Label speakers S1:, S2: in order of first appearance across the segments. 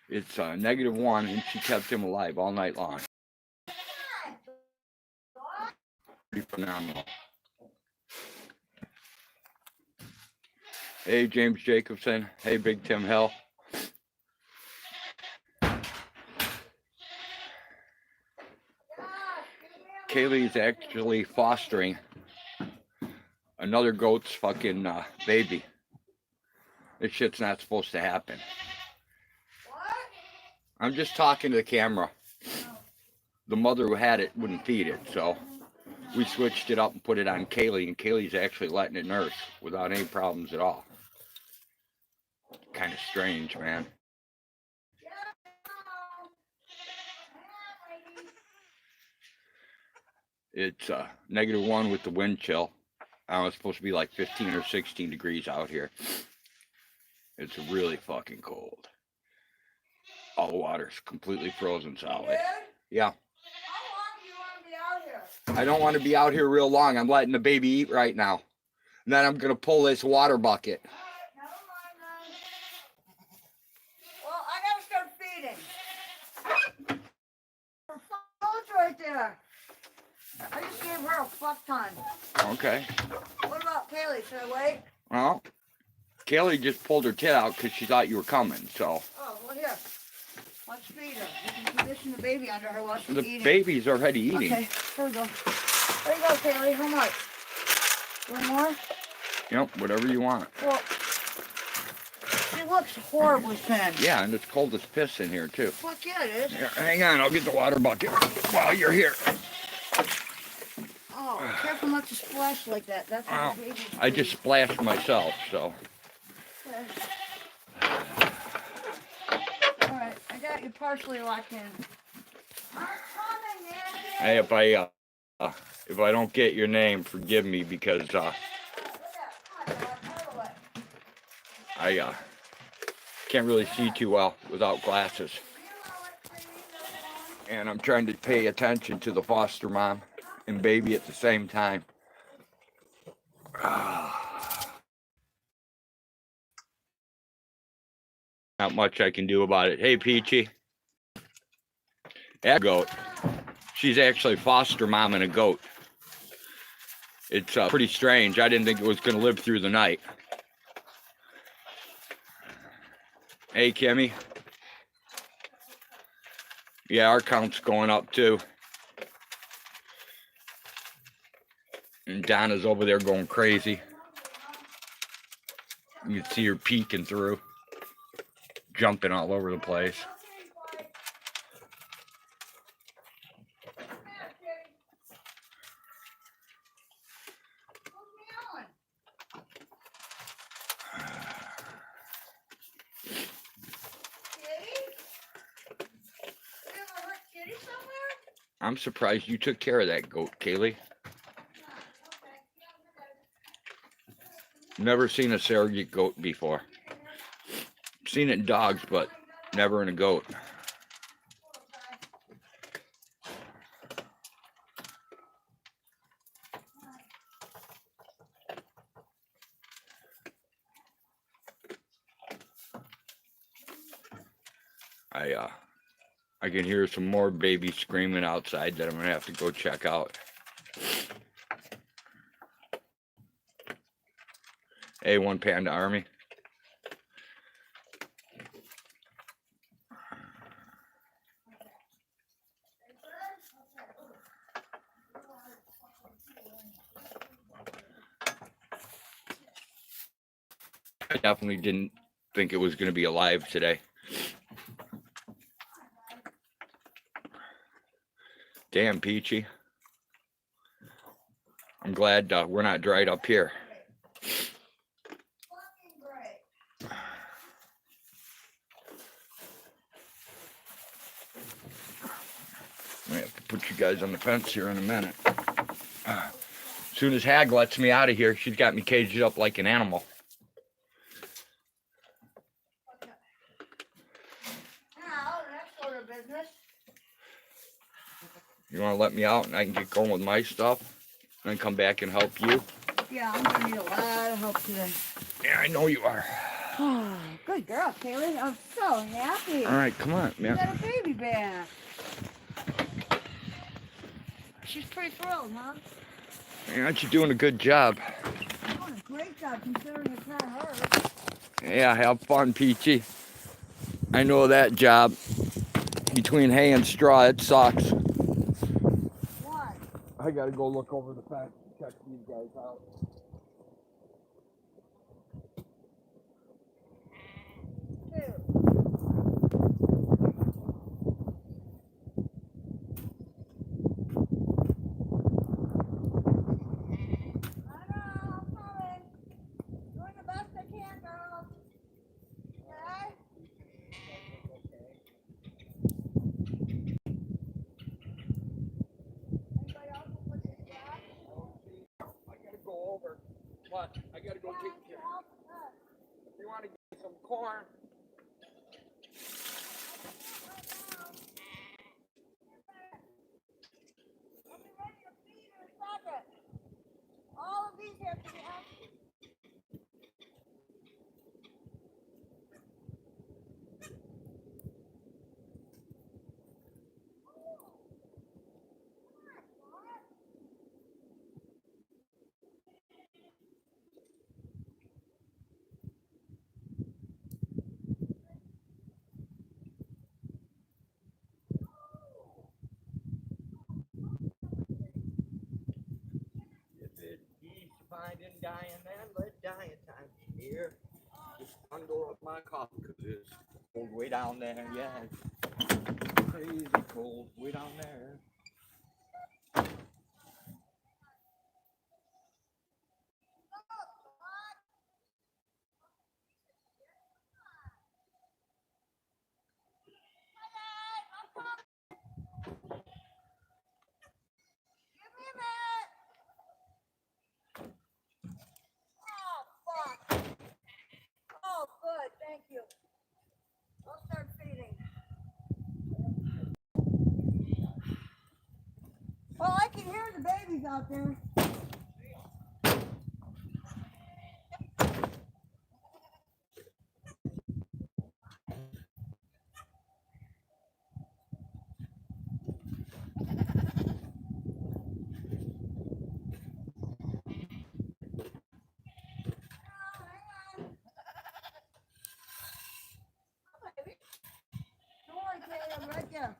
S1: It's -1, and she kept him alive all night long. Pretty phenomenal. Hey, James Jacobson. Hey, Big Tim Hill. Kaylee's actually fostering another goat's fucking baby. This shit's not supposed to happen. I'm just talking to the camera. The mother who had it wouldn't feed it, so we switched it up and put it on Kaylee, and Kaylee's actually letting it nurse without any problems at all. Kind of strange, man. It's -1 with the wind chill. I don't know, it's supposed to be like 15 or 16 degrees out here. It's really fucking cold. All the water's completely frozen solid. Yeah.
S2: How long do you want to be out here?
S1: I don't want to be out here real long. I'm letting the baby eat right now. And then I'm going to pull this water bucket.
S2: Never mind then. Well, I got to start feeding. Her phone's right there. I just gave her a fuck ton.
S1: Okay.
S2: What about Kaylee? Should I wait?
S1: Well, Kaylee just pulled her tit out because she thought you were coming, so.
S2: Oh, well, here. Let's feed her. You can condition the baby under her while she's
S1: The
S2: eating.
S1: baby's already eating.
S2: Okay, here we go. There you go, Kaylee. How much? One more?
S1: Yep, whatever you want.
S2: Well, she looks horribly thin.
S1: Yeah, and it's cold as piss in here, too.
S2: Fuck yeah, it is.
S1: Here, hang on, I'll get the water bucket while you're here.
S2: Oh, careful not to splash like that. That's what the baby's
S1: I just splashed myself, so.
S2: Okay. Alright, I got you partially locked in. I'm coming, Nancy.
S1: Hey, if I don't get your name, forgive me because I can't really see too well without glasses. And I'm trying to pay attention to the foster mom and baby at the same time. Not much I can do about it. Hey, Peachy. That goat. She's actually foster mom and a goat. It's pretty strange. I didn't think it was going to live through the night. Hey, Kimmy. Yeah, our count's going up too. And Donna's over there going crazy. You can see her peeking through, jumping all over the place. I'm surprised you took care of that goat, Kaylee. Never seen a surrogate goat before. Seen it in dogs, but never in a goat. I can hear some more babies screaming outside that I'm gonna have to go check out. Hey, One Panda Army. I definitely didn't think it was going to be alive today. Damn, Peachy. I'm glad we're not dried up here. I have to put you guys on the fence here in a minute. As soon as Hag lets me out of here, she's got me caged up like an animal. You want to let me out and I can get going with my stuff and then come back and help you?
S2: Yeah, I'm going to need a lot of help today.
S1: Yeah, I know you are.
S2: Oh, good girl, Kaylee. I'm so happy.
S1: All right, come on,
S2: You
S1: man.
S2: got a baby back. She's pretty thrilled, huh?
S1: Aren't you doing a good job?
S2: You're doing a great job considering it's not hers.
S1: Yeah, have fun, Peachy. I know that job. Between hay and straw, it sucks.
S2: Why?
S1: I gotta go look over the fence and check these guys out. Go over. What? I gotta go take care. You want to get some corn?
S2: All of these have to be empty.
S1: If it keeps finding dying, then let dying time be here. Just bundle up my coffee, 'cause it's cold way down there, yeah. Crazy cold way down there.
S2: Give me a minute. Oh, fuck. Oh, good. Thank you. I'll start feeding. Well, I can hear the babies out there. Don't worry, Kate, I'm right there.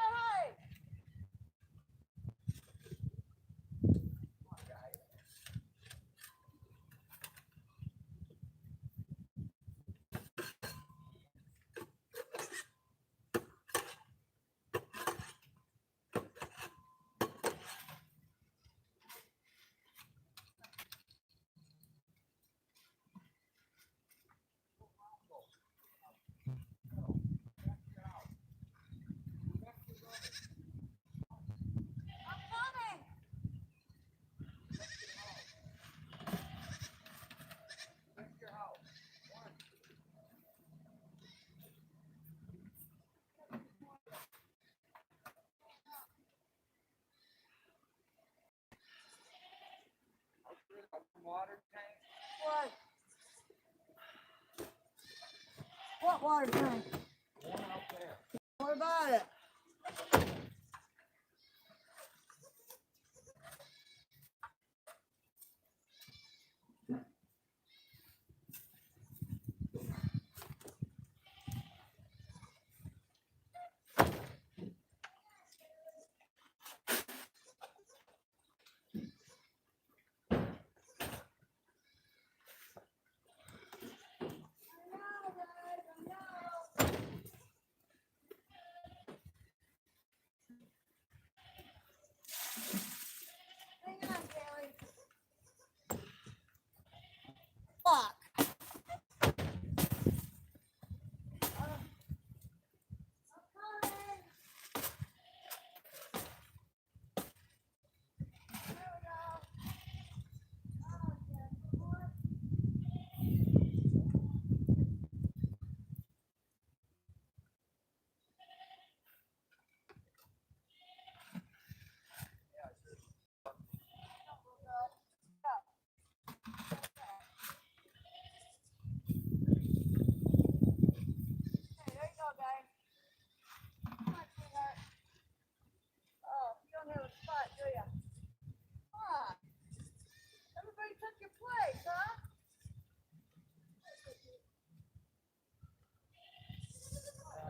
S2: Hey. I'm coming.
S1: Water tank.
S2: What? What water tank?
S1: One out there.
S2: What about it? place, huh?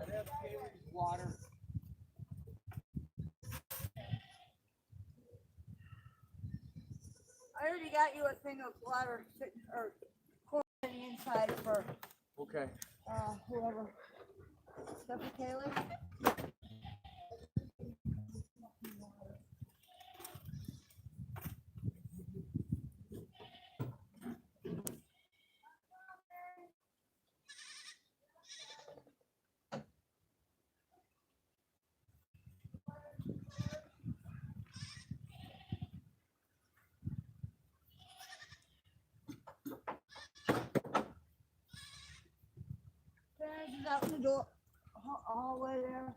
S1: That's Kaylee's water.
S2: I already got you a thing of water sitting or corn on the inside for
S1: Okay.
S2: whoever. Stuff for Kaylee. There's out the door, hallway there.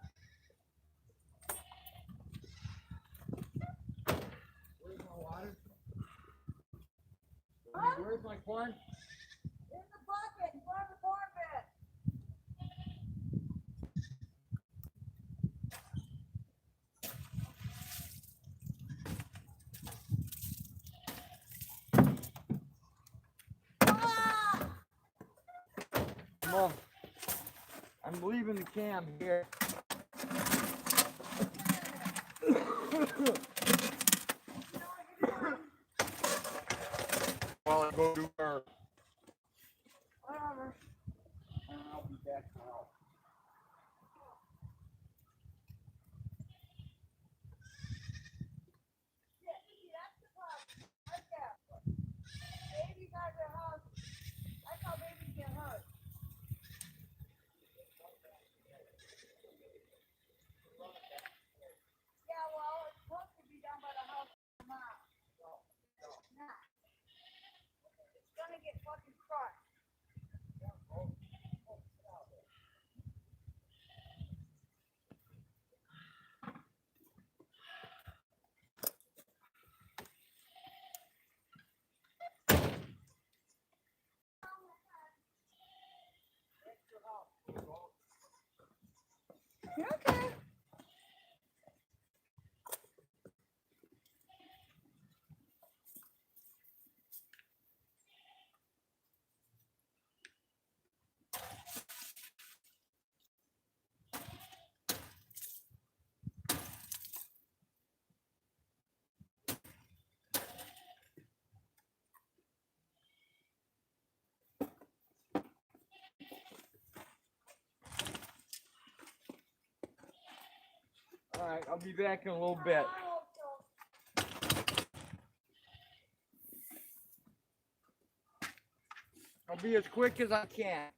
S1: Where's my water?
S2: Huh?
S1: Where's my corn?
S2: In the bucket in front of the corn bed. Ah!
S1: Mom, I'm leaving the cam here. While I go to her.
S2: Whatever.
S1: I'll be back now.
S2: Yeah, see, that's the problem. Right there. Babies out of their house. That's how babies get hurt. Yeah, well, it's supposed to be down by the house. Nah. It's gonna get fucking crushed. You're okay.
S1: Alright, I'll be back in a little bit. I'll be as quick as I can.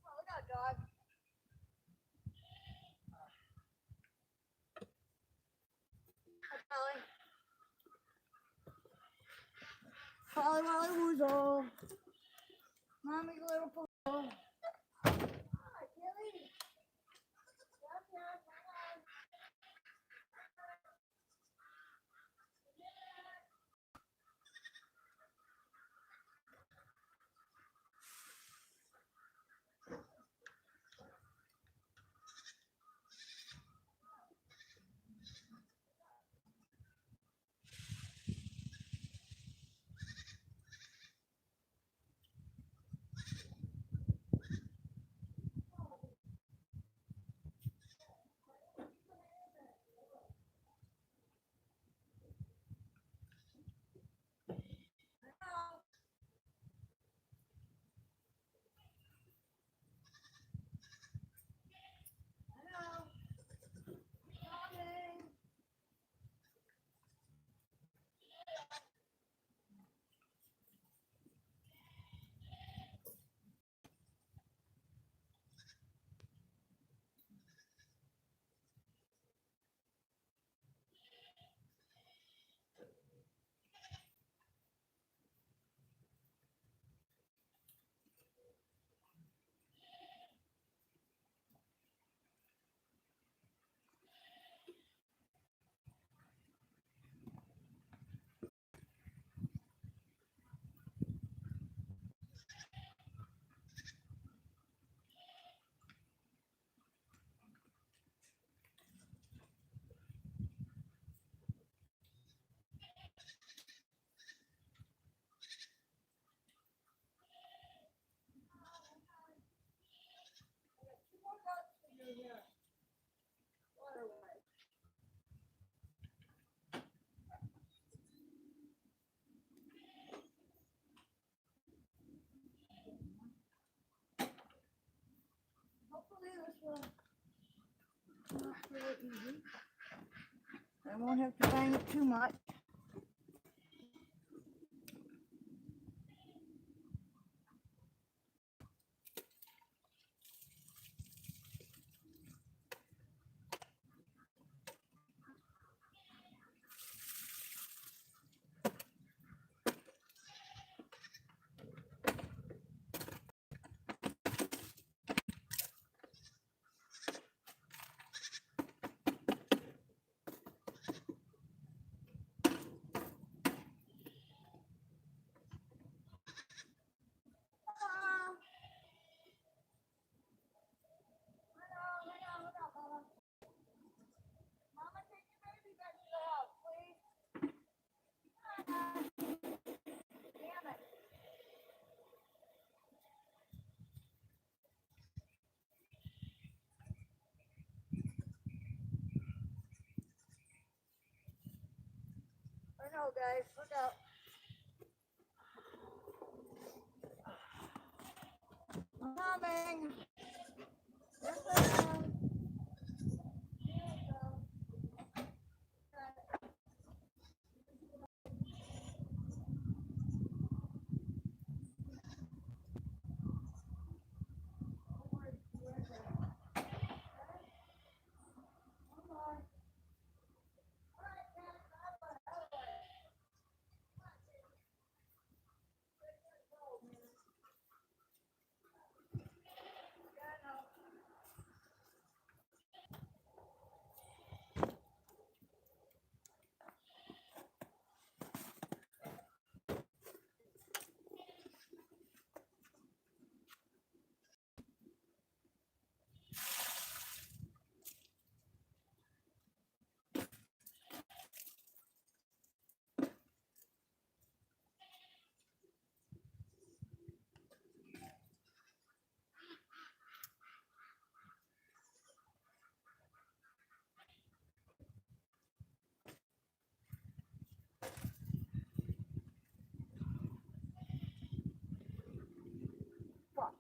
S2: Oh, look out, dog. Polly. Polly Molly Woozle. Mommy's little poodle. Hi, Billy. hopefully this will not really easy. I won't have to bang it too much. I know, guys. Look out. I'm coming. Yes, I am. Here we go. Fuck.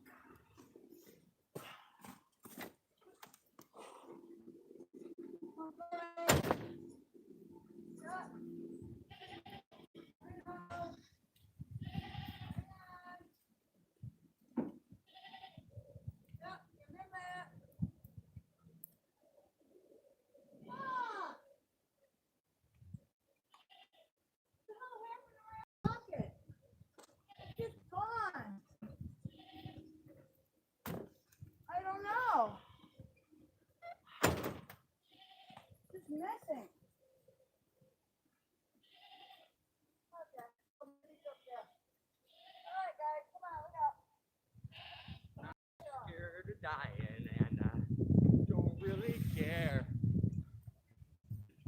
S2: Okay. Yep. I know. Yep, give me that. Fuck! What the hell happened to my pocket? It's just gone. I don't know. It's missing. Okay. It's up there. Alright, guys, come on, look out.
S1: Scared of dying and I don't really care.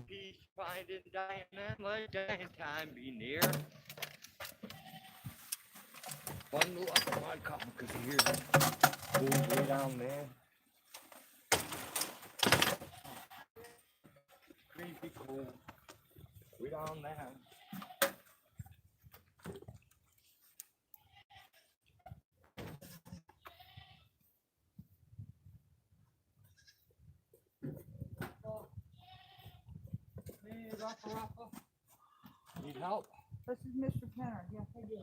S1: Peace, finding, dying, and let dying time be near. Bundle up in my coffin because you hear that cold way down there. Creepy cold. Way down there. Hey, Rappa. Need help?
S2: This is Mr. Penner. Yes, I do.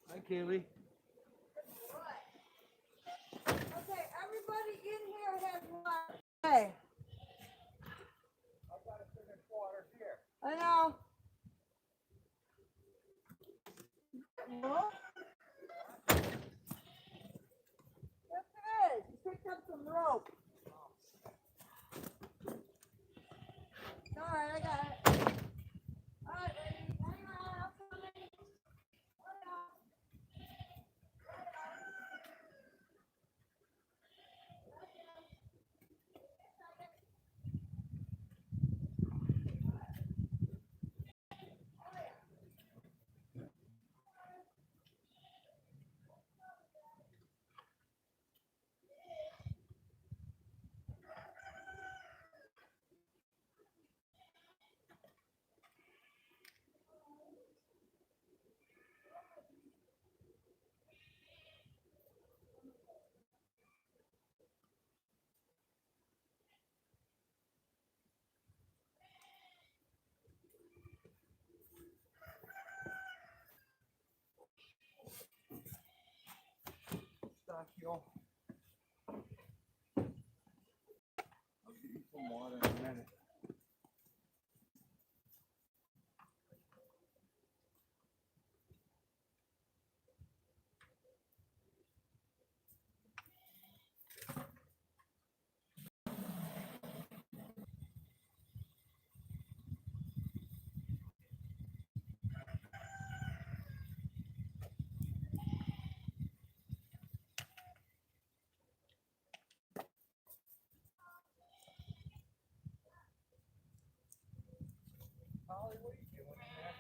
S1: Hi, Kaylee.
S2: Okay, everybody in here has water. Hey.
S1: I've got to finish water here.
S2: I know. No? Yes, it is. You picked up some rope.
S3: Pistachio. I'll give you some water in a minute. Holly, what are you doing in there?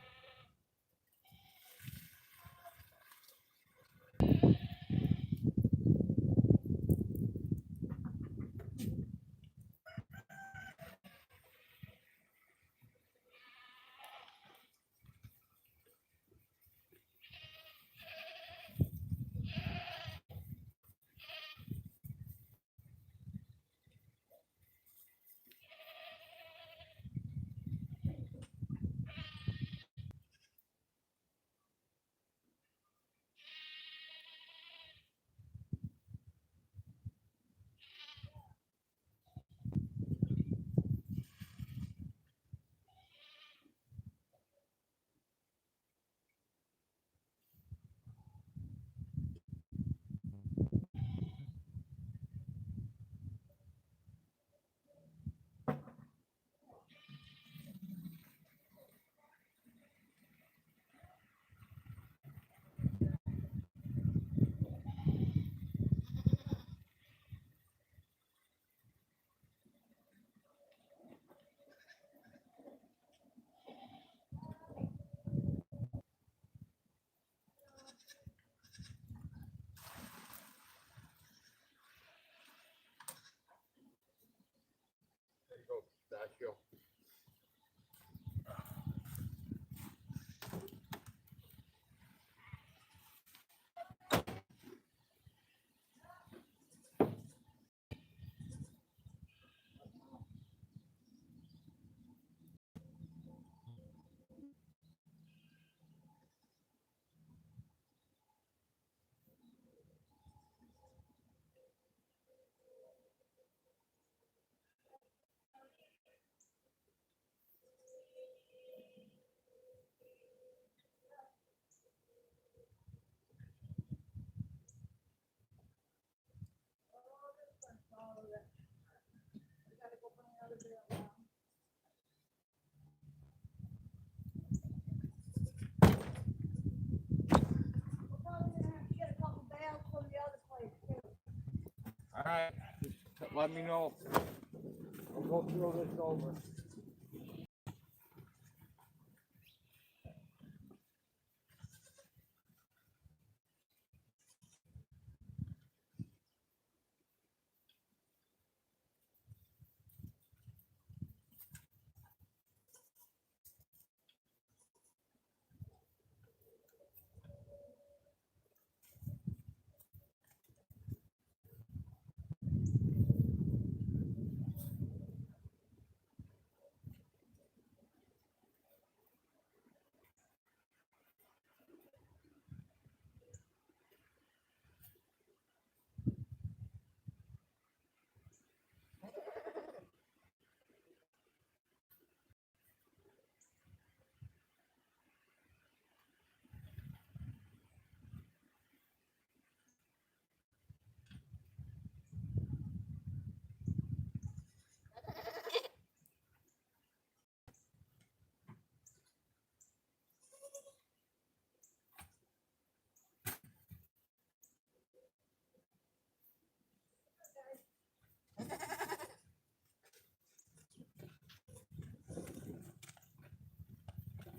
S1: There you go, Pistachio. All right, just let me know. We'll go throw this over.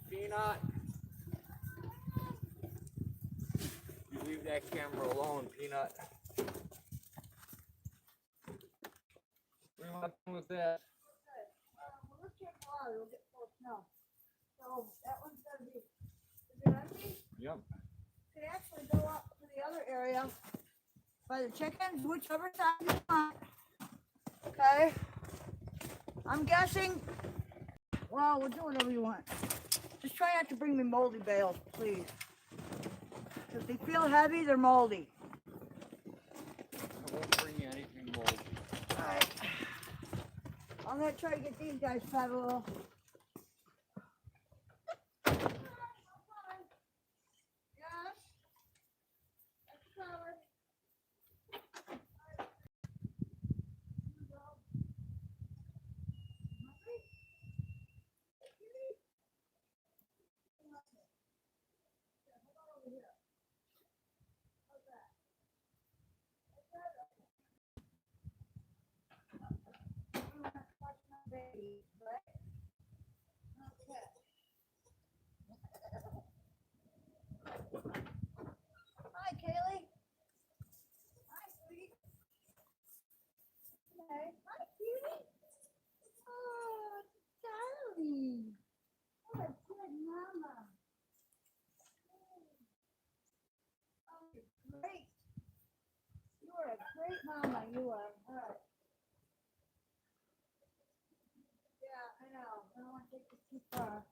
S1: Peanut. You leave that camera alone, Peanut. What do you want with that?
S2: Well, let's check water. We'll get full of snow. So that one's gonna be. Is it empty?
S3: Yep.
S2: You can actually go up to the other area by the chickens, whichever side you want. Okay. I'm guessing. Well, we'll do whatever you want. Just try not to bring me moldy bales, please. If they feel heavy, they're moldy.
S3: I won't bring you anything mold.
S2: Alright. I'm gonna try to get these guys fed a little. Yes. That's covered. Baby, right? Okay. Hi, Kaylee. Hi, sweetie. Hey. Hi, cutie. Oh, darling. What a good mama. Oh, you're great. You are a great mama. You are. All right. Yeah, I know. I don't want to take this too far.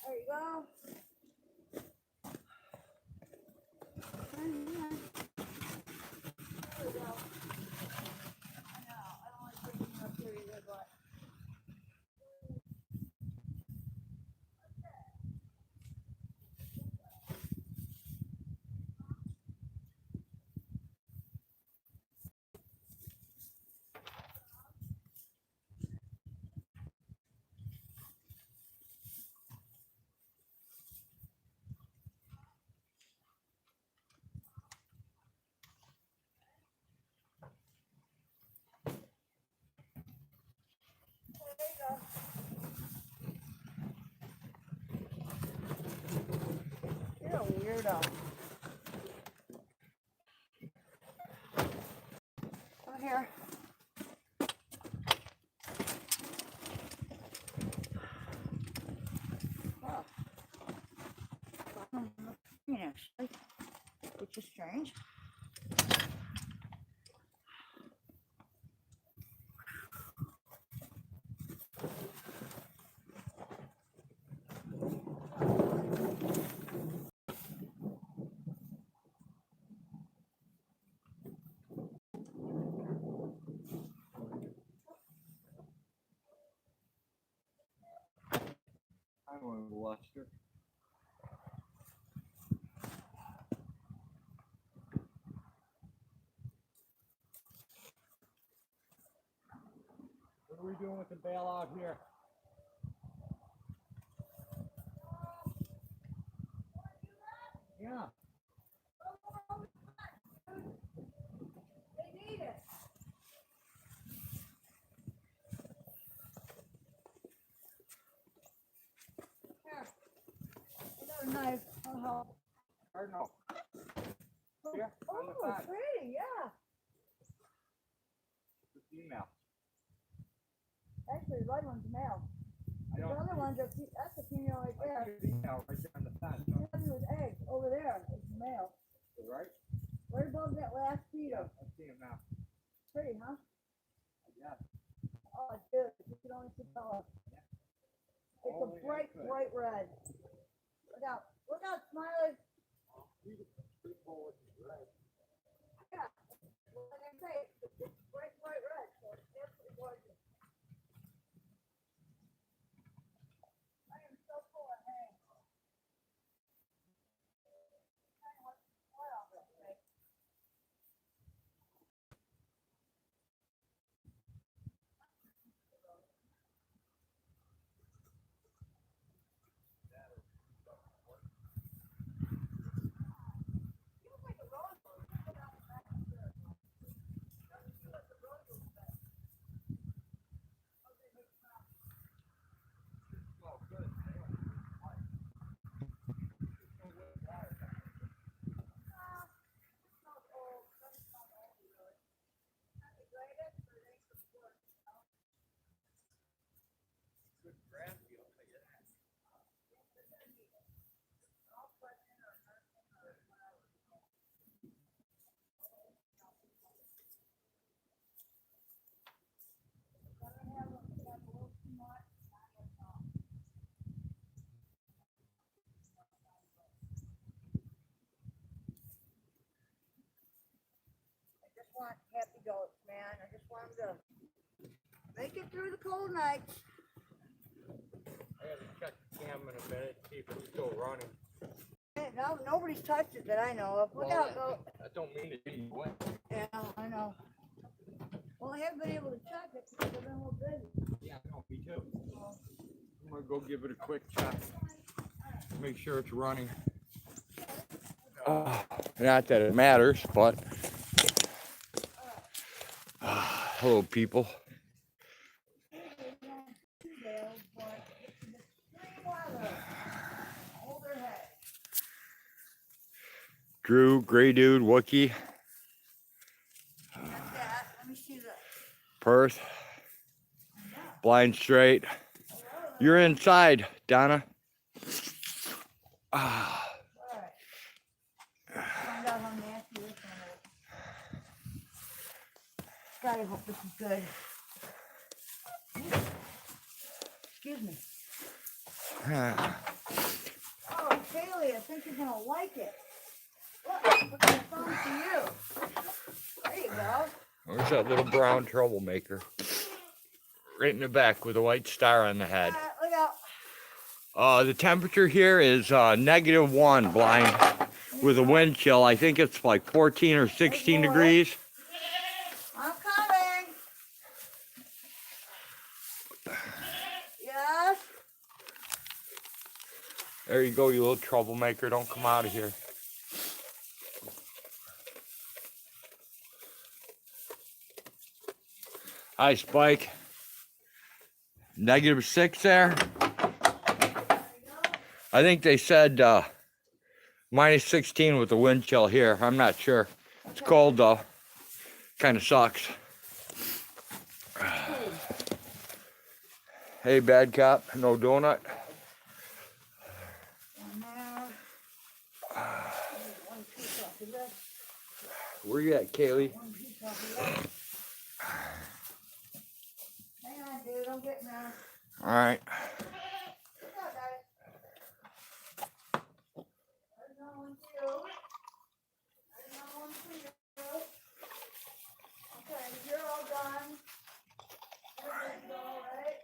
S2: There you go. There we go. I know. I don't want to bring you up here either, but. You're a weirdo. Come here. Oh. Actually, which is strange.
S3: I want to Lester. What are we doing with the bale out here? Yeah.
S2: They need it. Here. I got a knife. I'll help.
S3: Or no? Here, on the
S2: Oh,
S3: side.
S2: pretty, yeah.
S3: The female.
S2: Actually, the right one's male.
S3: I
S2: The
S3: don't
S2: other one's a that's a female right
S3: I
S2: there.
S3: see a female right there on the side.
S2: The other with eggs over there is the male.
S3: Right?
S2: Right above that last feeder.
S3: I see him now.
S2: Pretty, huh?
S3: Yeah.
S2: Oh, dude, you can only see color. It's a
S3: Only I
S2: bright,
S3: could.
S2: bright red. Look out, Smiley. Yeah, like I say, it's bright, bright red, so it's absolutely gorgeous. I am so full of hay. What else? just want happy goats, man. I just want them to make it through the cold nights.
S3: I gotta check the cam in a minute, see if it's still running.
S2: Hey, no, nobody's touched it that I know of. Look out, goat.
S3: I don't mean it any way.
S2: Yeah, I know. Well, I haven't been able to check it because I've been a little busy.
S3: Yeah, no, me too. I'm gonna go give it a quick check. Make sure it's running.
S1: Not that it matters, but hello, people. Drew, Gray Dude, Wookie,
S2: That's that. Let me see the.
S1: Perth, Blind Straight. You're inside, Donna.
S2: Alright. Find out how nasty this one is. God, I hope this is good. Excuse me. Oh, Kaylee, I think you're gonna like it. Look, what's that phone for you? There you go.
S1: There's that little brown troublemaker. Right in the back with a white star on the head.
S2: Look out.
S1: The temperature here is -1, Blind, with a wind chill. I think it's like 14 or 16 degrees.
S2: I'm coming. Yes.
S1: There you go, you little troublemaker. Don't come out of here. Hi, Spike. -6 there. I think they said -16 with the wind chill here. I'm not sure. It's cold though. Kind of sucks. Hey, bad cop. No donut.
S2: One there. One piece off of this.
S1: Where you at, Kaylee?
S2: One piece off of that. Hang on, dude. I'm getting there.
S1: All right.
S2: Look out, guys. There's no one for you. There's no one for you. Okay, you're all done. Everything's all right.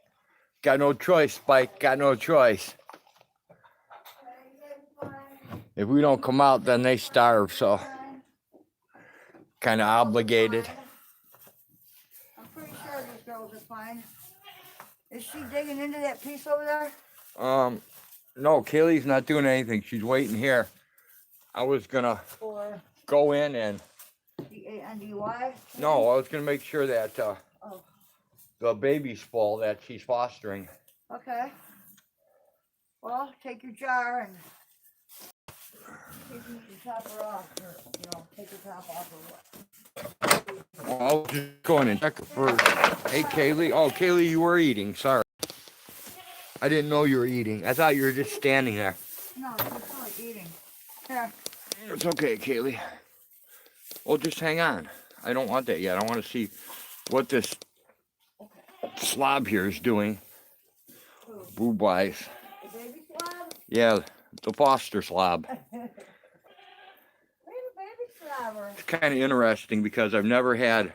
S1: Got no choice, Spike. Got no choice.
S2: Okay, you guys are fine.
S1: If we don't come out, then they starve. So
S2: Fine.
S1: kind of obligated.
S2: I'm pretty sure these girls are fine. Is she digging into that piece over there?
S1: No, Kaylee's not doing anything. She's waiting here. I was gonna
S2: Or
S1: go in and
S2: D-A-N-D-Y?
S1: no, I was gonna make sure that
S2: Oh,
S1: the baby's full that she's fostering.
S2: okay. Well, take your jar and see if you need to top her off, or, take the top off or what.
S1: Well, I'll just go in and check it first. Hey, Kaylee. Oh, Kaylee, you were eating. Sorry. I didn't know you were eating. I thought you were just standing there.
S2: No, she's probably eating. Here.
S1: It's okay, Kaylee. Well, just hang on. I don't want that yet. I want to see what this slob here is doing.
S2: Who?
S1: Boob-wise.
S2: The baby slab?
S1: Yeah, the foster slob.
S2: We have a baby slabber.
S1: It's kind of interesting because I've never had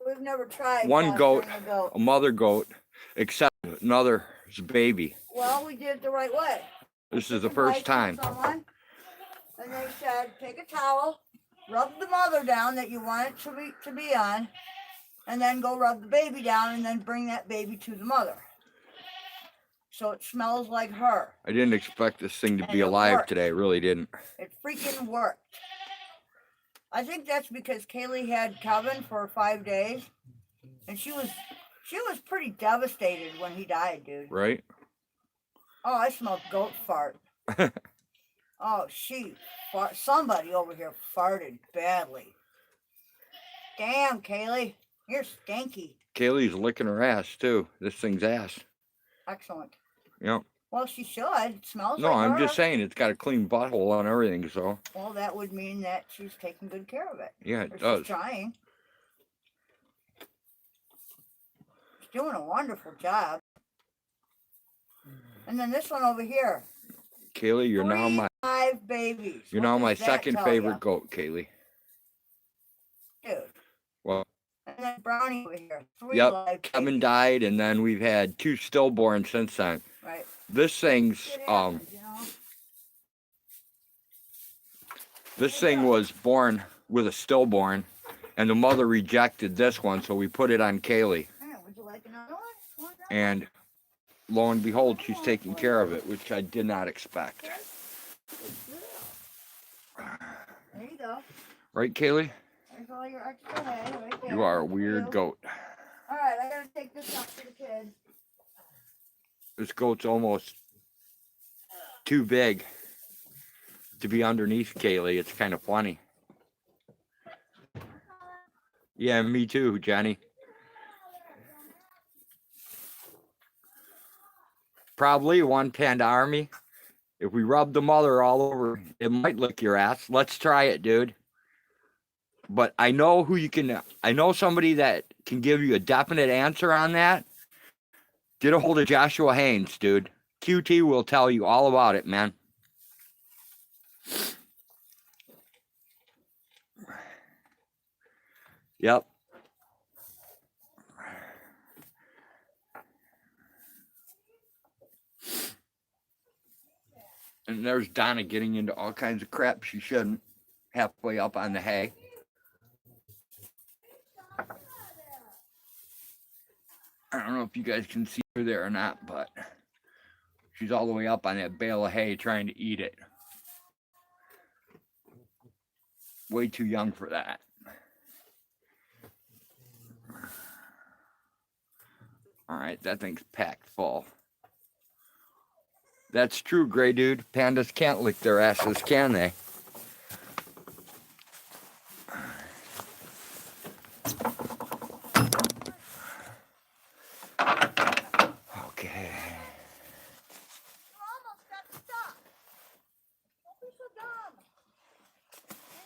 S2: We've never tried
S1: one goat,
S2: fostering a goat.
S1: a mother goat, except another's baby.
S2: Well, we did it the right way.
S1: This is the first time.
S2: Someone, and they said, take a towel, rub the mother down that you want it to be on, and then go rub the baby down, and then bring that baby to the mother. So it smells like her.
S1: I didn't expect this thing to
S2: And
S1: be
S2: it
S1: alive
S2: worked.
S1: today. Really didn't.
S2: It freaking worked. I think that's because Kaylee had Kevin for 5 days, and she was pretty devastated when he died, dude.
S1: Right?
S2: Oh, I smelled goat fart. Oh, somebody over here farted badly. Damn, Kaylee, you're stinky.
S1: Kaylee's licking her ass too. This thing's ass.
S2: Excellent.
S1: Yep.
S2: Well, she should. It smells
S1: No,
S2: like
S1: I'm
S2: her.
S1: just saying it's got a clean butthole on everything. So
S2: Well, that would mean that she's taking good care of it.
S1: yeah,
S2: Or
S1: it
S2: she's
S1: does.
S2: trying. She's doing a wonderful job. And then this one over here.
S1: Kaylee, you're now my
S2: 5 babies.
S1: you're
S2: What
S1: now
S2: does
S1: my
S2: that
S1: second
S2: tell
S1: favorite
S2: ya?
S1: goat, Kaylee.
S2: Dude,
S1: Well,
S2: And then Brownie over here. 3
S1: yep,
S2: live
S1: Kevin
S2: babies.
S1: died, and then we've had 2 stillborns since then.
S2: Right.
S1: This thing's
S2: Shit happens, you know?
S1: this thing was born with a stillborn, and the mother rejected this one, so we put it on Kaylee.
S2: Hey, would you like another one? Want that
S1: And lo and behold, she's taking care of it, which I did not expect.
S2: one? There you go.
S1: Right, Kaylee?
S2: There's all your extra hay right there.
S1: You are a
S2: for
S1: weird
S2: you.
S1: goat.
S2: All right, I gotta take this up to the kids.
S1: This goat's almost too big to be underneath Kaylee. It's kind of funny. Yeah, me too, Jenny. Probably one Panda Army. If we rub the mother all over, it might lick your ass. Let's try it, dude. But I know who you can. I know somebody that can give you a definite answer on that. Get a hold of Joshua Haynes, dude. QT will tell you all about it, man. Yep. And there's Donna getting into all kinds of crap she shouldn't. Halfway up on the hay. I don't know if you guys can see her there or not, but she's all the way up on that bale of hay trying to eat it. Way too young for that. All right, that thing's packed full. That's true, Gray Dude. Pandas can't lick their asses, can they? Okay.
S2: You almost got stuck. Don't be so dumb.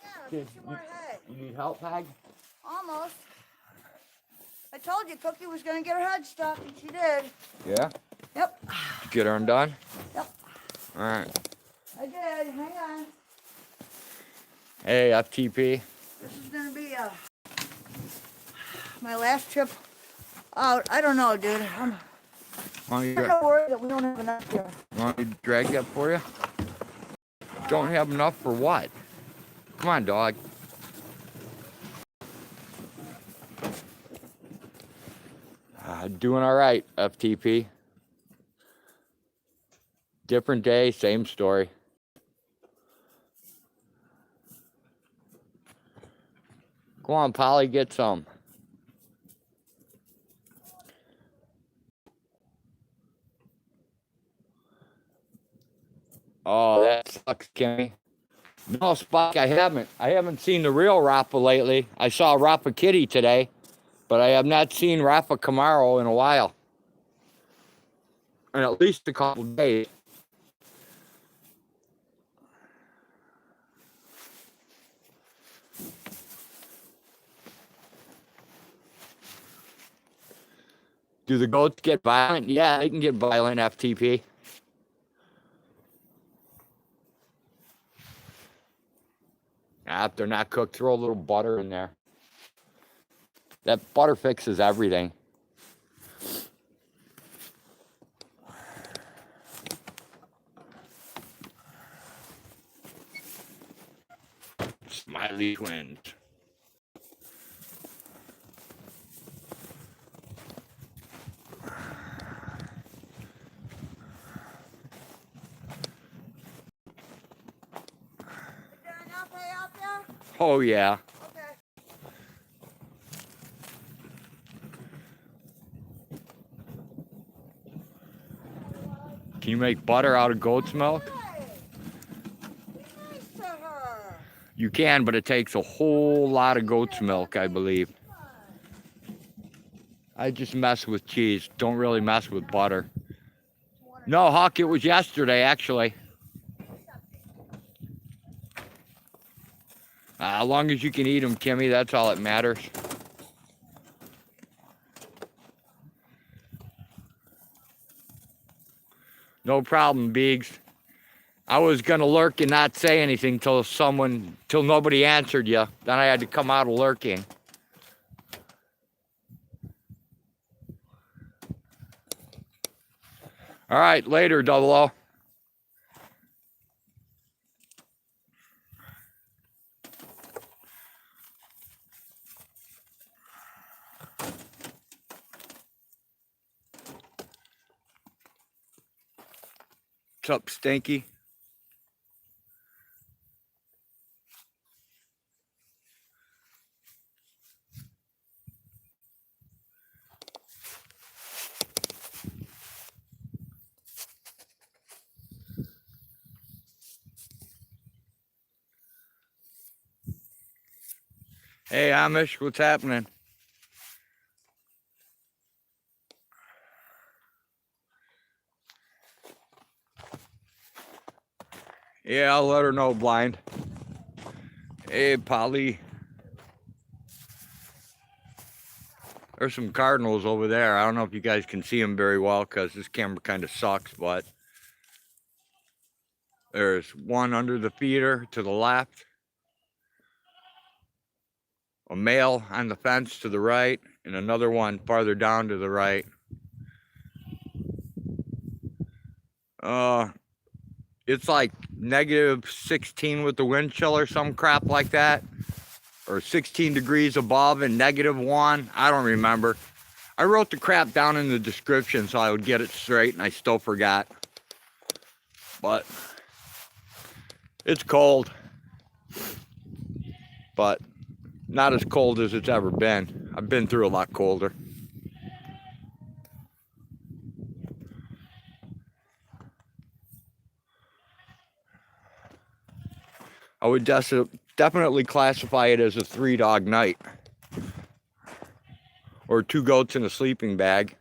S2: Hang on, I'll get you more hay.
S1: You need help, Hag?
S2: Almost. I told you Cookie was gonna get her head stuck, and she did.
S1: Yeah?
S2: Yep.
S1: Did you get her undone?
S2: Yep.
S1: All right.
S2: I did. Hang on.
S1: Hey, FTP.
S2: This is gonna be my last trip out. I don't know, dude. I'm
S1: Want
S2: kind of worried that we don't have enough here.
S1: me to drag that for you? Don't have enough for what? Come on, dog. Doing all right, FTP. Different day, same story. Go on, Polly, get some. Oh, that sucks, Kenny. No, Spike, I haven't seen the real Rafa lately. I saw Rafa Kitty today, but I have not seen Rafa Camaro in a while. In at least a couple days. Do the goats get violent? Yeah, they can get violent, FTP. If they're not cooked, throw a little butter in there. That butter fixes everything. Smiley twins.
S2: Is there enough hay out there?
S1: Oh, yeah.
S2: Okay.
S1: Can you make butter out of goat's milk?
S2: Hey, be nice to her.
S1: You can, but it takes a whole lot of goat's milk, I believe. I just mess with cheese. Don't really mess with butter. No, Huck, it was yesterday, actually. As long as you can eat them, Kimmy, that's all that matters. No problem, Biggs. I was gonna lurk and not say anything till nobody answered you. Then I had to come out of lurking. All right, later, Double O. What's up, Stinky? Hey, Amish, what's happening? Yeah, I'll let her know, Blind. Hey, Polly. There's some cardinals over there. I don't know if you guys can see them very well because this camera kind of sucks, but there's one under the feeder to the left, a male on the fence to the right, and another one farther down to the right. It's like -16 with the wind chill or some crap like that, or 16 degrees above and -1. I don't remember. I wrote the crap down in the description so I would get it straight, and I still forgot. But it's cold, but not as cold as it's ever been. I've been through a lot colder. I would definitely classify it as a 3-dog night, or 2 goats in a sleeping bag.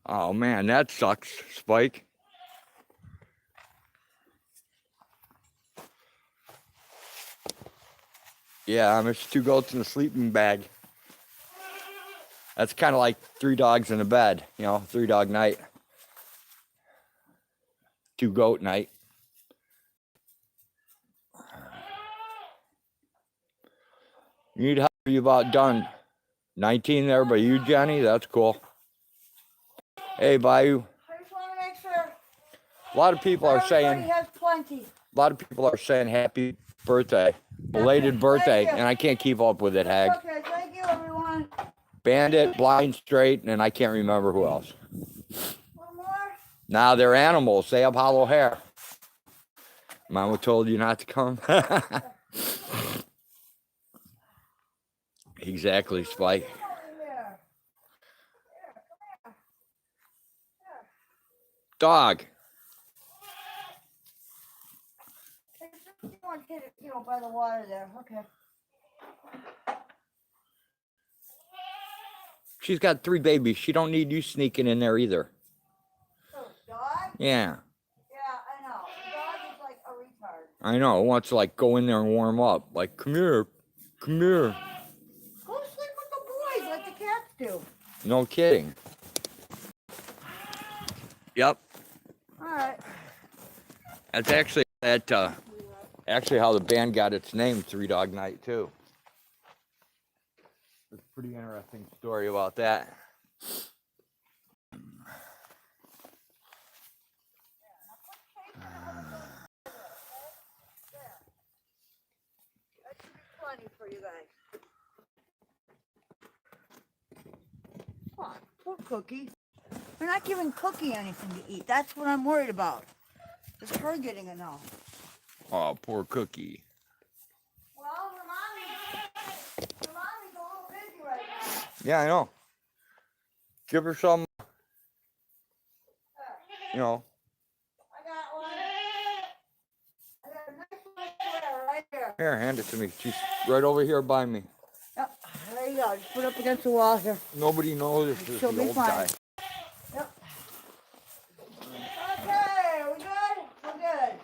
S1: Oh man, that sucks, Spike. Yeah, there's 2 goats in a sleeping bag. That's kind of like 3 dogs in a bed, 3-dog night. 2 goat night. You need help, you about done. 19 there by you, Jenny? That's cool. Hey, Bayou.
S2: I just want to make sure
S1: A lot of people are saying,
S2: everybody has plenty.
S1: a lot of people are saying happy birthday, belated birthday, and I can't keep up with it, Hag.
S2: Okay, thank you, everyone.
S1: Bandit, Blind, Straight, and I can't remember who else.
S2: One more.
S1: Now they're animals. They have hollow hair. Mama told you not to come. Exactly, Spike.
S2: Here.
S1: Dog.
S2: You want to hit it, by the water there. Okay.
S1: She's got 3 babies. She don't need you sneaking in there either.
S2: So, dog?
S1: Yeah.
S2: Yeah, I know. The dog is like a retard.
S1: I know. It wants to like go in there and warm up. Like, come here. Come here.
S2: Go sleep with the boys like the cats do.
S1: No kidding. Yep.
S2: All right.
S1: That's actually actually how the band got its name, 3-Dog Night, too. There's a pretty interesting story about that.
S2: That should be plenty for you guys. Come on, poor Cookie. We're not giving Cookie anything to eat. That's what I'm worried about. Is her getting enough.
S1: Oh, poor Cookie.
S2: Well, her mommy's a little busy right now.
S1: Yeah, I know. Give her some,
S2: I got one. I got a nice little sweater right here.
S1: Here, hand it to me. She's right over here by me.
S2: Yep, there you go. Just put it up against the wall here.
S1: Nobody knows this is
S2: She'll
S1: the
S2: be
S1: old
S2: fine.
S1: guy.
S2: Yep. Okay, we good? We're good.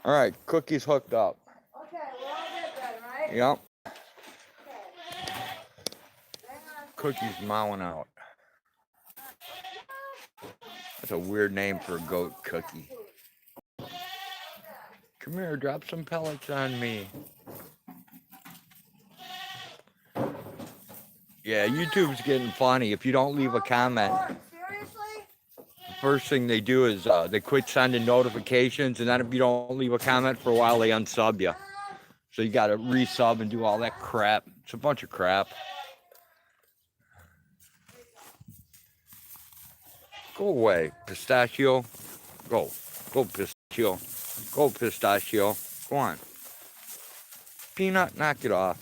S1: All right, Cookie's hooked up.
S2: Okay, we're all good then, right?
S1: Yep.
S2: Okay. Hang on.
S1: Cookie's mowing out. That's a weird name for a goat, Cookie. Come here, drop some pellets on me. Yeah, YouTube's getting funny. If you don't leave a comment,
S2: Seriously?
S1: the first thing they do is they quit sending notifications, and then if you don't leave a comment for a while, they unsub you. So you gotta resub and do all that crap. It's a bunch of crap. Go away, pistachio. Go. Go, pistachio. Go, pistachio. Go on. Peanut, knock it off.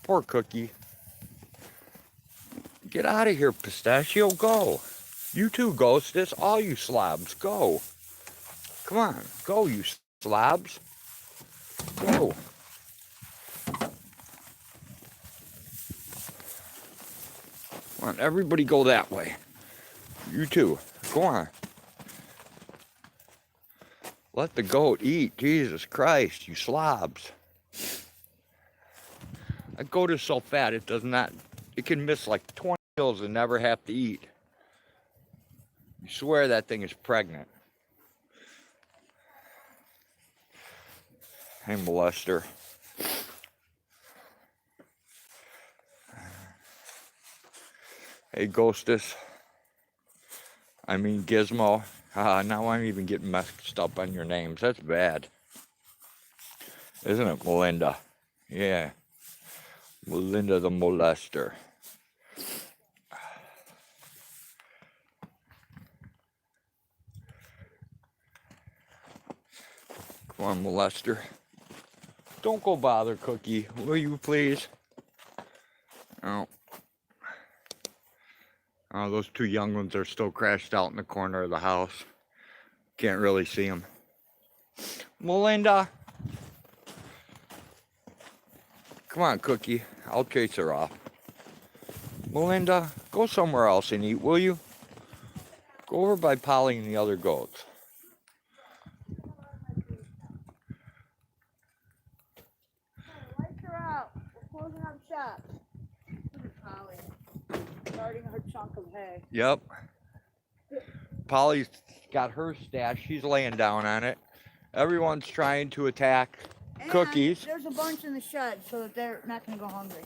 S1: Poor Cookie. Get out of here, pistachio. Go. You too, Ghostess. All you slobs. Go. Come on. Go, you slobs. Go. Come on, everybody go that way. You too. Go on. Let the goat eat. Jesus Christ, you slobs. A goat is so fat it does not, it can miss like 20 meals and never have to eat. You swear that thing is pregnant. Hey, molester. Hey, Ghostess. I mean, Gizmo. Now I'm even getting messed up on your names. That's bad. Isn't it, Melinda? Yeah. Melinda the molester. Come on, molester. Don't go bother Cookie, will you please? Oh. Oh, those two young ones are still crashed out in the corner of the house. Can't really see them. Melinda. Come on, Cookie. I'll chase her off. Melinda, go somewhere else and eat, will you? Go over by Polly and the other goats.
S2: Lights are out. We're closing up shop. Look at Polly. Starting her chunk of hay.
S1: Yep. Polly's got her stash. She's laying down on it. Everyone's trying to attack
S2: And
S1: Cookies.
S2: there's a bunch in the shed so that they're not going to go hungry.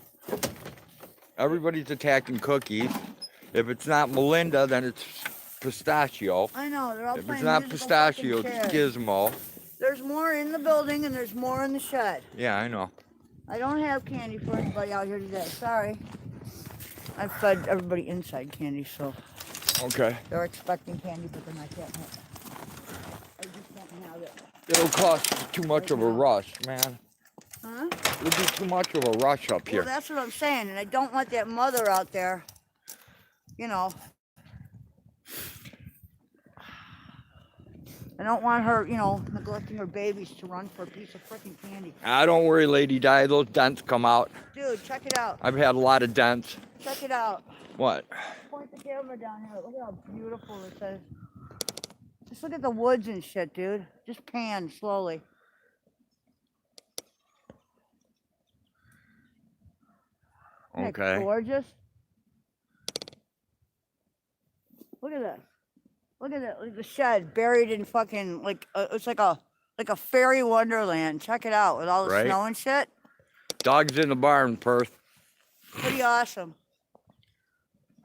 S1: Everybody's attacking Cookies. If it's not Melinda, then it's Pistachio.
S2: I know, they're all
S1: If
S2: playing
S1: it's not
S2: musical
S1: Pistachio,
S2: fucking
S1: it's
S2: chairs.
S1: Gizmo.
S2: There's more in the building and there's more in the shed.
S1: Yeah, I know.
S2: I don't have candy for anybody out here today. Sorry. I fed everybody inside candy, so
S1: Okay.
S2: they're expecting candy, but they're not getting it. I just don't have it.
S1: It'll cost too much of a rush, man.
S2: Huh?
S1: It'll be too much of a rush up here.
S2: Well, that's what I'm saying, and I don't want that mother out there, you know. I don't want her, you know, neglecting her babies to run for a piece of freaking candy.
S1: Don't worry, Lady Di. Those dents come out.
S2: Dude, check it out.
S1: I've had a lot of dents.
S2: Check it out.
S1: What?
S2: Point the camera down here. Look at how beautiful this is. Just look at the woods and shit, dude. Just pan slowly. Isn't that
S1: Okay.
S2: gorgeous? Look at this. Look at that. Look at the shed buried in fucking it's like a fairy wonderland. Check it out with all the
S1: Right.
S2: snow and shit.
S1: Dog's in the barn, Perth.
S2: Pretty awesome.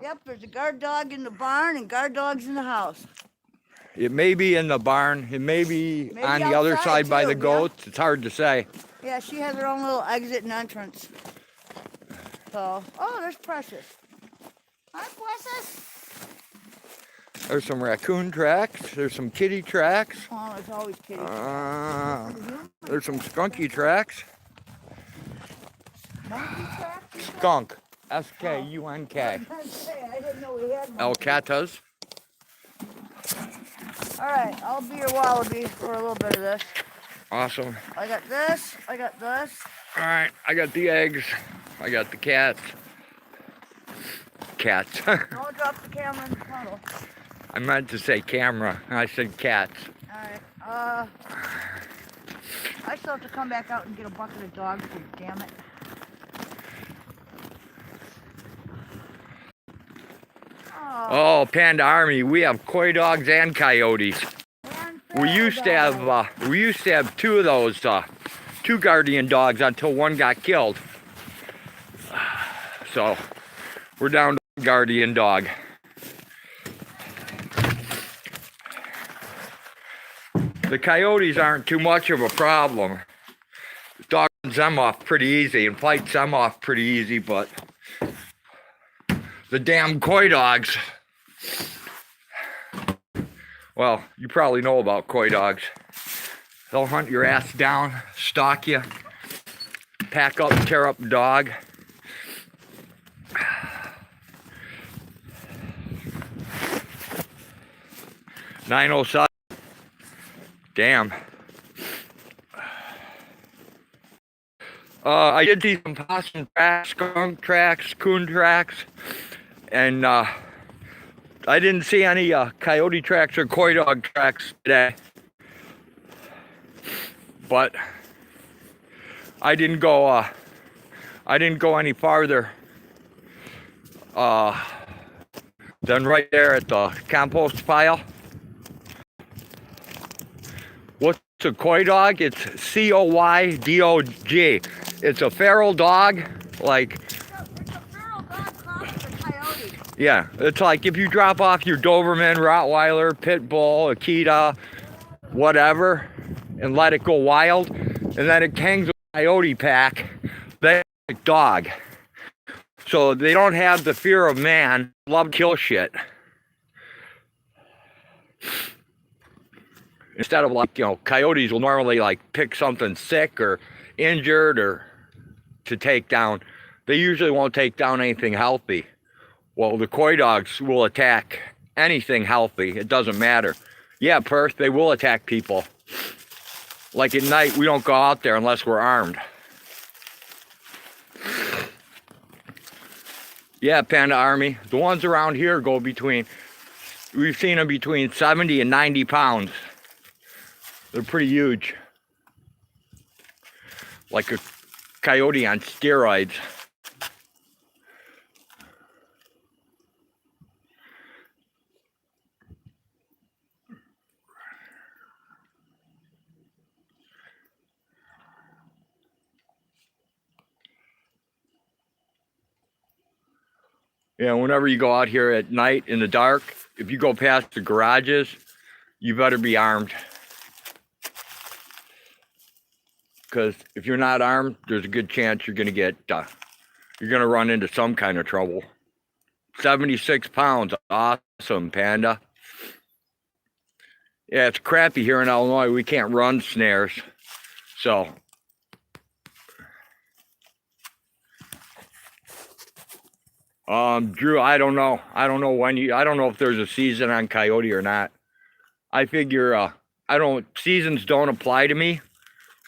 S2: Yep, there's a guard dog in the barn and guard dogs in the house.
S1: It may be in the barn. It may be
S2: Maybe
S1: on the other
S2: outside,
S1: side by
S2: too,
S1: the
S2: yeah.
S1: goats. It's hard to say.
S2: Yeah, she has her own little exit and entrance. So, oh, there's Precious. Hi, Precious.
S1: There's some raccoon tracks. There's some kitty tracks.
S2: Oh, there's always kitty.
S1: There's some skunky tracks.
S2: Monkey track? you said?
S1: Skunk. S-K-U-N-K.
S2: I didn't know we had
S1: El
S2: monkeys.
S1: Catas.
S2: All right, I'll be your wallaby for a little bit of this.
S1: Awesome.
S2: I got this. I got this.
S1: All right, I got the eggs. I got the cats. Cats.
S2: Don't drop the camera in the puddle.
S1: I meant to say camera. I said cats.
S2: All right. I still have to come back out and get a bucket of dog food. Damn it.
S1: Oh, Panda Army, we have coy dogs and coyotes. We used to have two of those, two guardian dogs until one got killed. So we're down to one guardian dog. The coyotes aren't too much of a problem. The dog runs them off pretty easy and fights them off pretty easy, but the damn coy dogs. Well, you probably know about coy dogs. They'll hunt your ass down, stalk you, pack up and tear up the dog. .907. Damn. I did see some possum tracks, skunk tracks, coon tracks, and I didn't see any coyote tracks or coy dog tracks today. But I didn't go any farther than right there at the compost pile. What's a coy dog? It's C-O-Y-D-O-G. It's a feral dog, like.
S2: It's a feral dog crossed with a coyote.
S1: Yeah, it's like if you drop off your Doberman, Rottweiler, Pit Bull, Akita, whatever, and let it go wild, and then it hangs with a coyote pack, that's a dog. So they don't have the fear of man, love to kill shit. Instead of like, you know, coyotes will normally like pick something sick or injured or to take down. They usually won't take down anything healthy. Well, the coy dogs will attack anything healthy. It doesn't matter. Yeah, Perth, they will attack people. Like at night, we don't go out there unless we're armed. Yeah, Panda Army. The ones around here go between, we've seen them between 70 and 90 pounds. They're pretty huge. Like a coyote on steroids. Yeah, whenever you go out here at night in the dark, if you go past the garages, you better be armed. Because if you're not armed, there's a good chance you're gonna run into some kind of trouble. 76 pounds, awesome, Panda. Yeah, it's crappy here in Illinois. We can't run snares, so. Drew, I don't know. I don't know if there's a season on coyote or not. I figure, seasons don't apply to me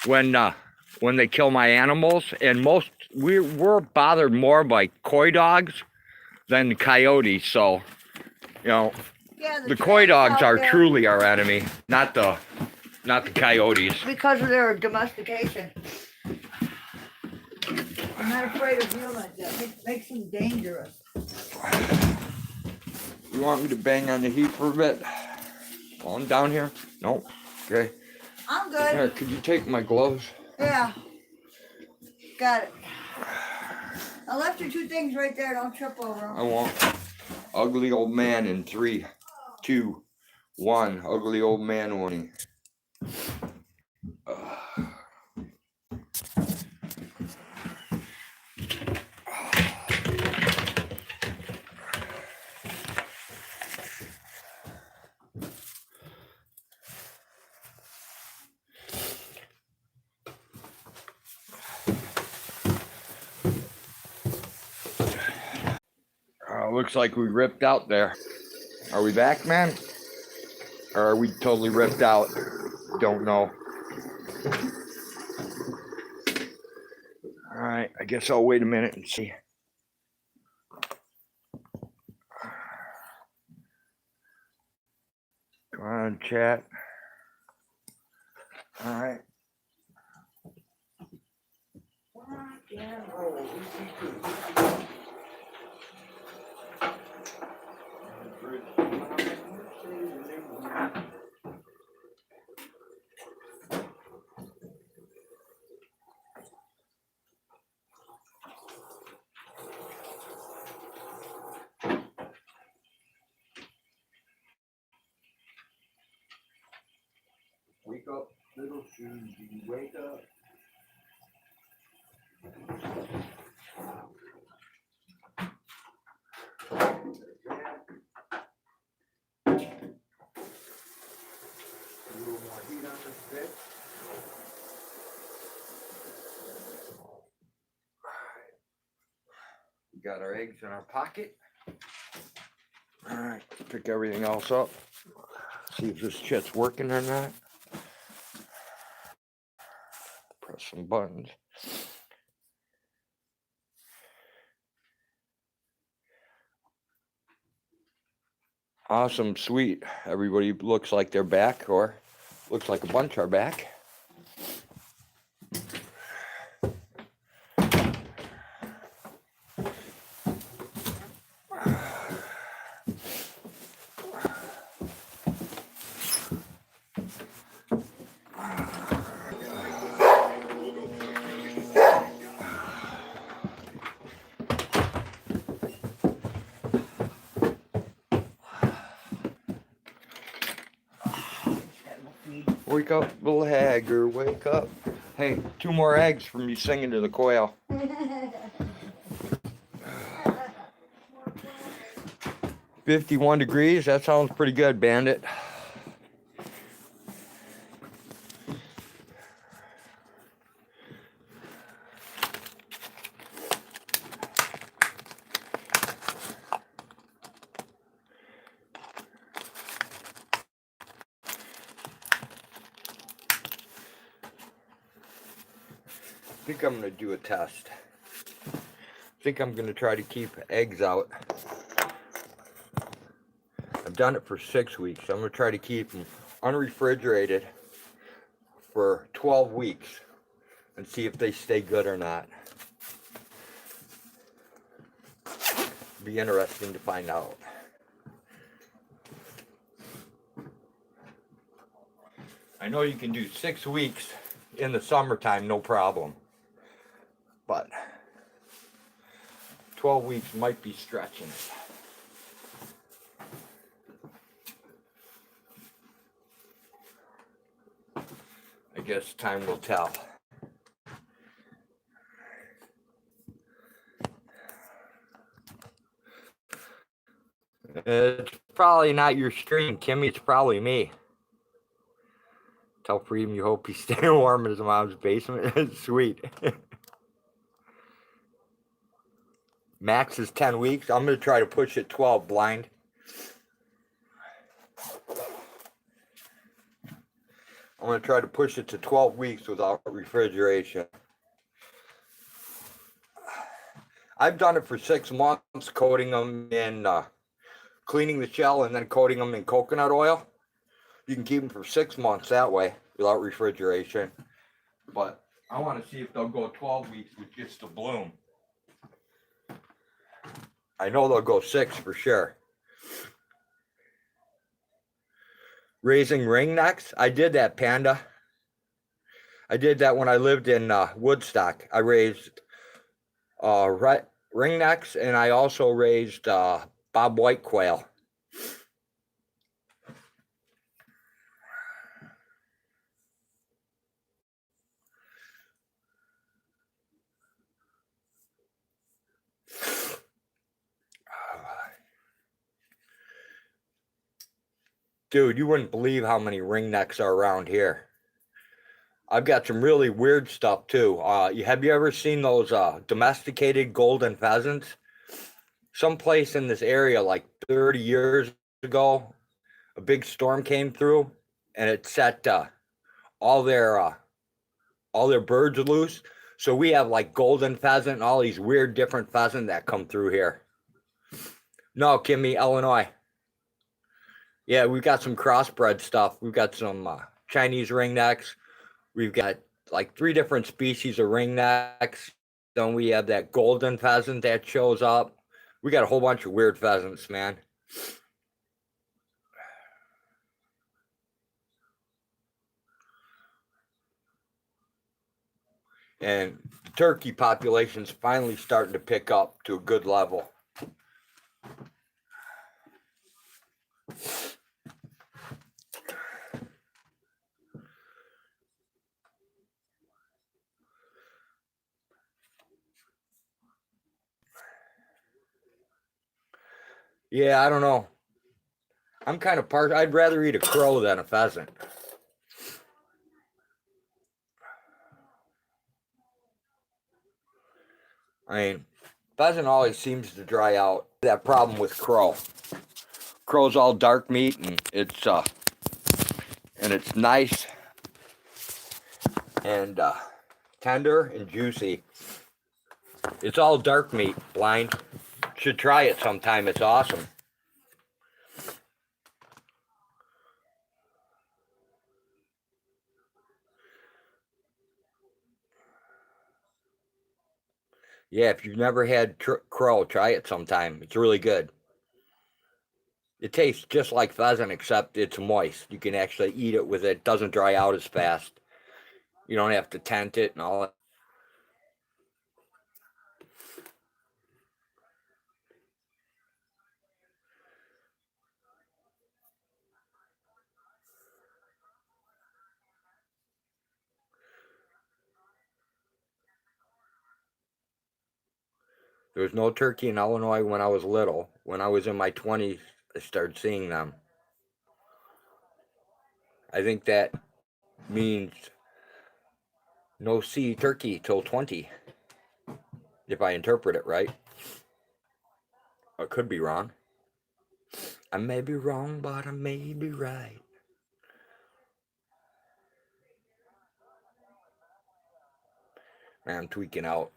S1: when they kill my animals, and we're bothered more by coy dogs than the coyotes. So, you know,
S2: Yeah,
S1: the coy dogs are
S2: there,
S1: truly our enemy, not the coyotes.
S2: because of their domestication. I'm not afraid of humans. That makes them dangerous.
S1: You want me to bang on the heat for a bit? While I'm down here? Nope. Okay.
S2: I'm good.
S1: Here, could you take my gloves?
S2: Yeah. Got it. I left you two things right there. Don't trip over them.
S1: I won't. Ugly old man in 3, 2, 1. Ugly old man warning. Looks like we ripped out there. Are we back, man? Or are we totally ripped out? Don't know. All right, I guess I'll wait a minute and see. Come on, chat. All right. Wake up, little Susie, wake up. A little more heat on this bit. We got our eggs in our pocket. All right, pick everything else up. See if this shit's working or not. Press some buttons. Awesome, sweet. Everybody looks like they're back, or looks like a bunch are back. Wake up, little Hagger, wake up. Hey, 2 more eggs from you singing to the quail. 51 degrees, that sounds pretty good, Bandit. I think I'm gonna do a test. I think I'm gonna try to keep eggs out. I've done it for 6 weeks. I'm gonna try to keep them unrefrigerated for 12 weeks and see if they stay good or not. Be interesting to find out. I know you can do 6 weeks in the summertime, no problem. But 12 weeks might be stretching it. I guess time will tell. It's probably not your stream, Kimmy. It's probably me. Tell Freedom you hope he's staying warm in his mom's basement. Sweet. Max is 10 weeks. I'm going to try to push it 12 blind. I'm going to try to push it to 12 weeks without refrigeration. I've done it for 6 months, coating them in, cleaning the shell and then coating them in coconut oil. You can keep them for 6 months that way without refrigeration. But I want to see if they'll go 12 weeks with just a bloom. I know they'll go 6 for sure. Raising ringnecks, I did that, Panda. I did that when I lived in Woodstock. I raised ringnecks, and I also raised Bob White quail. Dude, you wouldn't believe how many ringnecks are around here. I've got some really weird stuff too. Have you ever seen those domesticated golden pheasants? Someplace in this area like 30 years ago, a big storm came through and it set all their birds loose. So we have like golden pheasant and all these weird different pheasant that come through here. No, Kimmy, Illinois. Yeah, we've got some crossbred stuff. We've got some Chinese ringnecks. We've got like 3 different species of ringnecks. Then we have that golden pheasant that shows up. We got a whole bunch of weird pheasants, man. And the turkey population's finally starting to pick up to a good level. Yeah, I don't know. I'm kind of I'd rather eat a crow than a pheasant. I mean, pheasant always seems to dry out. That problem with crow. Crow's all dark meat, and it's nice and tender and juicy. It's all dark meat. Blind should try it sometime. It's awesome. Yeah, if you've never had crow, try it sometime. It's really good. It tastes just like pheasant, except it's moist. You can actually eat it with it. It doesn't dry out as fast. You don't have to tent it and all that. There was no turkey in Illinois when I was little. When I was in my 20s, I started seeing them. I think that means no see turkey till 20, if I interpret it right. I could be wrong. I may be wrong, but I may be right. Man, I'm tweaking out.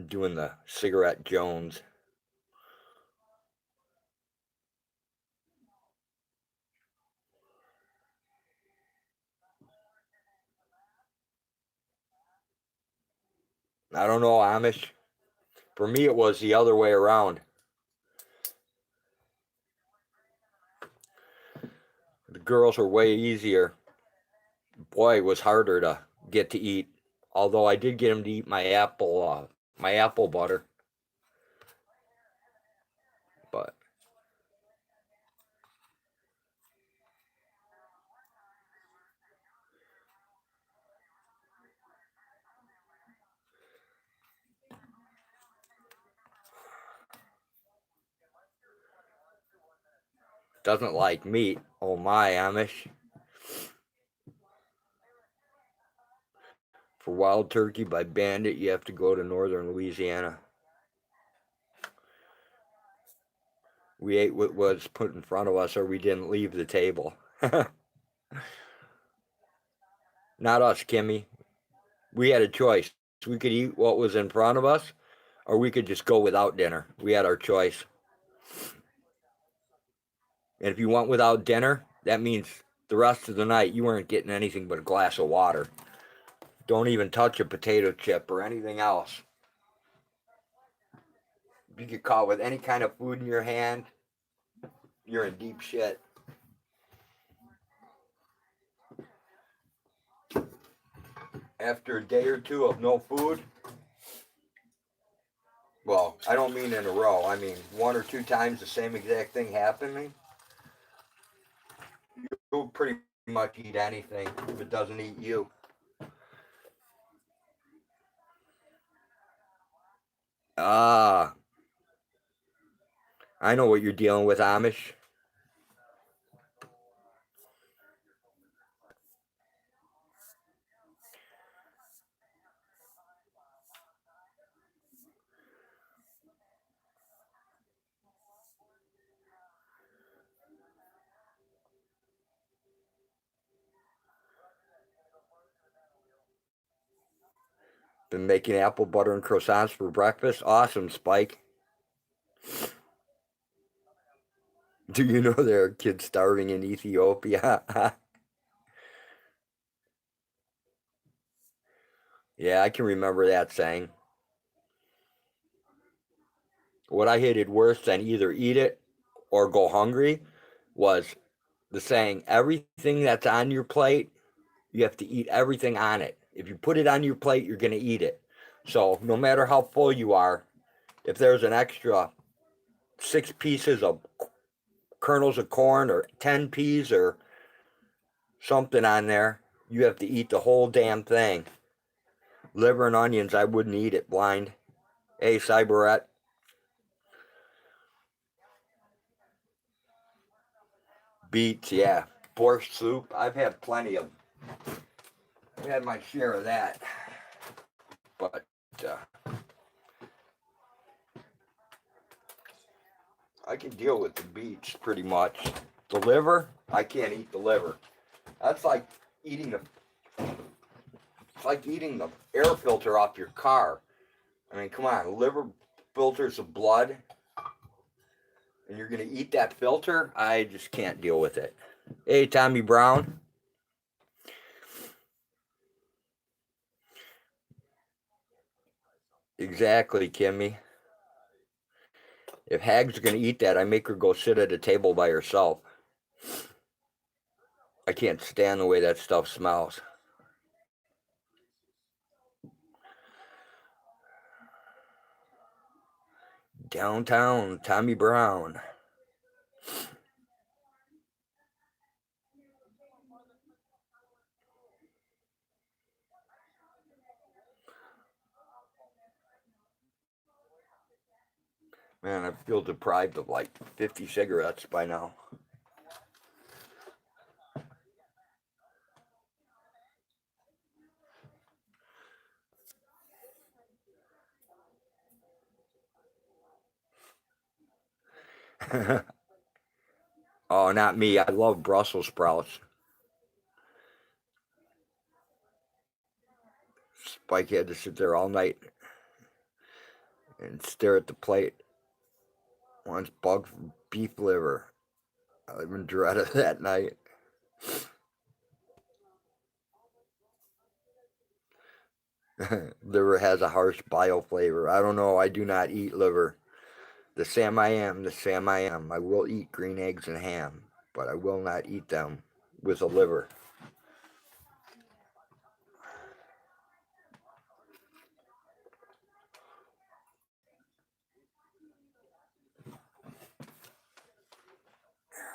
S1: Doing the cigarette Jones. I don't know, Amish. For me, it was the other way around. The girls were way easier. Boy, it was harder to get to eat. Although I did get them to eat my apple butter. But doesn't like meat. Oh my, Amish. For wild turkey by Bandit, you have to go to northern Louisiana. We ate what was put in front of us, or we didn't leave the table. Not us, Kimmy. We had a choice. We could eat what was in front of us, or we could just go without dinner. We had our choice. And if you went without dinner, that means the rest of the night you weren't getting anything but a glass of water. Don't even touch a potato chip or anything else. If you get caught with any kind of food in your hand, you're in deep shit. After a day or two of no food, well, I don't mean in a row. I mean 1 or 2 times the same exact thing happening. You'll pretty much eat anything if it doesn't eat you. Ah, I know what you're dealing with, Amish. Been making apple butter and croissants for breakfast. Awesome, Spike. Do you know there are kids starving in Ethiopia? Yeah, I can remember that saying. What I hated worse than either eat it or go hungry was the saying, everything that's on your plate, you have to eat everything on it. If you put it on your plate, you're going to eat it. So no matter how full you are, if there's an extra 6 pieces of kernels of corn or 10 peas or something on there, you have to eat the whole damn thing. Liver and onions, I wouldn't eat it blind. Hey, Cyberette. Beets, yeah. Borscht soup, I've had plenty of. I've had my share of that. But I can deal with the beets pretty much. The liver, I can't eat the liver. That's like eating the. It's like eating the air filter off your car. I mean, come on, liver filters of blood, and you're gonna eat that filter? I just can't deal with it. Hey, Tommy Brown. Exactly, Kimmy. If Hag's gonna eat that, I make her go sit at a table by herself. I can't stand the way that stuff smells. Downtown, Tommy Brown. Man, I feel deprived of like 50 cigarettes by now. Oh, not me. I love Brussels sprouts. Spike had to sit there all night and stare at the plate. Wants bug beef liver. I live in dread of that night. Liver has a harsh bio flavor. I don't know. I do not eat liver. The Sam I am, the Sam I am. I will eat green eggs and ham, but I will not eat them with a liver.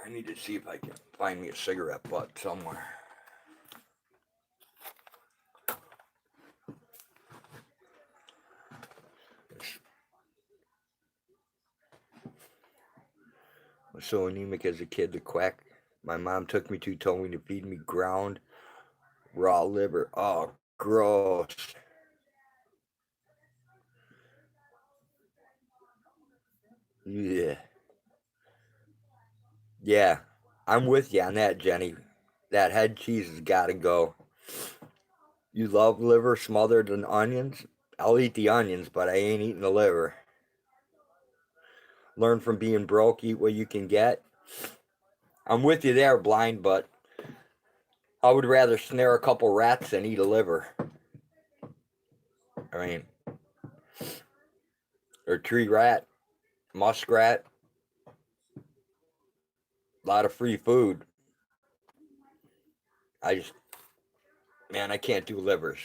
S1: I need to see if I can find me a cigarette butt somewhere. I was so anemic as a kid, the quack my mom took me to told me to feed me ground raw liver. Oh, gross. Yeah. Yeah, I'm with you on that, Jenny. That head cheese has got to go. You love liver smothered in onions? I'll eat the onions, but I ain't eating the liver. Learn from being broke, eat what you can get. I'm with you there, blind, but I would rather snare a couple rats than eat a liver. I mean, or tree rat, muskrat, a lot of free food. I just, man, I can't do livers.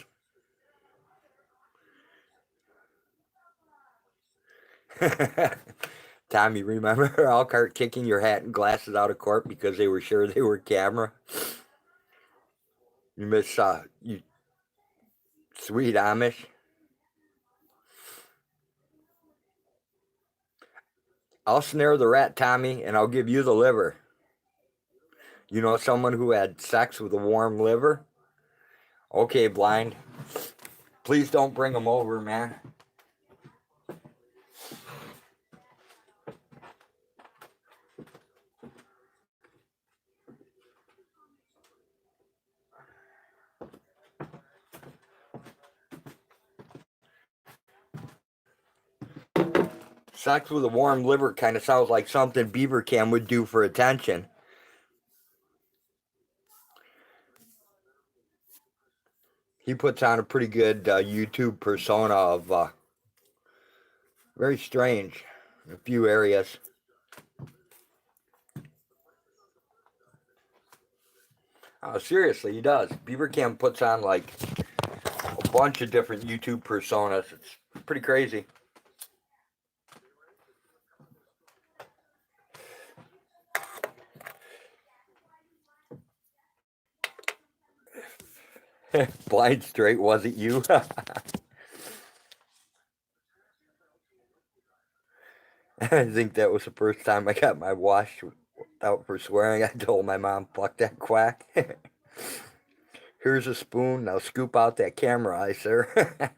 S1: Tommy, remember Alcart kicking your hat and glasses out of court because they were sure they were camera? You miss, you sweet Amish. I'll snare the rat, Tommy, and I'll give you the liver. You know someone who had sex with a warm liver? Okay, blind. Please don't bring them over, man. Sex with a warm liver kind of sounds like something Beaver Cam would do for attention. He puts on a pretty good YouTube persona of very strange in a few areas. Seriously, he does. Beaver Cam puts on like a bunch of different YouTube personas. It's pretty crazy. Blind straight, was it you? I think that was the first time I got my wash out for swearing. I told my mom, fuck that quack. Here's a spoon. Now scoop out that camera eye, sir.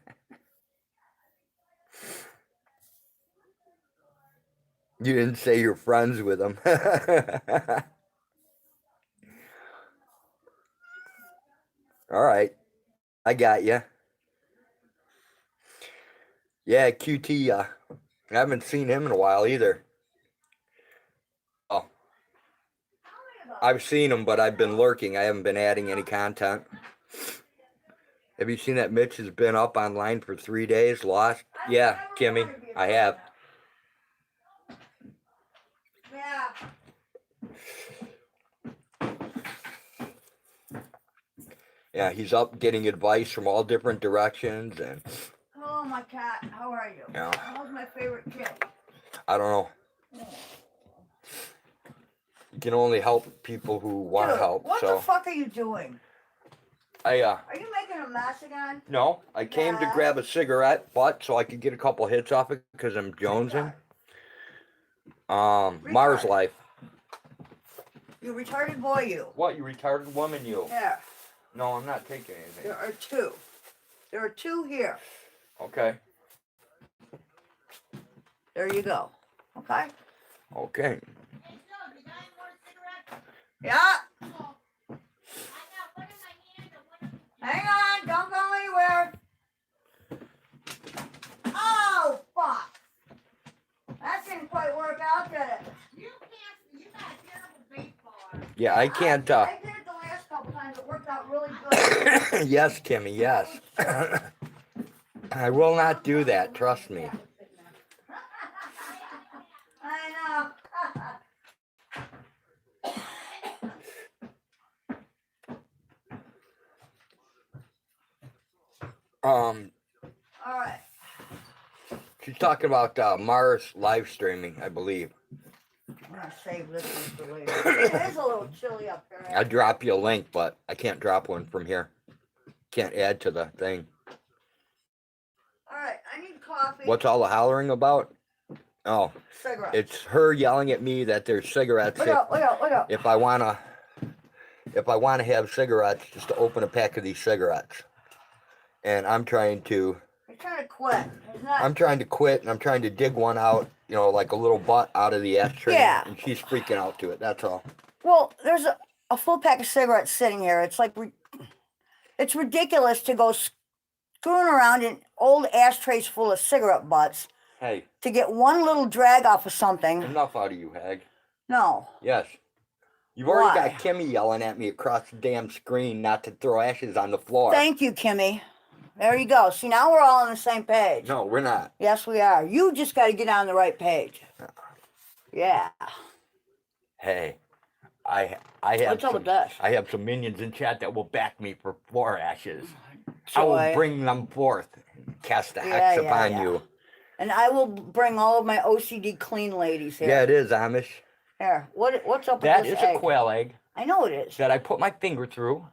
S1: You didn't say you're friends with him. All right. I got you. Yeah, QT. I haven't seen him in a while either. Oh, I've seen him, but I've been lurking. I haven't been adding any content. Have you seen that Mitch has been up online for 3 days, lost? Yeah, Kimmy, I have.
S2: Yeah.
S1: Yeah, he's up getting advice from all different directions, and
S2: Hello, my cat. How are you?
S1: yeah,
S2: How's my favorite kid?
S1: I don't know. You can only help people who want to
S2: Dude,
S1: help.
S2: what
S1: So
S2: the fuck are you doing?
S1: I
S2: Are you making a mess again?
S1: no, I came to
S2: Yeah.
S1: grab a cigarette butt so I could get a couple hits off it because I'm jonesing. Mars
S2: Retard.
S1: Life.
S2: You retarded boy, you.
S1: What, you retarded woman, you?
S2: There.
S1: No, I'm not taking anything.
S2: There are two. There are two here.
S1: Okay.
S2: There you go. Okay?
S1: Okay.
S2: Yeah. Hang on. Don't go anywhere. Oh, fuck. That didn't quite work out, did it?
S4: You got a terrible baseball.
S1: Yeah, I can't.
S2: I did it the last couple times. It worked out really good.
S1: Yes, Kimmy, yes. I will not do that, trust me.
S2: I know. All right.
S1: She's talking about Mars live streaming, I believe.
S2: I'm gonna save this one for later. It is a little chilly up here.
S1: I'll drop you a link, but I can't drop one from here. Can't add to the thing.
S2: All right, I need coffee.
S1: What's all the hollering about? Oh,
S2: Cigarette.
S1: it's her yelling at me that there's cigarettes.
S2: Look out, look out, look out.
S1: If I wanna have cigarettes, just to open a pack of these cigarettes. And I'm trying to
S2: You're trying to quit. It's not.
S1: I'm trying to quit, and I'm trying to dig one out, you know, like a little butt out of the ashtray.
S2: Yeah.
S1: And she's freaking out to it. That's all.
S2: Well, there's a full pack of cigarettes sitting here. It's like, it's ridiculous to go screwing around in old ashtrays full of cigarette butts
S1: Hey,
S2: to get one little drag off of something.
S1: enough out of you, Hag.
S2: No.
S1: Yes. You've already
S2: Why?
S1: got Kimmy yelling at me across the damn screen not to throw ashes on the floor.
S2: Thank you, Kimmy. There you go. See, now we're all on the same page.
S1: No, we're not.
S2: Yes, we are. You just got to get on the right page. Yeah.
S1: Hey, I have
S2: What's up
S1: some,
S2: with that?
S1: I have some minions in chat that will back me for floor ashes. I will
S2: Joy.
S1: bring them forth and cast a
S2: Yeah,
S1: hex
S2: yeah,
S1: upon
S2: yeah.
S1: you.
S2: And I will bring all of my OCD clean ladies here.
S1: Yeah, it is Amish.
S2: Here. What's up with
S1: That
S2: this
S1: is
S2: egg?
S1: a quail egg
S2: I know it is.
S1: that I put my finger through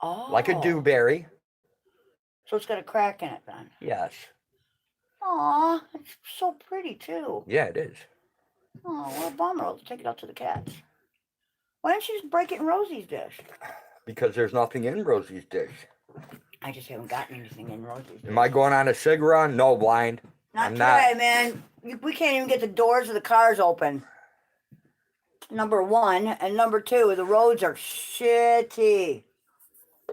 S2: Oh.
S1: like a dewberry.
S2: So it's got a crack in it then.
S1: Yes.
S2: Aw, it's so pretty too.
S1: Yeah, it is.
S2: Oh, what a bummer. I'll take it out to the cats. Why don't you just break it in Rosie's dish?
S1: Because there's nothing in Rosie's dish.
S2: I just haven't gotten anything in Rosie's dish.
S1: Am I going on a cig run? No, blind.
S2: Not
S1: I'm
S2: today,
S1: not.
S2: man. We can't even get the doors of the cars open. Number one. And number two, the roads are shitty.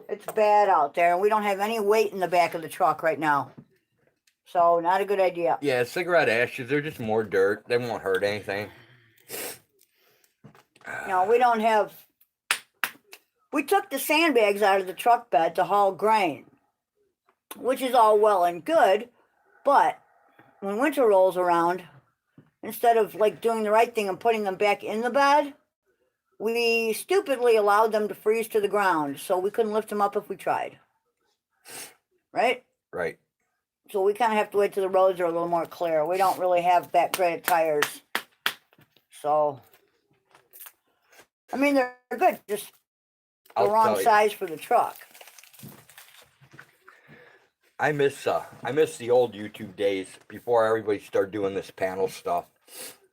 S2: It's bad out there. And we don't have any weight in the back of the truck right now. So, not a good idea.
S1: Yeah, cigarette ashes, they're just more dirt. They won't hurt anything.
S2: No, we don't have... We took the sandbags out of the truck bed to haul grain, which is all well and good, but when winter rolls around, instead of like doing the right thing and putting them back in the bed, we stupidly allowed them to freeze to the ground, so we couldn't lift them up if we tried. Right?
S1: Right.
S2: So we kind of have to wait till the roads are a little more clear. We don't really have that great of tires. So, I mean, they're good, just the
S1: I'll
S2: wrong
S1: tell you.
S2: size for the truck.
S1: I miss the old YouTube days before everybody started doing this panel stuff.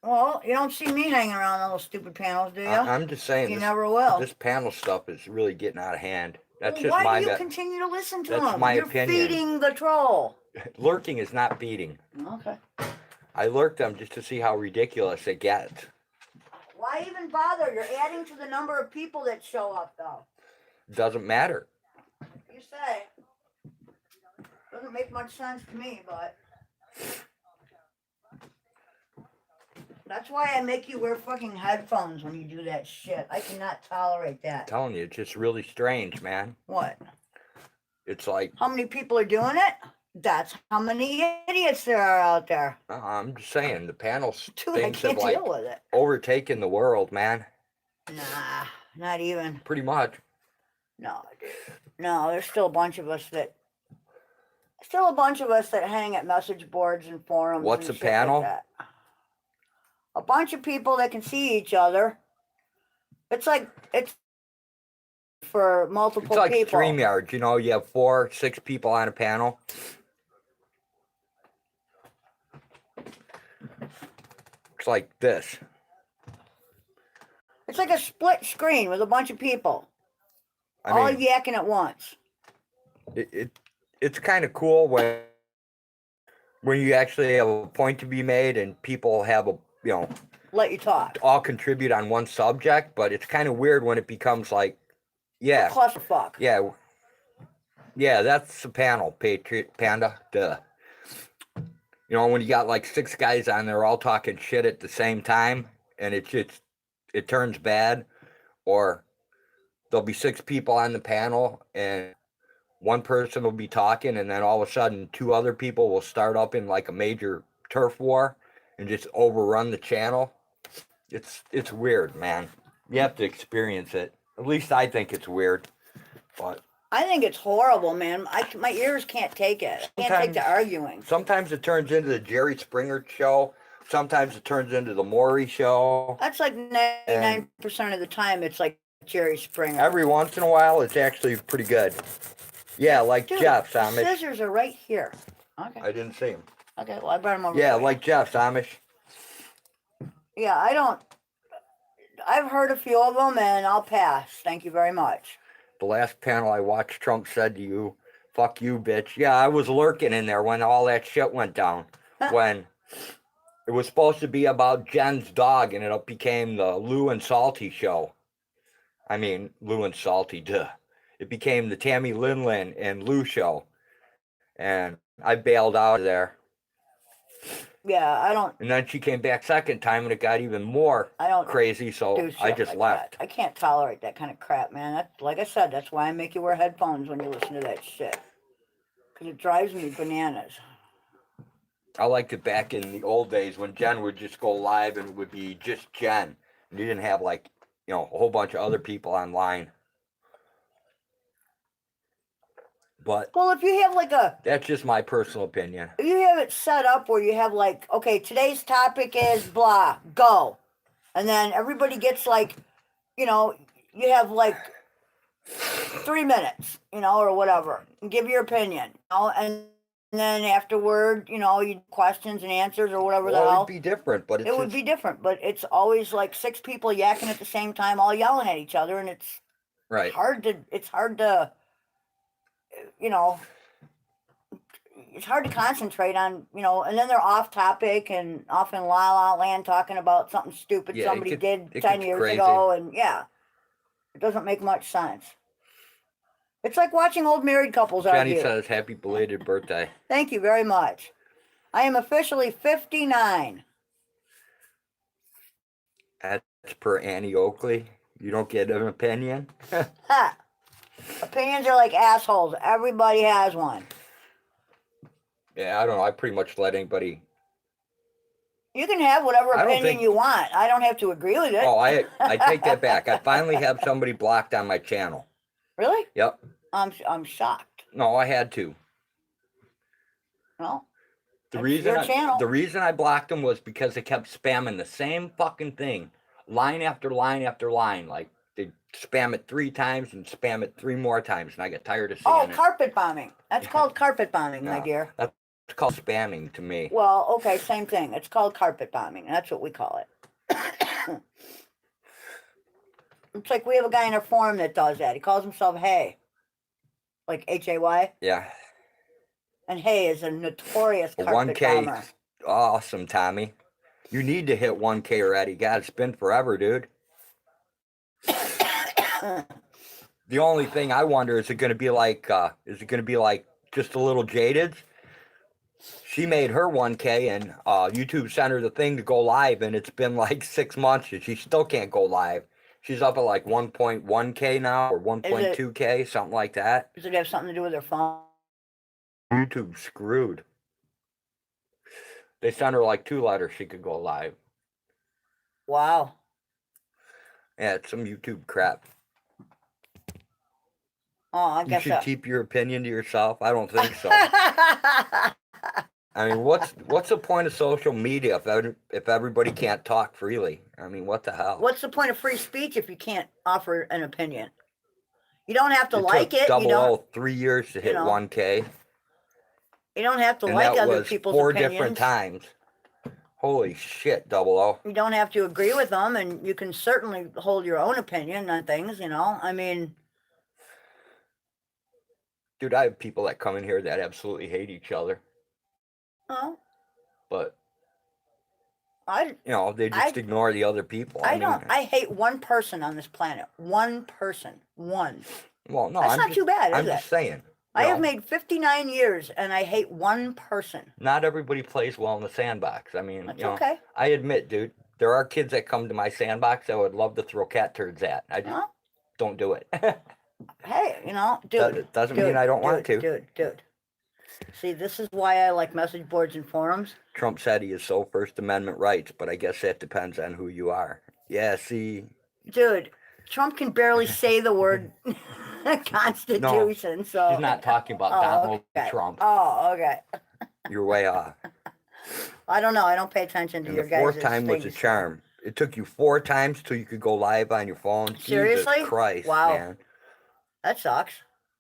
S2: Well, you don't see me hanging around on those stupid panels, do you?
S1: I'm just saying,
S2: You never will.
S1: This panel stuff is really getting out of hand. That's
S2: Well,
S1: just
S2: why
S1: my
S2: do you continue to listen to
S1: that's
S2: them?
S1: my
S2: You're
S1: opinion.
S2: feeding the troll.
S1: Lurking is not feeding.
S2: Okay.
S1: I lurk them just to see how ridiculous it gets.
S2: Why even bother? You're adding to the number of people that show up, though.
S1: Doesn't matter.
S2: You say. Doesn't make much sense to me, but that's why I make you wear fucking headphones when you do that shit. I cannot tolerate that.
S1: I'm telling you, it's just really strange, man.
S2: What?
S1: It's like,
S2: How many people are doing it? That's how many idiots there are out there.
S1: I'm just saying, the panel
S2: Dude, I
S1: things have
S2: can't
S1: like
S2: deal with it.
S1: overtaken the world, man.
S2: Nah, not even.
S1: Pretty much.
S2: No, dude. No, there's still a bunch of us that hang at message boards and forums.
S1: What's
S2: and
S1: a
S2: shit like
S1: panel?
S2: that. A bunch of people that can see each other. It's for multiple
S1: It's like
S2: people.
S1: StreamYard. You know, you have 4, 6 people on a panel. It's like this.
S2: It's like a split screen with a bunch of people.
S1: I
S2: all
S1: mean,
S2: yakking at once.
S1: It's kind of cool when you actually have a point to be made and people have
S2: Let you talk.
S1: all contribute on one subject, but it's kind of weird when it becomes like,
S2: A clusterfuck.
S1: yeah, that's the panel, Patriot Panda, duh. You know, when you got like 6 guys on there all talking shit at the same time, and it turns bad, or there'll be 6 people on the panel, and one person will be talking, and then all of a sudden 2 other people will start up in like a major turf war and just overrun the channel. It's weird, man. You have to experience it. At least I think it's weird. But
S2: I think it's horrible, man. My ears can't take it. I can't take the arguing.
S1: Sometimes it turns into the Jerry Springer show. Sometimes it turns into the Maury show.
S2: That's like 99% of the time. It's like Jerry Springer.
S1: Every once in a while, it's actually pretty good. Yeah, like
S2: Dude,
S1: Jeff's
S2: the
S1: Amish.
S2: scissors are right here. Okay.
S1: I didn't see him.
S2: Okay, well, I brought them over.
S1: Yeah,
S2: for you.
S1: like Jeff's Amish.
S2: Yeah, I've heard a few of them, and I'll pass. Thank you very much.
S1: The last panel I watched, Trump said to you, "Fuck you, bitch." Yeah, I was lurking in there when all that shit went down. When it was supposed to be about Jen's dog, and it became the Lou and Salty show. I mean, Lou and Salty, duh. It became the Tammy Linlin and Lou show. And I bailed out of there.
S2: Yeah, I don't.
S1: And then she came back second time, and it got even more crazy, so I just left.
S2: I can't tolerate that kind of crap, man. That's, like I said, that's why I make you wear headphones when you listen to that shit. Because it drives me bananas.
S1: I liked it back in the old days when Jen would just go live and it would be just Jen. And you didn't have like, a whole bunch of other people online. But
S2: well, if you have like
S1: that's just my personal opinion.
S2: If you have it set up where you have like, okay, today's topic is blah, go. And then everybody gets like, you have like 3 minutes, or whatever. And give your opinion. And then afterward, you questions and answers or whatever the hell.
S1: It would be different, but
S2: it would be different, but it's always like 6 people yakking at the same time, all yelling at each other, and it's
S1: right.
S2: It's hard to it's hard to concentrate on, and then they're off topic and off in la la land talking about something stupid somebody did 10 years ago, and it doesn't make much sense. It's like watching old married couples argue.
S1: Jenny says happy belated birthday.
S2: Thank you very much. I am officially 59.
S1: That's per Annie Oakley. You don't get an opinion?
S2: Ha! Opinions are like assholes. Everybody has one.
S1: Yeah, I don't know. I pretty much let anybody
S2: You can have whatever
S1: I don't
S2: opinion
S1: think-
S2: you want. I don't have to agree with it.
S1: Oh, I take that back. I finally have somebody blocked on my channel.
S2: Really?
S1: Yep.
S2: I'm shocked.
S1: No, I had to.
S2: No.
S1: The
S2: That's
S1: reason
S2: your channel.
S1: the reason I blocked them was because they kept spamming the same fucking thing, line after line after line. Like they spam it 3 times and spam it 3 more times, and I get tired of seeing
S2: Oh,
S1: it.
S2: carpet bombing. That's
S1: Yeah.
S2: called carpet bombing, my
S1: No,
S2: dear.
S1: That's called spamming to me.
S2: Well, okay, same thing. It's called carpet bombing. That's what we call it. It's like we have a guy in our forum that does that. He calls himself Hay. Like Hay.
S1: Yeah,
S2: And Hay is a notorious
S1: a
S2: carpet
S1: 1K,
S2: bomber.
S1: awesome, Tommy. You need to hit 1K already. God, it's been forever, dude. The only thing I wonder is it going to be like just a little jaded? She made her 1K and YouTube sent her the thing to go live, and it's been like 6 months and she still can't go live. She's up at like 1.1K now or 1.2K, something like that.
S2: Does it have something to do with their phone?
S1: YouTube screwed. They sent her like 2 letters she could go live.
S2: Wow.
S1: Yeah, it's some YouTube crap.
S2: Oh, I
S1: You
S2: guess
S1: should
S2: so.
S1: keep your opinion to yourself. I don't think so. I mean, what's the point of social media if everybody can't talk freely? I mean, what the hell?
S2: What's the point of free speech if you can't offer an opinion? You don't have to
S1: It
S2: like
S1: took
S2: it.
S1: Double
S2: You don't.
S1: O 3 years to hit
S2: know,
S1: 1K,
S2: You don't have to
S1: and
S2: like
S1: that
S2: other
S1: was
S2: people's
S1: 4
S2: opinions.
S1: different times. Holy shit, Double O.
S2: You don't have to agree with them, and you can certainly hold your own opinion on things. I mean,
S1: Dude, I have people that come in here that absolutely hate each other,
S2: well,
S1: but
S2: I
S1: they just ignore the other people.
S2: I
S1: mean,
S2: don't. I hate one person on this planet. One person. One.
S1: Well, no,
S2: That's
S1: I'm
S2: not
S1: just,
S2: too bad,
S1: I'm
S2: is
S1: just
S2: it?
S1: saying.
S2: I
S1: you
S2: have
S1: know,
S2: made 59 years, and I hate one person.
S1: Not everybody plays well in the sandbox. I mean,
S2: That's okay.
S1: I admit, dude, there are kids that come to my sandbox I would love to throw cat turds at. I just
S2: Well,
S1: don't do it.
S2: hey, dude.
S1: Doesn't mean I don't want to.
S2: Dude. See, this is why I like message boards and forums.
S1: Trump said he is so First Amendment rights, but I guess that depends on who you are. Yeah, see.
S2: Dude, Trump can barely say the word Constitution, so.
S1: He's not talking about Donald
S2: okay.
S1: Trump.
S2: Oh, okay.
S1: You're way off.
S2: I don't know. I don't pay attention to
S1: And
S2: your
S1: the
S2: guys'
S1: 4th time was a
S2: things.
S1: charm. It took you 4 times till you could go live on your phone.
S2: Seriously?
S1: Jesus Christ,
S2: Wow.
S1: man.
S2: That sucks.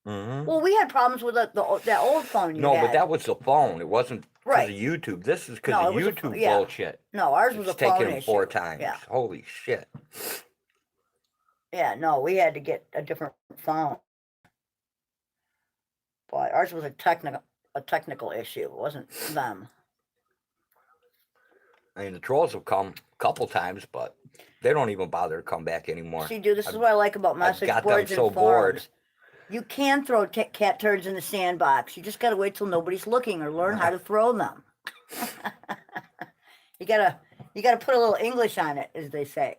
S1: Mm-hmm.
S2: Well, we had problems with that old phone you
S1: No,
S2: had.
S1: but that was the phone. It wasn't because
S2: Right.
S1: of YouTube. This is because
S2: No,
S1: of
S2: it was
S1: YouTube
S2: yeah.
S1: bullshit.
S2: No, ours was
S1: It's
S2: a phone
S1: taken him
S2: issue.
S1: 4 times.
S2: Yeah.
S1: Holy shit.
S2: Yeah, no, we had to get a different phone. But ours was a technical issue. It wasn't them.
S1: I mean, the trolls have come a couple times, but they don't even bother to come back anymore.
S2: See, dude, this is what I like about message
S1: got them
S2: boards and
S1: so
S2: forums.
S1: bored.
S2: You can throw cat turds in the sandbox. You just gotta wait till nobody's looking or learn how to throw them. You gotta put a little English on it, as they say.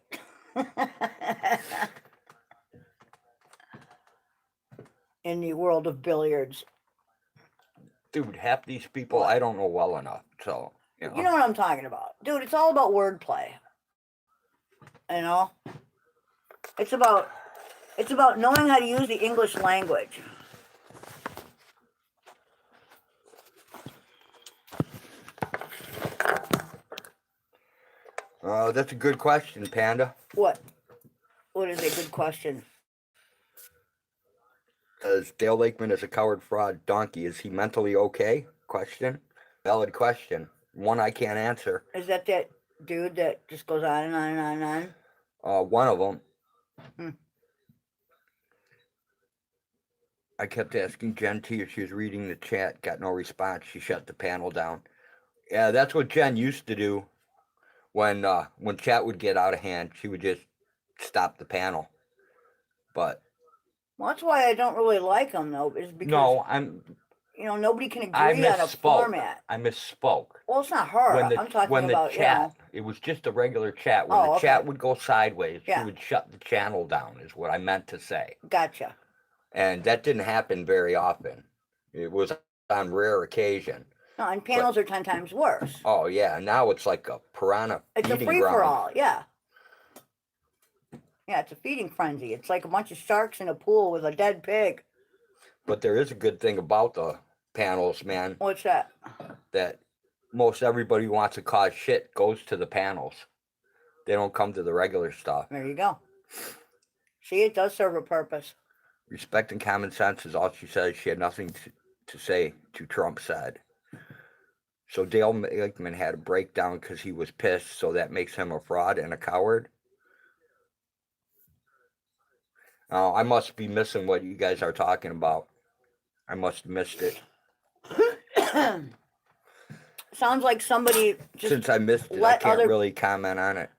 S2: In the world of billiards.
S1: Dude, half these people I don't know well enough, so
S2: You know what I'm talking about. Dude, it's all about wordplay. You know? It's about knowing how to use the English language.
S1: That's a good question, Panda.
S2: What? What is a good question?
S1: Dale Lakeman is a coward, fraud, donkey. Is he mentally okay? Question. Valid question. One I can't answer.
S2: Is that dude that just goes on and on and on and on?
S1: One of them.
S2: Hmm.
S1: I kept asking Jen T if she was reading the chat. Got no response. She shut the panel down. Yeah, that's what Jen used to do. When chat would get out of hand, she would just stop the panel. But
S2: Well, that's why I don't really like them, though, is because
S1: no,
S2: nobody can
S1: I
S2: agree on a
S1: misspoke.
S2: format.
S1: I misspoke.
S2: Well, it's not her. I'm talking about
S1: chat. It was just a regular chat. When the chat would go sideways,
S2: Yeah.
S1: she would shut the channel down. Is what I meant to say.
S2: Gotcha.
S1: And that didn't happen very often. It was on rare occasion.
S2: No, and panels are 10 times worse.
S1: Oh yeah, now it's like a piranha
S2: It's a
S1: feeding
S2: free
S1: ground.
S2: for all, yeah. Yeah, it's a feeding frenzy. It's like a bunch of sharks in a pool with a dead pig.
S1: But there is a good thing about the panels, man.
S2: What's that?
S1: That most everybody who wants to cause shit goes to the panels. They don't come to the regular stuff.
S2: There you go. See, it does serve a purpose.
S1: Respect and common sense is all she says. She had nothing to say to Trump said. So Dale Lakeman had a breakdown because he was pissed, so that makes him a fraud and a coward. I must be missing what you guys are talking about. I must have missed it.
S2: Sounds like somebody just
S1: Since I missed it, I can't really comment on it.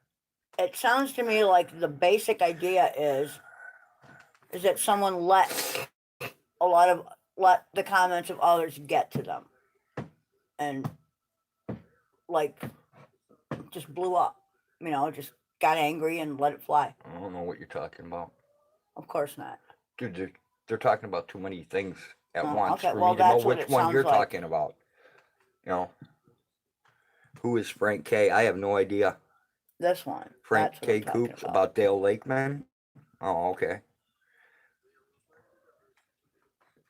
S2: It sounds to me like the basic idea is that someone let the comments of others get to them, and like just blew up. You know, just got angry and let it fly.
S1: I don't know what you're talking about.
S2: Of course not.
S1: Dude, they're talking about too many things at
S2: Oh,
S1: once
S2: okay,
S1: for
S2: well,
S1: me to know
S2: that's what
S1: which
S2: it
S1: one
S2: sounds
S1: you're
S2: like.
S1: talking about. You know, who is Frank K? I have no idea.
S2: This one.
S1: Frank
S2: That's what
S1: K.
S2: I'm talking
S1: Coops about Dale Lakeman. Oh, okay.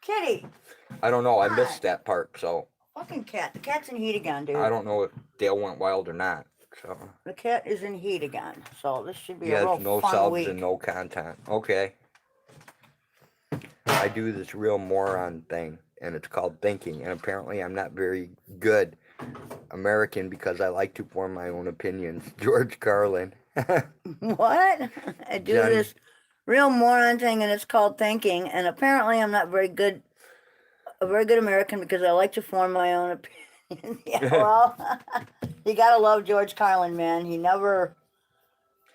S2: Kitty,
S1: I don't know. I
S2: Hi.
S1: missed that part, so
S2: fucking cat. The cat's in heat again, dude.
S1: I don't know if Dale went wild or not. So
S2: The cat is in heat again, so this should be
S1: he
S2: a
S1: has
S2: real
S1: no
S2: fun
S1: subs
S2: week.
S1: and no content. Okay. I do this real moron thing, and it's called thinking. And apparently, I'm not very good American because I like to form my own opinions. George Carlin.
S2: What? I do
S1: Johnny.
S2: this real moron thing, and it's called thinking. And apparently, I'm not a very good American because I like to form my own opinion. Yeah, well, you gotta love George Carlin, man. He never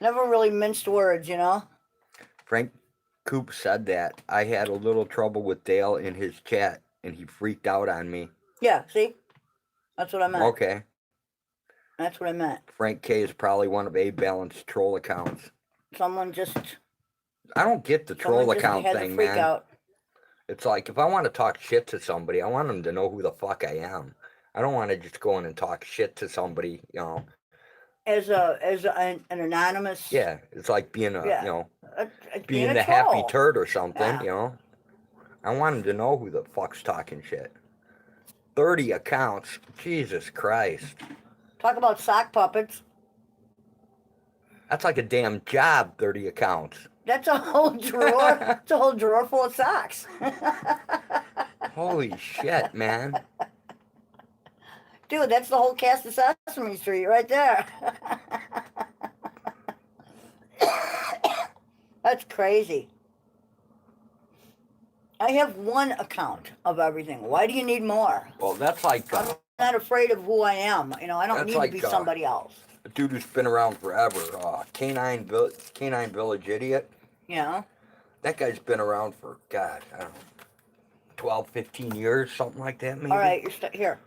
S2: really minced words, you know.
S1: Frank Coop said that. I had a little trouble with Dale in his chat, and he freaked out on me.
S2: Yeah, see, that's what I meant.
S1: Okay.
S2: That's what I meant.
S1: Frank K is probably one of A Balance troll accounts.
S2: Someone just
S1: I don't get the troll account
S2: had
S1: thing,
S2: the freak
S1: man.
S2: out.
S1: It's like if I want to talk shit to somebody, I want them to know who the fuck I am. I don't want to just go in and talk shit to somebody, you know.
S2: As an anonymous.
S1: Yeah, it's like being
S2: Yeah.
S1: you know,
S2: being
S1: being
S2: a
S1: the happy
S2: troll.
S1: turd or something,
S2: Yeah.
S1: you know. I want them to know who the fuck's talking shit. 30 accounts, Jesus Christ.
S2: Talk about sock puppets.
S1: That's like a damn job, 30 accounts.
S2: That's a whole drawer. It's a whole drawer full of socks.
S1: Holy shit, man.
S2: Dude, that's the whole cast of Sesame Street right there. That's crazy. I have one account of everything. Why do you need more?
S1: Well, that's like
S2: I'm not afraid of who I am. You know, I don't
S1: That's
S2: need
S1: like,
S2: to be somebody else.
S1: a dude who's been around forever. Canine Village Idiot.
S2: You know?
S1: That guy's been around for, God, I don't know, 12, 15 years, something like that, maybe.
S2: All right, here.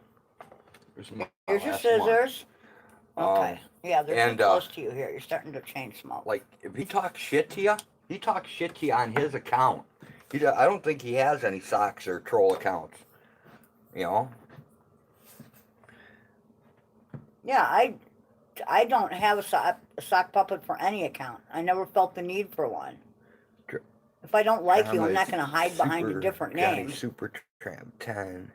S2: Here's your scissors. Okay. Yeah, they're too close to you here. You're starting to chain smoke.
S1: Like, if he talks shit to you, he talks shit to you on his account. I don't think he has any socks or troll accounts. You know?
S2: Yeah, I don't have a sock puppet for any account. I never felt the need for one. If I don't like you, I'm not going to hide behind a different name.
S1: Super Tramp 10.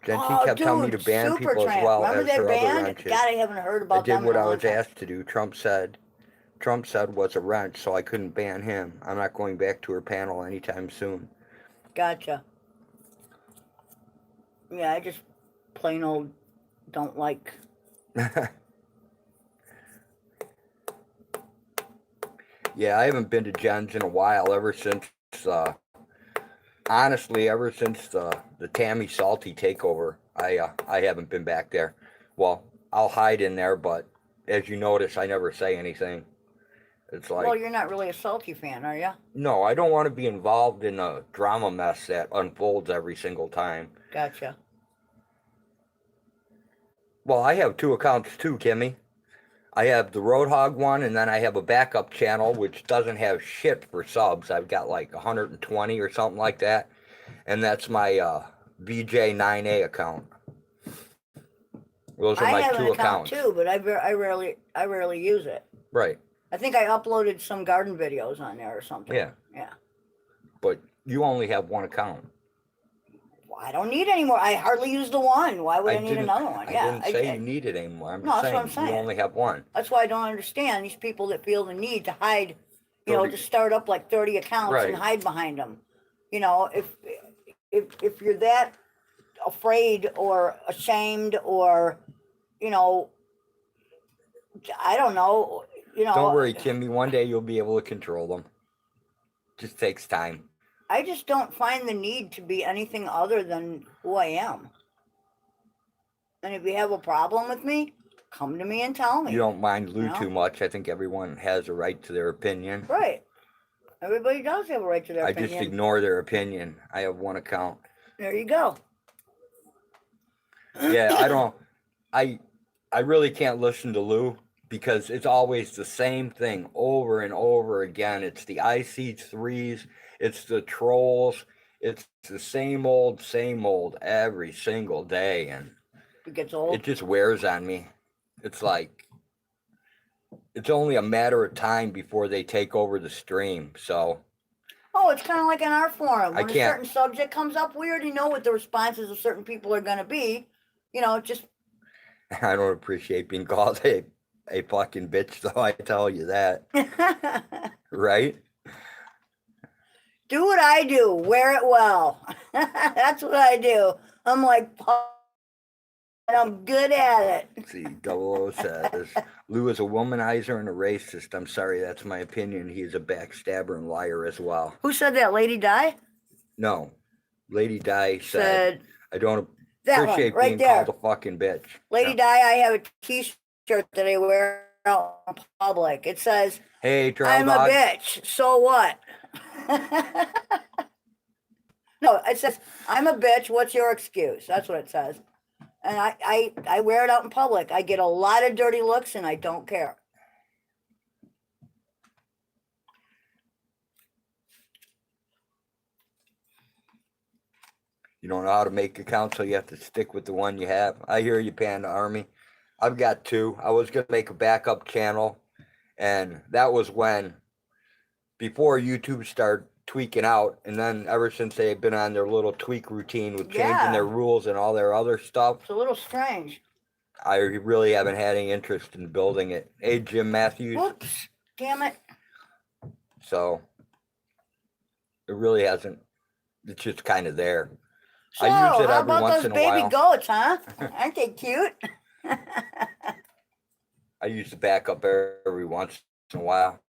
S1: Jency kept telling me to ban people as well
S2: Remember
S1: as
S2: that
S1: her
S2: band?
S1: other wrenches.
S2: God, I haven't heard about
S1: I did
S2: them
S1: what
S2: in a
S1: I
S2: long
S1: was
S2: time.
S1: asked to do. Trump said was a wrench, so I couldn't ban him. I'm not going back to her panel anytime soon.
S2: Gotcha. Yeah, I just plain old don't like.
S1: Yeah, I haven't been to Jen's in a while, honestly, ever since the Tammy Salty takeover. I haven't been back there. Well, I'll hide in there, but as you notice, I never say anything. It's like,
S2: Well, you're not really a Salty fan, are you?
S1: no, I don't want to be involved in a drama mess that unfolds every single time.
S2: Gotcha.
S1: Well, I have two accounts too, Kimmy. I have the Roadhog one, and then I have a backup channel, which doesn't have shit for subs. I've got like 120 or something like that. And that's my VJ9A account. Those are
S2: I
S1: my
S2: have
S1: two
S2: an account
S1: accounts.
S2: too, but I rarely use it.
S1: Right.
S2: I think I uploaded some garden videos on there or something.
S1: Yeah.
S2: Yeah.
S1: But you only have one account.
S2: Well, I don't need any more. I hardly use the one. Why would I, need
S1: didn't-
S2: another one?
S1: I
S2: Yeah.
S1: didn't say you needed anymore. I'm
S2: No,
S1: just
S2: that's what I'm
S1: saying you
S2: saying.
S1: only have one.
S2: That's why I don't understand these people that feel the need to hide, you know,
S1: 30
S2: to start up like 30 accounts
S1: Right.
S2: and hide behind them. You know, if you're that afraid or ashamed or, you know, I don't know, you know.
S1: Don't worry, Timmy. One day you'll be able to control them. Just takes time.
S2: I just don't find the need to be anything other than who I am. And if you have a problem with me, come to me and tell me.
S1: You don't mind Lou
S2: know?
S1: too much. I think everyone has a right to their opinion.
S2: Right. Everybody does have a right to their
S1: I
S2: opinion.
S1: just ignore their opinion. I have one account.
S2: There you go.
S1: Yeah, I really can't listen to Lou because it's always the same thing over and over again. It's the IC3s, it's the trolls, it's the same old every single day, and
S2: It gets old.
S1: it just wears on me. It's like it's only a matter of time before they take over the stream. So
S2: Oh, it's kind of like in our forum.
S1: I
S2: When a
S1: can't-
S2: certain subject comes up, we already know what the responses of certain people are going to be. You know, just
S1: I don't appreciate being called a fucking bitch, though. I tell you that, right?
S2: do what I do. Wear it well. That's what I do. I'm like, and I'm good at it.
S1: Let's see, 00 says, Lou is a womanizer and a racist. I'm sorry, that's my opinion. He is a backstabber and liar as well.
S2: Who said that? Lady Di?
S1: No. Lady Di said,
S2: Said
S1: I don't
S2: that one
S1: appreciate
S2: right
S1: being
S2: there.
S1: called a fucking bitch.
S2: Lady
S1: Yeah.
S2: Di, I have a t-shirt that I wear out in public. It says,
S1: Hey, Trail
S2: I'm
S1: Dog.
S2: a bitch. So what? No, it says, I'm a bitch. What's your excuse? That's what it says. And I wear it out in public. I get a lot of dirty looks and I don't care.
S1: You don't know how to make accounts, so you have to stick with the one you have. I hear you, Panda Army. I've got two. I was going to make a backup channel, and that was when, before YouTube started tweaking out, and then ever since they've been on their little tweak routine with changing
S2: Yeah.
S1: their rules and all their other stuff,
S2: It's a little strange.
S1: I really haven't had any interest in building it. Hey, Jim Matthews.
S2: Whoops. Damn it.
S1: So, it really hasn't, it's just kind of there.
S2: So,
S1: I use it
S2: how
S1: every
S2: about
S1: once
S2: those
S1: in a
S2: baby
S1: while.
S2: goats, huh? Aren't they cute?
S1: I use the backup every once in a while.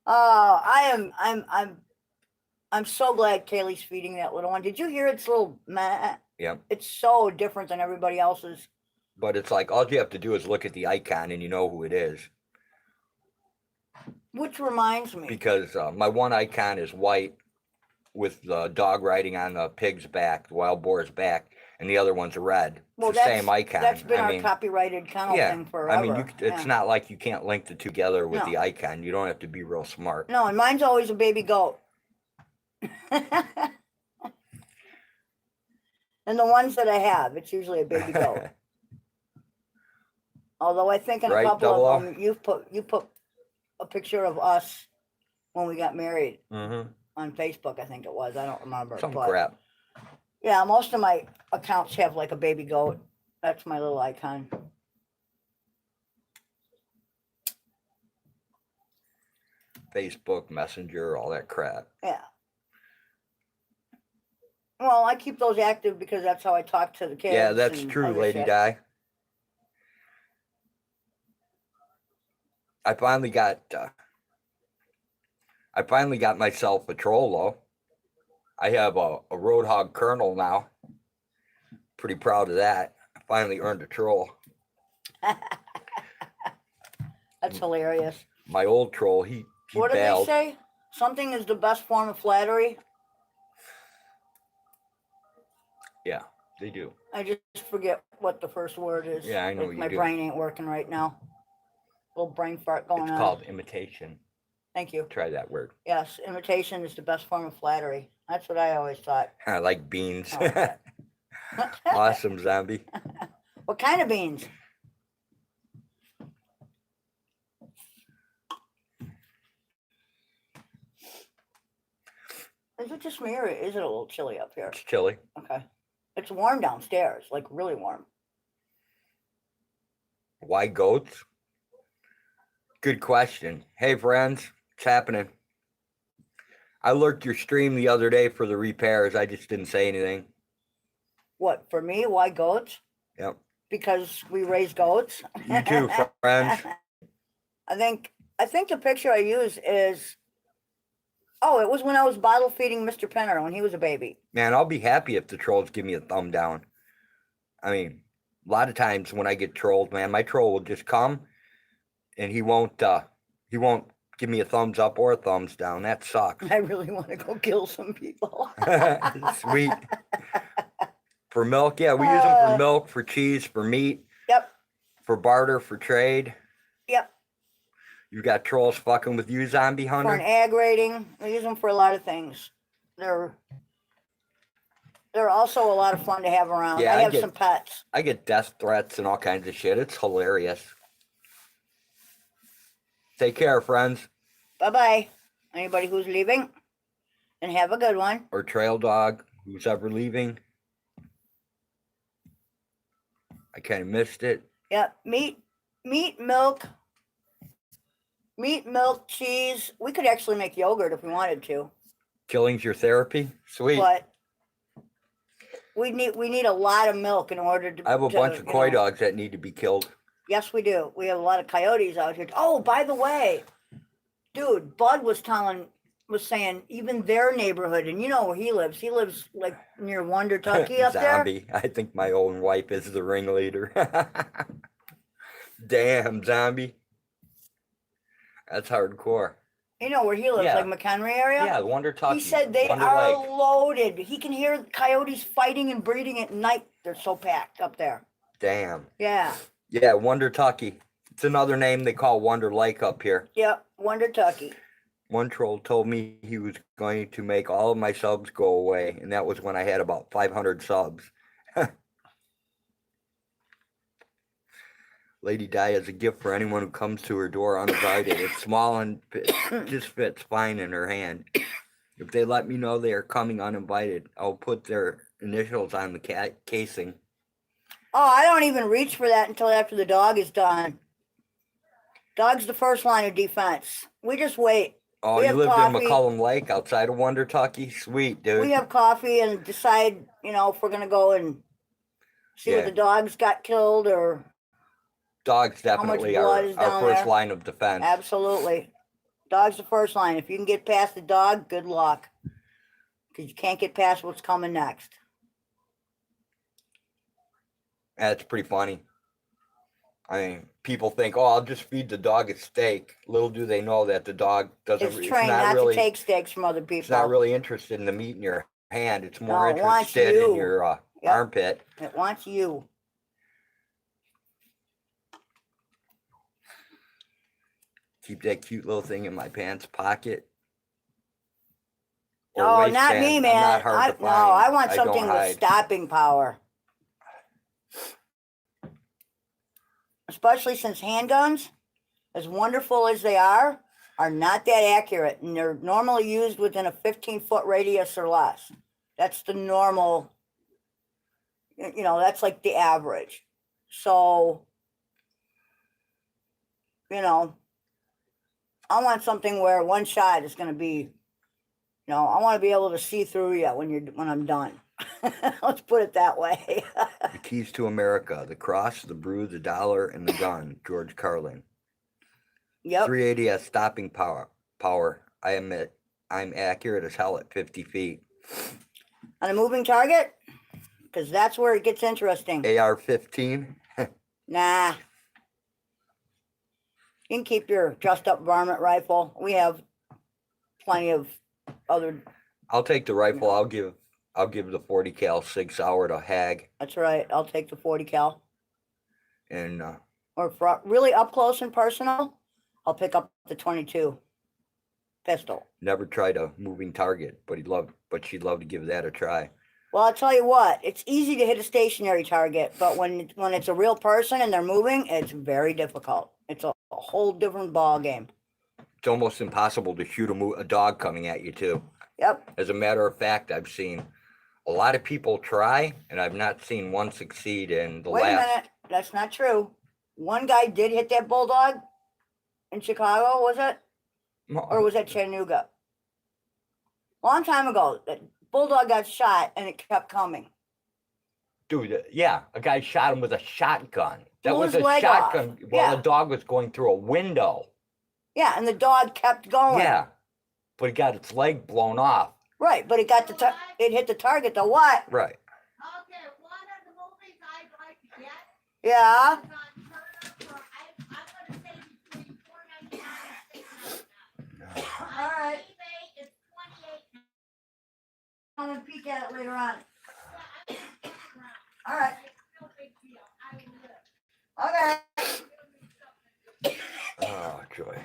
S2: Oh, I'm so glad Kaylee's feeding that little one. Did you hear its little meh?
S1: Yep.
S2: It's so different than everybody else's.
S1: But it's like all you have to do is look at the icon and you know who it is.
S2: Which reminds me.
S1: Because my one icon is white with the dog riding on the pig's back, the wild boar's back, and the other one's red.
S2: Well,
S1: It's the same icon.
S2: That's been
S1: I
S2: our
S1: mean,
S2: copyrighted kennel
S1: yeah.
S2: thing forever.
S1: I mean, it's
S2: Yeah.
S1: not like you can't link the two together with
S2: No.
S1: the icon. You don't have to be real smart.
S2: No, and mine's always a baby goat. And the ones that I have, it's usually a baby goat. Although I think in
S1: Right,
S2: a couple
S1: Double
S2: of
S1: O?
S2: them, you put a picture of us when we got married
S1: Mm-hmm.
S2: on Facebook. I think it was. I don't remember.
S1: Some
S2: but
S1: crap.
S2: yeah, most of my accounts have like a baby goat. That's my little icon.
S1: Facebook, Messenger, all that crap.
S2: Yeah. Well, I keep those active because that's how I talk to the kids.
S1: Yeah, that's
S2: and
S1: true,
S2: other
S1: Lady
S2: shit.
S1: Di. I finally got myself a troll though. I have a Roadhog Colonel now. Pretty proud of that. I finally earned a troll.
S2: That's hilarious.
S1: My old troll, he
S2: What did they
S1: bailed.
S2: say? Something is the best form of flattery.
S1: Yeah, they do.
S2: I just forget what the first word is.
S1: Yeah, I know
S2: Like,
S1: you
S2: my
S1: do.
S2: brain ain't working right now. Little brain fart going
S1: It's
S2: on.
S1: called imitation.
S2: Thank you.
S1: Try that word.
S2: Yes, imitation is the best form of flattery. That's what I always thought.
S1: I like beans.
S2: Oh, okay.
S1: Awesome, zombie.
S2: What kind of beans? Is it just me or is it a little chilly up here?
S1: It's chilly.
S2: Okay. It's warm downstairs, like really warm.
S1: Why goats? Good question. Hey, friends, what's happening? I lurked your stream the other day for the repairs. I just didn't say anything.
S2: What, for me? Why goats?
S1: Yep.
S2: Because we raise goats.
S1: You too, friends.
S2: I think the picture I use is, oh, it was when I was bottle feeding Mr. Penner when he was a baby.
S1: Man, I'll be happy if the trolls give me a thumb down. I mean, a lot of times when I get trolled, man, my troll will just come and he won't give me a thumbs up or a thumbs down. That sucks.
S2: I really want to go kill some people.
S1: Sweet. For milk, yeah, we use them for milk, for cheese, for meat.
S2: Yep.
S1: For barter, for trade.
S2: Yep.
S1: You got trolls fucking with you, zombie hunter?
S2: For an ag rating. We use them for a lot of things. They're also a lot of fun to have around.
S1: Yeah,
S2: I have some pets.
S1: I get death threats and all kinds of shit. It's hilarious. Take care, friends.
S2: Bye-bye. Anybody who's leaving, and have a good one.
S1: Or trail dog, who's ever leaving. I kind of missed it.
S2: Yeah, meat, milk, cheese. We could actually make yogurt if we wanted to.
S1: Killing's your therapy? Sweet.
S2: But we need a lot of milk in order to.
S1: I have a bunch of coy dogs that need to be killed.
S2: Yes, we do. We have a lot of coyotes out here. Oh, by the way, dude, Bud was saying even their neighborhood, and you know where he lives. He lives like near Wonder Tucky up there.
S1: Zombie. I think my own wife is the ringleader. Damn, zombie. That's hardcore.
S2: You know where he lives,
S1: Yeah.
S2: like McHenry area?
S1: Yeah, Wonder Tucky.
S2: He said they
S1: Wonder
S2: are
S1: Lake.
S2: loaded. He can hear coyotes fighting and breeding at night. They're so packed up there.
S1: Damn.
S2: Yeah.
S1: Yeah, Wonder Tucky. It's another name they call Wonder Lake up here.
S2: Yep, Wonder Tucky.
S1: One troll told me he was going to make all of my subs go away, and that was when I had about 500 subs. Lady Di is a gift for anyone who comes to her door uninvited. It's small and just fits fine in her hand. If they let me know they are coming uninvited, I'll put their initials on the casing.
S2: Oh, I don't even reach for that until after the dog is done. Dog's the first line of defense. We just wait.
S1: Oh,
S2: We
S1: you
S2: have
S1: lived
S2: coffee.
S1: in McCullum Lake outside of Wonder Tucky? Sweet, dude.
S2: We have coffee and decide, if we're going to go and see
S1: Yeah.
S2: what the dogs got killed or
S1: Dogs
S2: how much
S1: definitely
S2: blood
S1: are
S2: is
S1: our
S2: down
S1: first
S2: there.
S1: line of defense.
S2: Absolutely. Dog's the first line. If you can get past the dog, good luck. Because you can't get past what's coming next.
S1: That's pretty funny. I mean, people think, oh, I'll just feed the dog a steak. Little do they know that the dog doesn't.
S2: It's trained not
S1: really,
S2: to take steaks from other people.
S1: It's not really interested in the meat in your hand. It's more
S2: No, it wants
S1: interested in
S2: you.
S1: your
S2: Yep.
S1: armpit.
S2: It wants you.
S1: Keep that cute little thing in my pants pocket. Or
S2: Oh, not
S1: waistband.
S2: me,
S1: I'm
S2: man.
S1: not hard to
S2: No,
S1: find.
S2: I want
S1: don't
S2: something with
S1: hide.
S2: stopping power. Especially since handguns, as wonderful as they are not that accurate. And they're normally used within a 15-foot radius or less. That's the normal, that's like the average. So, I want something where one shot is going to be, I want to be able to see through you when I'm done. Let's put it that way.
S1: The keys to America: the cross, the brew, the dollar, and the gun. George Carlin.
S2: Yep.
S1: 380 has stopping power. I admit, I'm accurate as hell at 50 feet.
S2: On a moving target, because that's where it gets interesting.
S1: AR-15.
S2: Nah. You can keep your dressed-up varmint rifle. We have plenty of other.
S1: I'll take the rifle. I'll give the 40 cal 6 hour to Hag.
S2: That's right. I'll take the 40 cal.
S1: And
S2: Or for really up close and personal, I'll pick up the 22 pistol.
S1: never tried a moving target, but she'd love to give that a try.
S2: Well, I'll tell you what, it's easy to hit a stationary target, but when it's a real person and they're moving, it's very difficult. It's a whole different ball game.
S1: It's almost impossible to shoot a dog coming at you too.
S2: Yep.
S1: As a matter of fact, I've seen a lot of people try, and I've not seen one succeed in the
S2: Wait a
S1: last.
S2: minute, that's not true. One guy did hit that bulldog in Chicago, was it? Or was that Chattanooga? Long time ago, that bulldog got shot and it kept coming.
S1: Dude, yeah, a guy shot him with a shotgun. That
S2: Blew
S1: was
S2: his
S1: a
S2: leg
S1: shotgun
S2: off.
S1: while
S2: Yeah.
S1: the dog was going through a window.
S2: Yeah, and the dog kept going.
S1: Yeah, but it got its leg blown off.
S2: Right, but it got it hit the target. The what?
S1: Right.
S4: Okay, one of the movies I'd like to get
S2: Yeah.
S4: is on Turner for, I'm gonna say between $4.99 and $6.99.
S2: All right.
S4: eBay, it's $28.
S2: I'm gonna peek at it later on.
S4: Yeah, I'm gonna around.
S2: All right.
S4: It's no big deal. I will live.
S2: Okay.
S1: Oh, joy.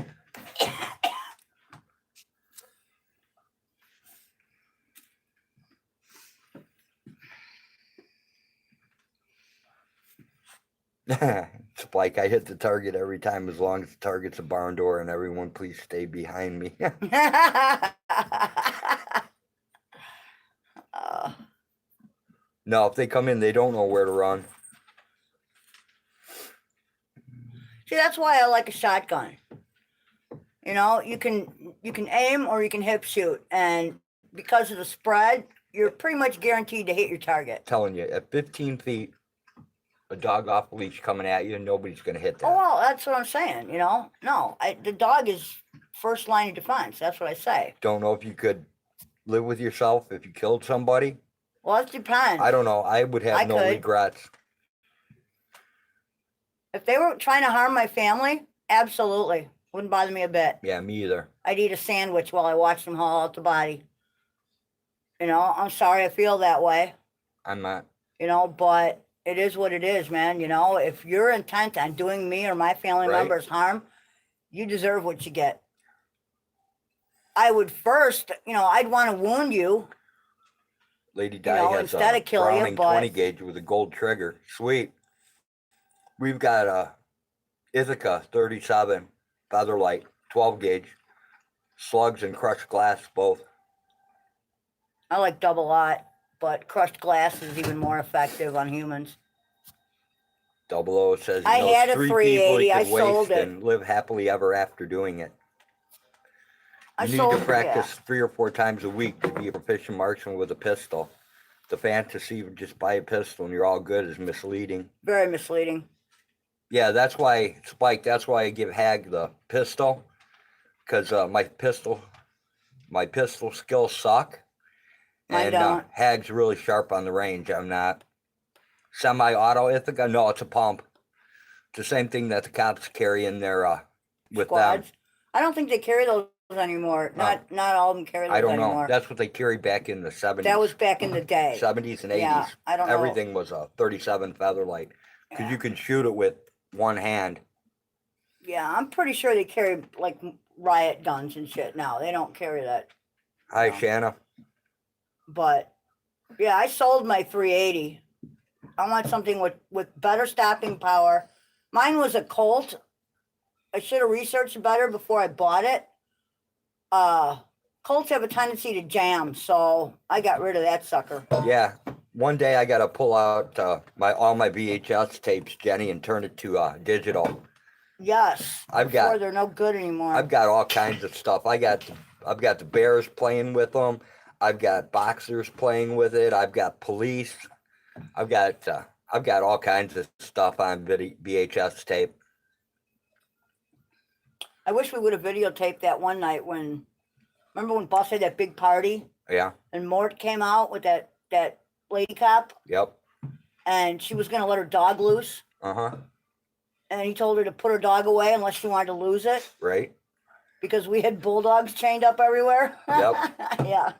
S1: It's like I hit the target every time as long as the target's a barn door, and everyone please stay behind me. No, if they come in, they don't know where to run.
S2: See, that's why I like a shotgun. You know, you can aim or you can hip shoot, and because of the spread, you're pretty much guaranteed to hit your target.
S1: Telling you, at 15 feet, a dog off leash coming at you, nobody's going to hit that.
S2: Oh, well, that's what I'm saying, you know? No, the dog is first line of defense. That's what I say.
S1: Don't know if you could live with yourself if you killed somebody.
S2: Well, it depends.
S1: I don't know. I would have
S2: I
S1: no
S2: could.
S1: regrets.
S2: If they were trying to harm my family, absolutely. Wouldn't bother me a bit.
S1: Yeah, me either.
S2: I'd eat a sandwich while I watched them haul out the body. You know, I'm sorry I feel that way,
S1: I'm not.
S2: you know, but it is what it is, man. You know, if you're intent on doing me or my family
S1: Right.
S2: members harm, you deserve what you get. I would first, you know, I'd want to wound you.
S1: Lady Di
S2: know,
S1: has
S2: instead
S1: a
S2: of killing you,
S1: Browning
S2: but-
S1: 20 gauge with a gold trigger. Sweet. We've got a Ithaca 37 Featherlight 12 gauge. Slugs and crushed glass both.
S2: I like double lot, but crushed glass is even more effective on humans.
S1: 00 says he
S2: I
S1: knows
S2: had a
S1: 3 people he
S2: 380, I
S1: could waste
S2: sold it.
S1: and live happily ever after doing it.
S2: I
S1: You need
S2: sold
S1: to
S2: it,
S1: practice 3 or 4 times a week to be a proficient marksman with a pistol. The fantasy of just buy a pistol and you're all good is misleading.
S2: Very misleading.
S1: Yeah, that's why, Spike, that's why I give Hag the pistol. Because my pistol skills suck.
S2: Mine
S1: And
S2: don't.
S1: Hag's really sharp on the range. I'm not. Semi-auto Ithaca? No, it's a pump. It's the same thing that the cops carry in their, with
S2: Squads.
S1: them.
S2: I don't think they carry those anymore. Not all of them carry those
S1: I don't
S2: anymore.
S1: know. That's what they carried back in the 70s.
S2: That was back in the day.
S1: 70s and 80s.
S2: Yeah, I don't know.
S1: Everything was a 37 Featherlight. Because
S2: Yeah.
S1: you can shoot it with one hand.
S2: Yeah, I'm pretty sure they carry like riot guns and shit now. They don't carry that.
S1: Hi,
S2: No.
S1: Shanna.
S2: But yeah, I sold my 380. I want something with better stopping power. Mine was a Colt. I should have researched better before I bought it. Colts have a tendency to jam, so I got rid of that sucker.
S1: Yeah. One day I got to pull out all my VHS tapes, Jenny, and turn it to digital.
S2: Yes.
S1: I've
S2: before
S1: got-
S2: they're no good anymore.
S1: I've got all kinds of stuff. I've got the Bears playing with them. I've got boxers playing with it. I've got police. I've got all kinds of stuff on VHS tape.
S2: I wish we would have videotaped that one night when, remember when Boss had that big party
S1: Yeah.
S2: and Mort came out with that lady cop
S1: Yep.
S2: and she was going to let her dog loose
S1: Uh-huh.
S2: and he told her to put her dog away unless she wanted to lose it
S1: Right.
S2: because we had bulldogs chained up everywhere.
S1: Yep.
S2: Yeah.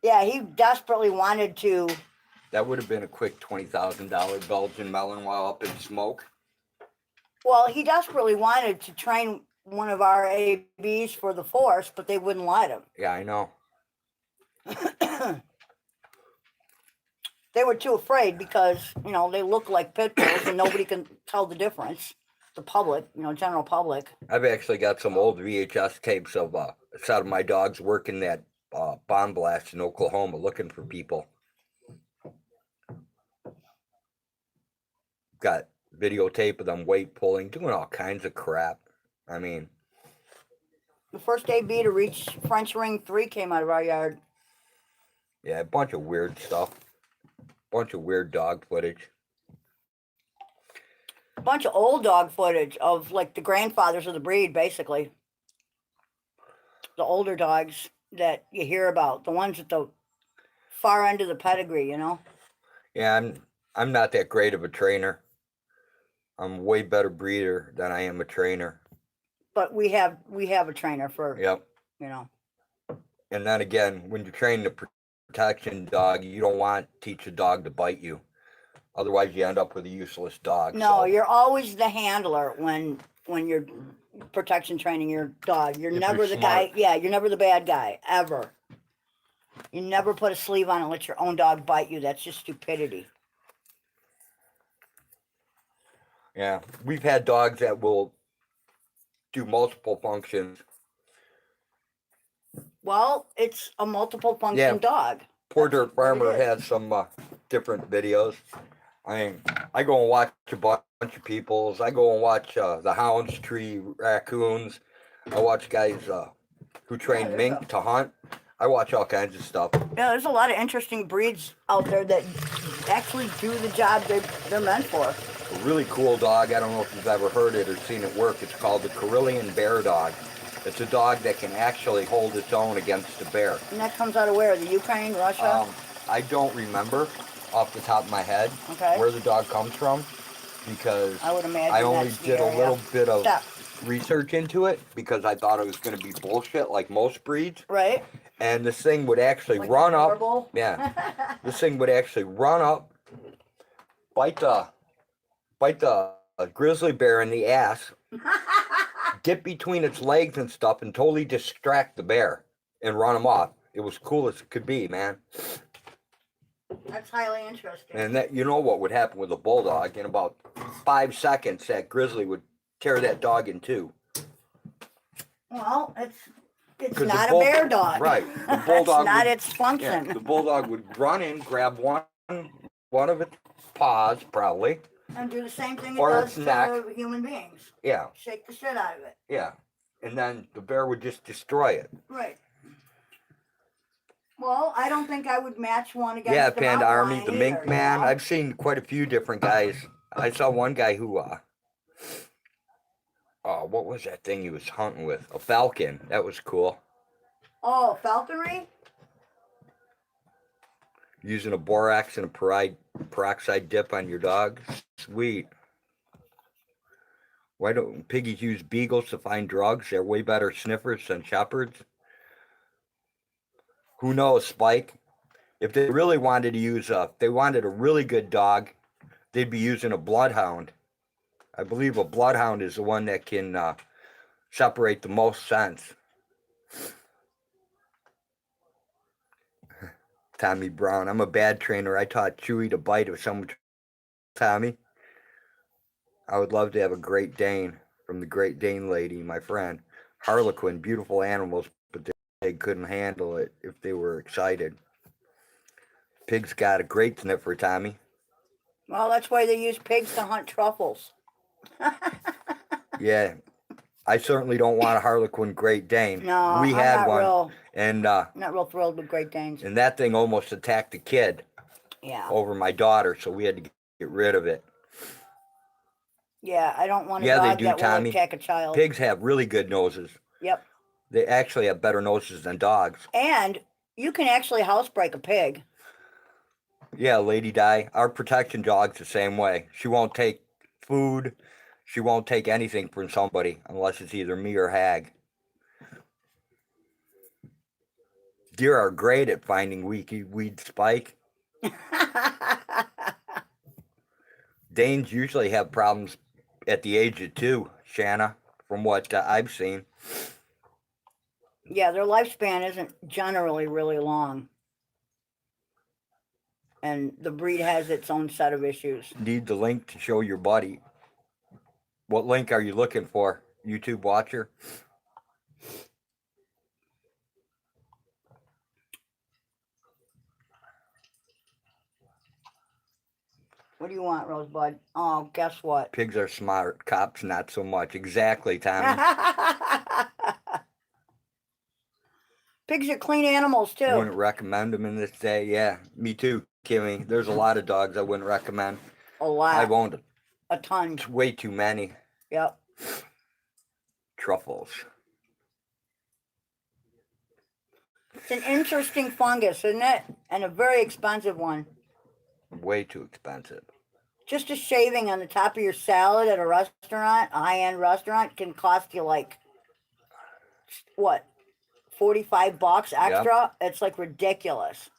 S2: Yeah, he desperately wanted to.
S1: That would have been a quick $20,000 Belgian melon while up in smoke.
S2: Well, he desperately wanted to train one of our ABs for the force, but they wouldn't let him.
S1: Yeah, I know.
S2: They were too afraid because, you know, they look like pit bulls and nobody can tell the difference. The public, you know, general public.
S1: I've actually got some old VHS tapes of a set of my dogs working that bomb blast in Oklahoma looking for people. Got videotape of them weight pulling, doing all kinds of crap. I mean,
S2: The first AB to reach French Ring 3 came out of our yard.
S1: yeah, a bunch of weird stuff. Bunch of weird dog footage.
S2: A bunch of old dog footage of like the grandfathers of the breed, basically. The older dogs that you hear about, the ones at the far end of the pedigree, you know.
S1: Yeah, I'm not that great of a trainer. I'm a way better breeder than I am a trainer.
S2: But we have a trainer for,
S1: Yep.
S2: you know.
S1: And then again, when you're training a protection dog, you don't want to teach a dog to bite you. Otherwise, you end up with a useless dog.
S2: No,
S1: so.
S2: you're always the handler when you're protection training your dog. You're
S1: If
S2: never
S1: you're
S2: the
S1: smart.
S2: guy. Yeah, you're never the bad guy ever. You never put a sleeve on and let your own dog bite you. That's just stupidity.
S1: Yeah, we've had dogs that will do multiple functions.
S2: Well, it's a multiple function
S1: Yeah.
S2: dog.
S1: Poor
S2: That's
S1: Dirt
S2: what it
S1: Farmer
S2: is.
S1: has some different videos. I mean, I go and watch a bunch of people's. I go and watch the Hounds tree raccoons. I watch guys who train
S2: there's
S1: mink to hunt. I watch all kinds of stuff.
S2: Yeah, there's a lot of interesting breeds out there that actually do the job they're meant for.
S1: A really cool dog. I don't know if you've ever heard it or seen it work. It's called the Karelian Bear Dog. It's a dog that can actually hold its own against a bear.
S2: And that comes out of where? The Ukraine, Russia?
S1: I don't remember off the top of my head
S2: Okay.
S1: where the dog comes from because
S2: I would imagine
S1: I only
S2: that's the
S1: did a
S2: area.
S1: little bit of
S2: Stop.
S1: research into it because I thought it was going to be bullshit like most breeds.
S2: Right?
S1: And this thing would actually
S2: Like
S1: run
S2: a
S1: up.
S2: marble?
S1: Yeah. This thing would actually run up, bite the grizzly bear in the ass, get between its legs and stuff, and totally distract the bear and run him off. It was cool as it could be, man.
S2: That's highly interesting.
S1: And that, you know what would happen with a bulldog? In about 5 seconds, that grizzly would tear that dog in two.
S2: Well, it's
S1: 'Cause the
S2: not a
S1: bull-
S2: bear dog.
S1: right. The
S2: That's
S1: bulldog
S2: not
S1: would-
S2: its
S1: Yeah,
S2: function.
S1: the bulldog would run in, grab one of its paws, probably.
S2: And do the same thing it
S1: Or
S2: does
S1: its
S2: to
S1: neck.
S2: human beings.
S1: Yeah,
S2: Shake the shit out of it.
S1: yeah. And then the bear would just destroy it.
S2: Right. Well, I don't think I would match one against
S1: Yeah,
S2: the
S1: Panda
S2: mountain
S1: Army,
S2: lion
S1: the
S2: either,
S1: Mink
S2: you
S1: Man.
S2: know?
S1: I've seen quite a few different guys. I saw one guy who, what was that thing he was hunting with? A falcon. That was cool.
S2: Oh, falconry?
S1: Using a borax and a peroxide dip on your dog. Sweet. Why don't piggies use beagles to find drugs? They're way better sniffers than shepherds. Who knows, Spike? If they really wanted to use if they wanted a really good dog, they'd be using a bloodhound. I believe a bloodhound is the one that can separate the most scents. Tommy Brown. I'm a bad trainer. I taught Chewy to bite if someone. Tommy. I would love to have a Great Dane from the Great Dane lady, my friend. Harlequin, beautiful animals, but they couldn't handle it if they were excited. Pig's got a great sniffer, Tommy.
S2: Well, that's why they use pigs to hunt truffles.
S1: Yeah. I certainly don't want a Harlequin Great Dane.
S2: No,
S1: we
S2: I'm
S1: had
S2: not
S1: one,
S2: real,
S1: and
S2: not real thrilled with Great Danes.
S1: and that thing almost attacked a kid
S2: Yeah.
S1: over my daughter, so we had to get rid of it.
S2: Yeah, I don't want a
S1: Yeah, they
S2: dog
S1: do,
S2: that will
S1: Tommy.
S2: attack a child.
S1: Pigs have really good noses.
S2: Yep.
S1: They actually have better noses than dogs.
S2: And you can actually housebreak a pig.
S1: Yeah, Lady Di. Our protection dog's the same way. She won't take food. She won't take anything from somebody unless it's either me or Hag. Deer are great at finding weed spike. Danes usually have problems at the age of 2, Shanna, from what I've seen.
S2: Yeah, their lifespan isn't generally really long. and the breed has its own set of issues.
S1: Need the link to show your buddy. What link are you looking for? YouTube watcher?
S2: What do you want, Rosebud? Oh, guess what?
S1: Pigs are smart. Cops not so much. Exactly, Tommy.
S2: Pigs are clean animals too.
S1: Wouldn't recommend them in this day. Yeah, me too, Kimmy. There's a lot of dogs I wouldn't recommend.
S2: A lot.
S1: I've owned
S2: a ton.
S1: way too many.
S2: Yep.
S1: Truffles.
S2: It's an interesting fungus, isn't it? And a very expensive one.
S1: Way too expensive.
S2: Just a shaving on the top of your salad at a restaurant, a high-end restaurant, can cost you like, what, $45 extra? Yep. It's like ridiculous.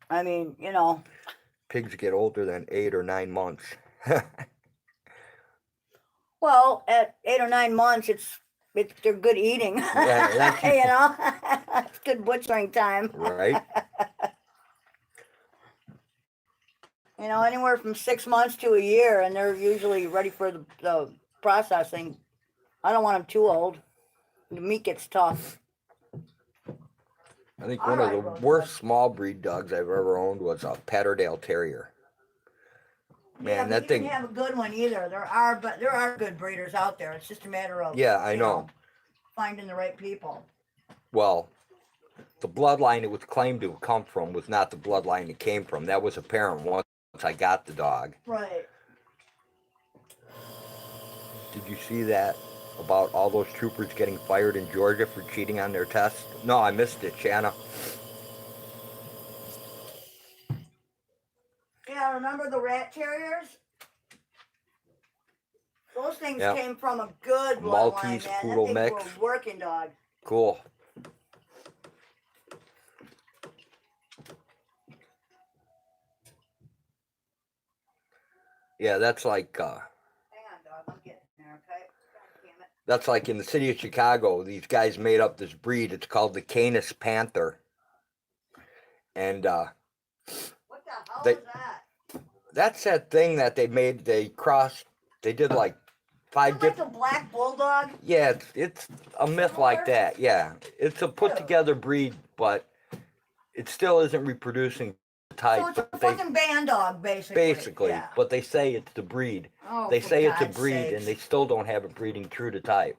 S2: I mean, you know.
S1: Pigs get older than 8 or 9 months.
S2: Well, at 8 or 9 months, they're good eating. Yeah, you know, it's good butchering time.
S1: Right.
S2: You know, anywhere from 6 months to a year, and they're usually ready for the processing. I don't want them too old. The meat gets tough.
S1: I think one of the worst small breed dogs I've ever owned was a Patterdale Terrier. Man,
S2: yeah,
S1: that thing.
S2: You didn't have a good one either. There are good breeders out there. It's just a matter of
S1: I know
S2: finding the right people.
S1: Well, the bloodline it was claimed to come from was not the bloodline it came from. That was apparent once I got the dog.
S2: Right.
S1: Did you see that about all those troopers getting fired in Georgia for cheating on their tests? No, I missed it, Shanna.
S2: Yeah, remember the rat terriers? Those things came from a good
S1: Maltese
S2: bloodline,
S1: poodle
S2: man. That thing
S1: mix.
S2: was a working dog.
S1: Cool. Yeah, that's like
S2: hang on, dog. I'm getting there, okay? God damn it.
S1: That's like in the city of Chicago. These guys made up this breed. It's called the Canis Panther. And
S2: what the hell is that?
S1: That's that thing that they made. They did like 5 different.
S2: Like a black bulldog?
S1: Yeah, it's a myth like that. Yeah, it's a put together breed, but it still isn't reproducing the type.
S2: So it's a fucking band dog, basically.
S1: Basically, yeah. But they say it's the breed.
S2: Oh,
S1: they say it's a
S2: God's
S1: breed,
S2: sakes.
S1: and they still don't have it breeding true to type.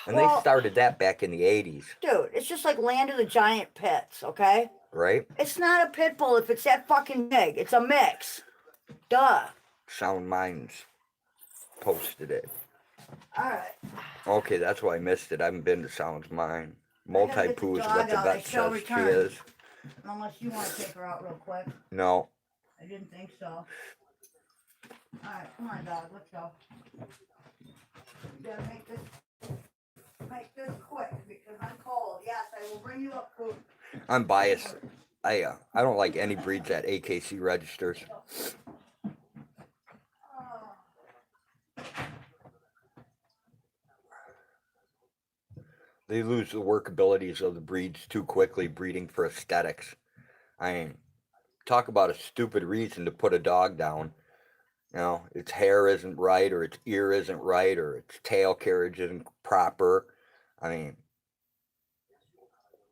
S1: And
S2: Well,
S1: they started that back in the 80s.
S2: Dude, it's just like Land of the Giant Pits, okay?
S1: Right?
S2: It's not a pit bull if it's that fucking big. It's a mix. Duh.
S1: Sound Minds posted it.
S2: All right.
S1: Okay, that's why I missed it. I haven't been to Sound's Mind. Multi-poo is what the
S2: dog out.
S1: vet says she is.
S2: Unless you want to take her out real quick.
S1: No.
S2: I didn't think so. All right, come on, dog. Let's go. You gotta make this quick because I'm cold. Yes, I will bring you up food.
S1: I'm biased. I don't like any breeds that AKC registers. They lose the workabilities of the breeds too quickly, breeding for aesthetics. I mean, talk about a stupid reason to put a dog down. You know, its hair isn't right, or its ear isn't right, or its tail carriage isn't proper. I mean,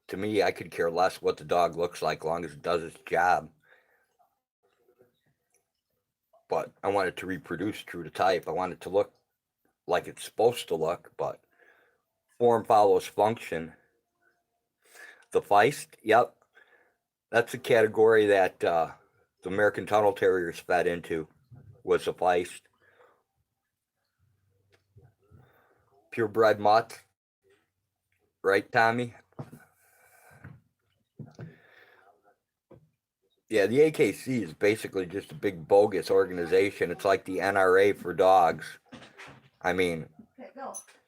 S1: to me, I could care less what the dog looks like, as long as it does its job. But I want it to reproduce true to type. I want it to look like it's supposed to look, but form follows function. The Feist, yep. That's a category that the American Tunnel Terriers fed into, was the Feist. Purebred mutt. Right, Tommy? Yeah, the AKC is basically just a big bogus organization. It's like the NRA for dogs. I mean,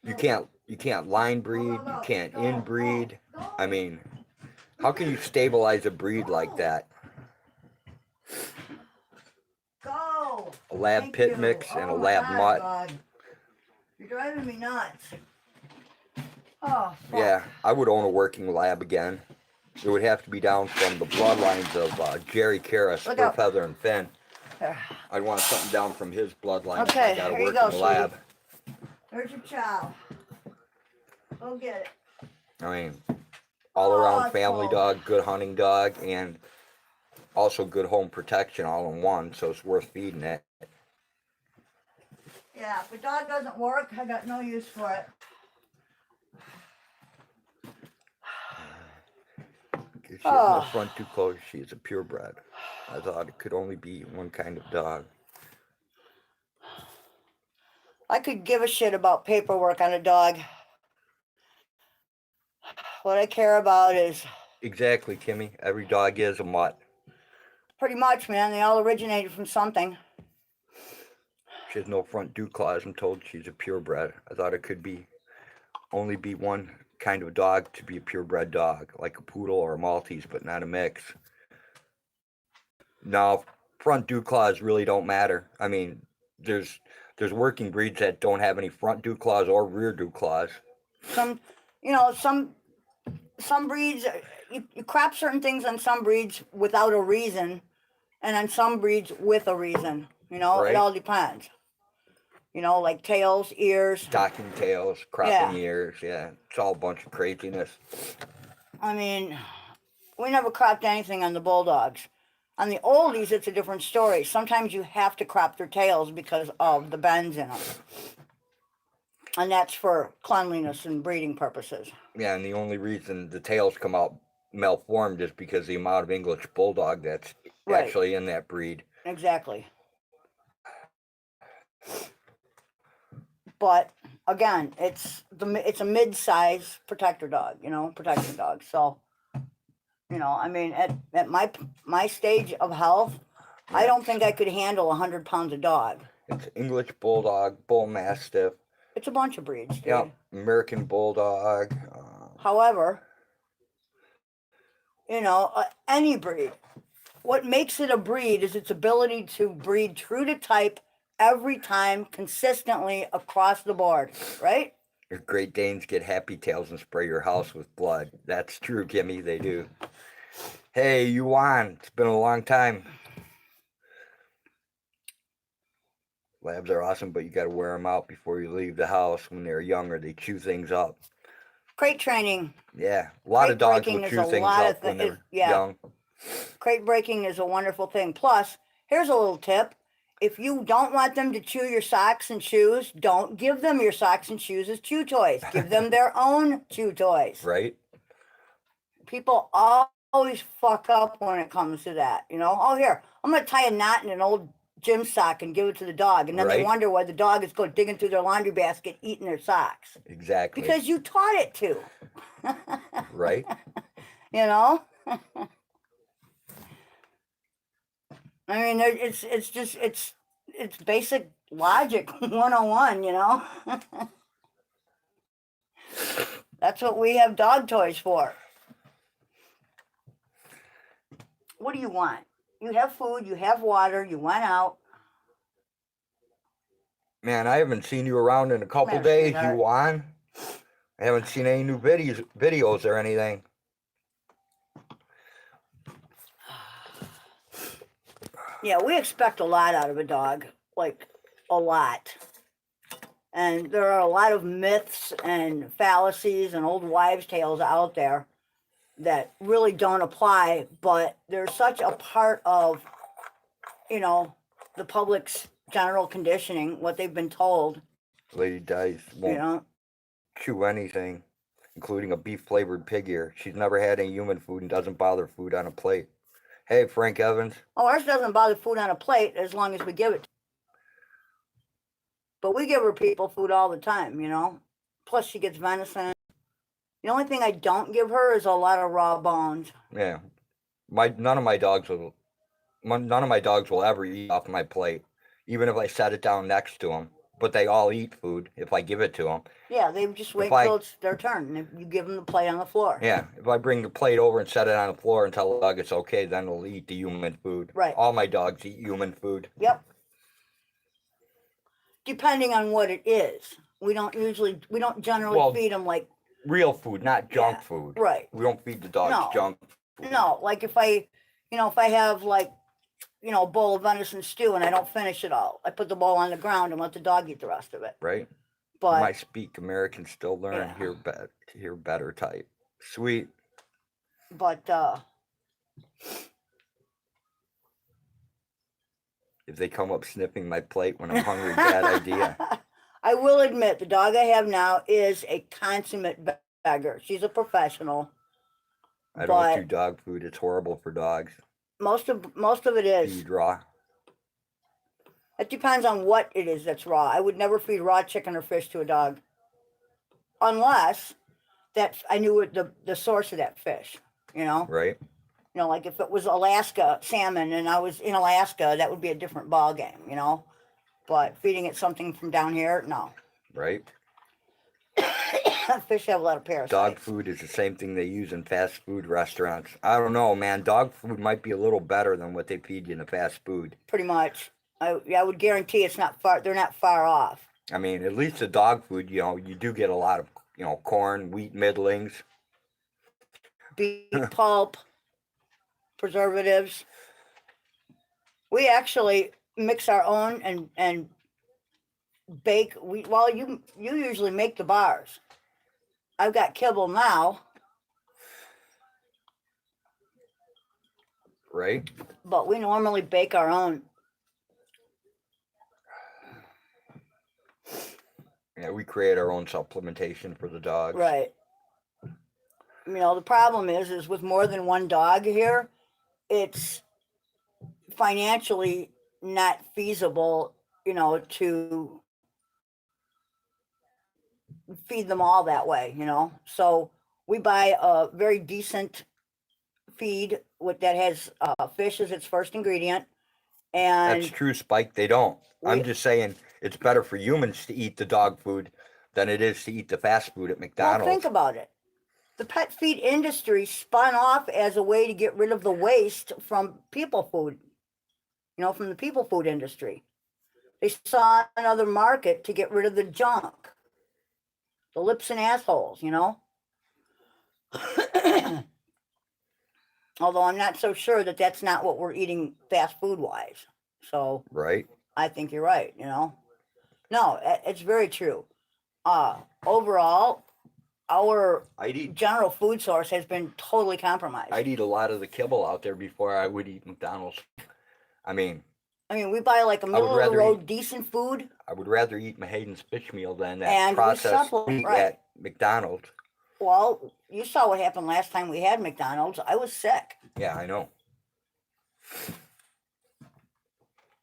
S1: you can't line breed, you can't inbreed. I mean, how can you stabilize a breed like that?
S2: Go.
S1: A lab pit mix and a lab mutt.
S2: God. You're driving me nuts. Oh, fuck.
S1: Yeah, I would own a working lab again. It would have to be down from the bloodlines of Jerry Karras,
S2: Look out.
S1: Feather, and Finn.
S2: There.
S1: I'd want something down from his bloodline if
S2: Okay,
S1: I got a
S2: here you
S1: working
S2: go,
S1: lab.
S2: There's your chow. Go get it.
S1: I mean, all around
S2: it's
S1: family
S2: cold.
S1: dog, good hunting dog, and also good home protection all in one, so it's worth feeding it.
S2: Yeah, if a dog doesn't work, I got no use for it.
S1: She has no front too close. She is a purebred. I thought it could only be one kind of dog.
S2: I could give a shit about paperwork on a dog. What I care about is
S1: Exactly, Kimmy. Every dog is a mutt.
S2: pretty much, man. They all originated from something.
S1: She has no front dew claws. I'm told she's a purebred. I thought it could be only be one kind of dog to be a purebred dog, like a poodle or a Maltese, but not a mix. No, front dew claws really don't matter. I mean, there's working breeds that don't have any front dew claws or rear dew claws.
S2: Some breeds, you crap certain things on some breeds without a reason, and on some breeds with a reason. You know,
S1: Right.
S2: It all depends. You know, like tails, ears.
S1: Docking tails, cropping ears, yeah. It's all a bunch of craziness.
S2: I mean, we never cropped anything on the bulldogs. On the oldies, it's a different story. Sometimes you have to crop their tails because of the bends in them. And that's for cleanliness and breeding purposes.
S1: Yeah, and the only reason the tails come out malformed is because the amount of English bulldog that's
S2: Right.
S1: actually in that breed.
S2: Exactly. But again, it's a mid-size protector dog, protection dog. So, I mean, at my stage of health, I don't think I could handle 100 pounds of dog.
S1: It's English bulldog, bull mastiff.
S2: It's a bunch of breeds, dude.
S1: Yeah, American bulldog.
S2: However, any breed. What makes it a breed is its ability to breed true to type every time, consistently across the board, right?
S1: Your Great Danes get happy tails and spray your house with blood. That's true, Kimmy. They do. Hey, you won. It's been a long time. Labs are awesome, but you got to wear them out before you leave the house. When they're younger, they chew things up.
S2: Crate training.
S1: Yeah, a lot of dogs will chew things up when they're young.
S2: Crate breaking is a wonderful thing. Plus, here's a little tip. If you don't want them to chew your socks and shoes, don't give them your socks and shoes as chew toys. Give them their own chew toys.
S1: Right.
S2: People always fuck up when it comes to that. Oh, here, I'm going to tie a knot in an old gym sock and give it to the dog. And then they wonder why the dog is going digging through their laundry basket, eating their socks.
S1: Exactly.
S2: Because you taught it to.
S1: Right.
S2: I mean, it's basic logic 101, That's what we have dog toys for. What do you want? You have food, you have water, you went out.
S1: Man, I haven't seen you around in a couple days, you won. I haven't seen any new videos or anything.
S2: Yeah, we expect a lot out of a dog, like a lot. And there are a lot of myths and fallacies and old wives' tales out there that really don't apply, but they're such a part of, the public's general conditioning, what they've been told.
S1: Lady Dice won't chew anything, including a beef-flavored pig ear. She's never had any human food and doesn't bother food on a plate. Hey, Frank Evans.
S2: Oh, ours doesn't bother food on a plate as long as we give it. But we give her people food all the time, Plus she gets venison. The only thing I don't give her is a lot of raw bones.
S1: Yeah. None of my dogs will ever eat off my plate, even if I set it down next to them. But they all eat food if I give it to them.
S2: Yeah, they just wait till it's their turn. And you give them the plate on the floor.
S1: Yeah, if I bring the plate over and set it on the floor and tell the dog it's okay, then they'll eat the human food.
S2: Right.
S1: All my dogs eat human food.
S2: Yep. Depending on what it is. We don't generally feed them like
S1: real food, not junk
S2: Yeah,
S1: food.
S2: right.
S1: We don't feed the dogs
S2: No.
S1: junk food.
S2: No, like if I have like, a bowl of venison stew and I don't finish it all, I put the bowl on the ground and let the dog eat the rest of it.
S1: Right?
S2: But
S1: My speak American still learn,
S2: Yeah.
S1: hear better type. Sweet.
S2: but
S1: If they come up sniffing my plate when I'm hungry, bad idea.
S2: I will admit the dog I have now is a consummate beggar. She's a professional.
S1: I don't
S2: But
S1: do dog food. It's horrible for dogs.
S2: most of it is.
S1: Feed raw.
S2: It depends on what it is that's raw. I would never feed raw chicken or fish to a dog, unless that I knew what the source of that fish.
S1: Right?
S2: Like if it was Alaska salmon and I was in Alaska, that would be a different ball game. But feeding it something from down here, no.
S1: Right?
S2: Fish have a lot of parasites.
S1: Dog food is the same thing they use in fast food restaurants. I don't know, man. Dog food might be a little better than what they feed you in the fast food.
S2: Pretty much. I would guarantee it's not far. They're not far off.
S1: I mean, at least the dog food, you do get a lot of, corn, wheat middlings.
S2: Beef pulp, preservatives. We actually mix our own and bake. You usually make the bars. I've got kibble now.
S1: Right?
S2: But we normally bake our own.
S1: Yeah, we create our own supplementation for the dogs.
S2: Right. The problem is with more than one dog here, it's financially not feasible, to feed them all that way, So we buy a very decent feed that has fish as its first ingredient. And
S1: That's true, Spike. They don't. I'm
S2: We-
S1: just saying it's better for humans to eat the dog food than it is to eat the fast food at
S2: well,
S1: McDonald's.
S2: think about it. The pet feed industry spun off as a way to get rid of the waste from people food, from the people food industry. They saw another market to get rid of the junk, the lips and assholes, Although I'm not so sure that that's not what we're eating fast food wise. So
S1: Right?
S2: I think you're right, No, it's very true. Overall, our
S1: I'd eat
S2: general food source has been totally compromised.
S1: I'd eat a lot of the kibble out there before I would eat McDonald's. I mean,
S2: we buy like a middle of the
S1: rather
S2: road decent food.
S1: I would rather eat Hayden's fish meal than that
S2: And we
S1: processed
S2: supplement,
S1: meat
S2: right.
S1: at McDonald's.
S2: Well, you saw what happened last time we had McDonald's. I was sick.
S1: Yeah, I know.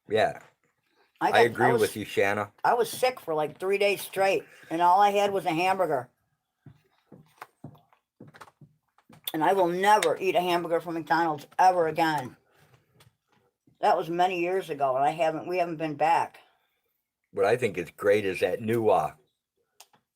S1: Yeah, I
S2: I
S1: agree
S2: was,
S1: with you, Shanna.
S2: I was sick for like 3 days straight, and all I had was a hamburger. And I will never eat a hamburger from McDonald's ever again. That was many years ago, and we haven't been back.
S1: What I think is great is that new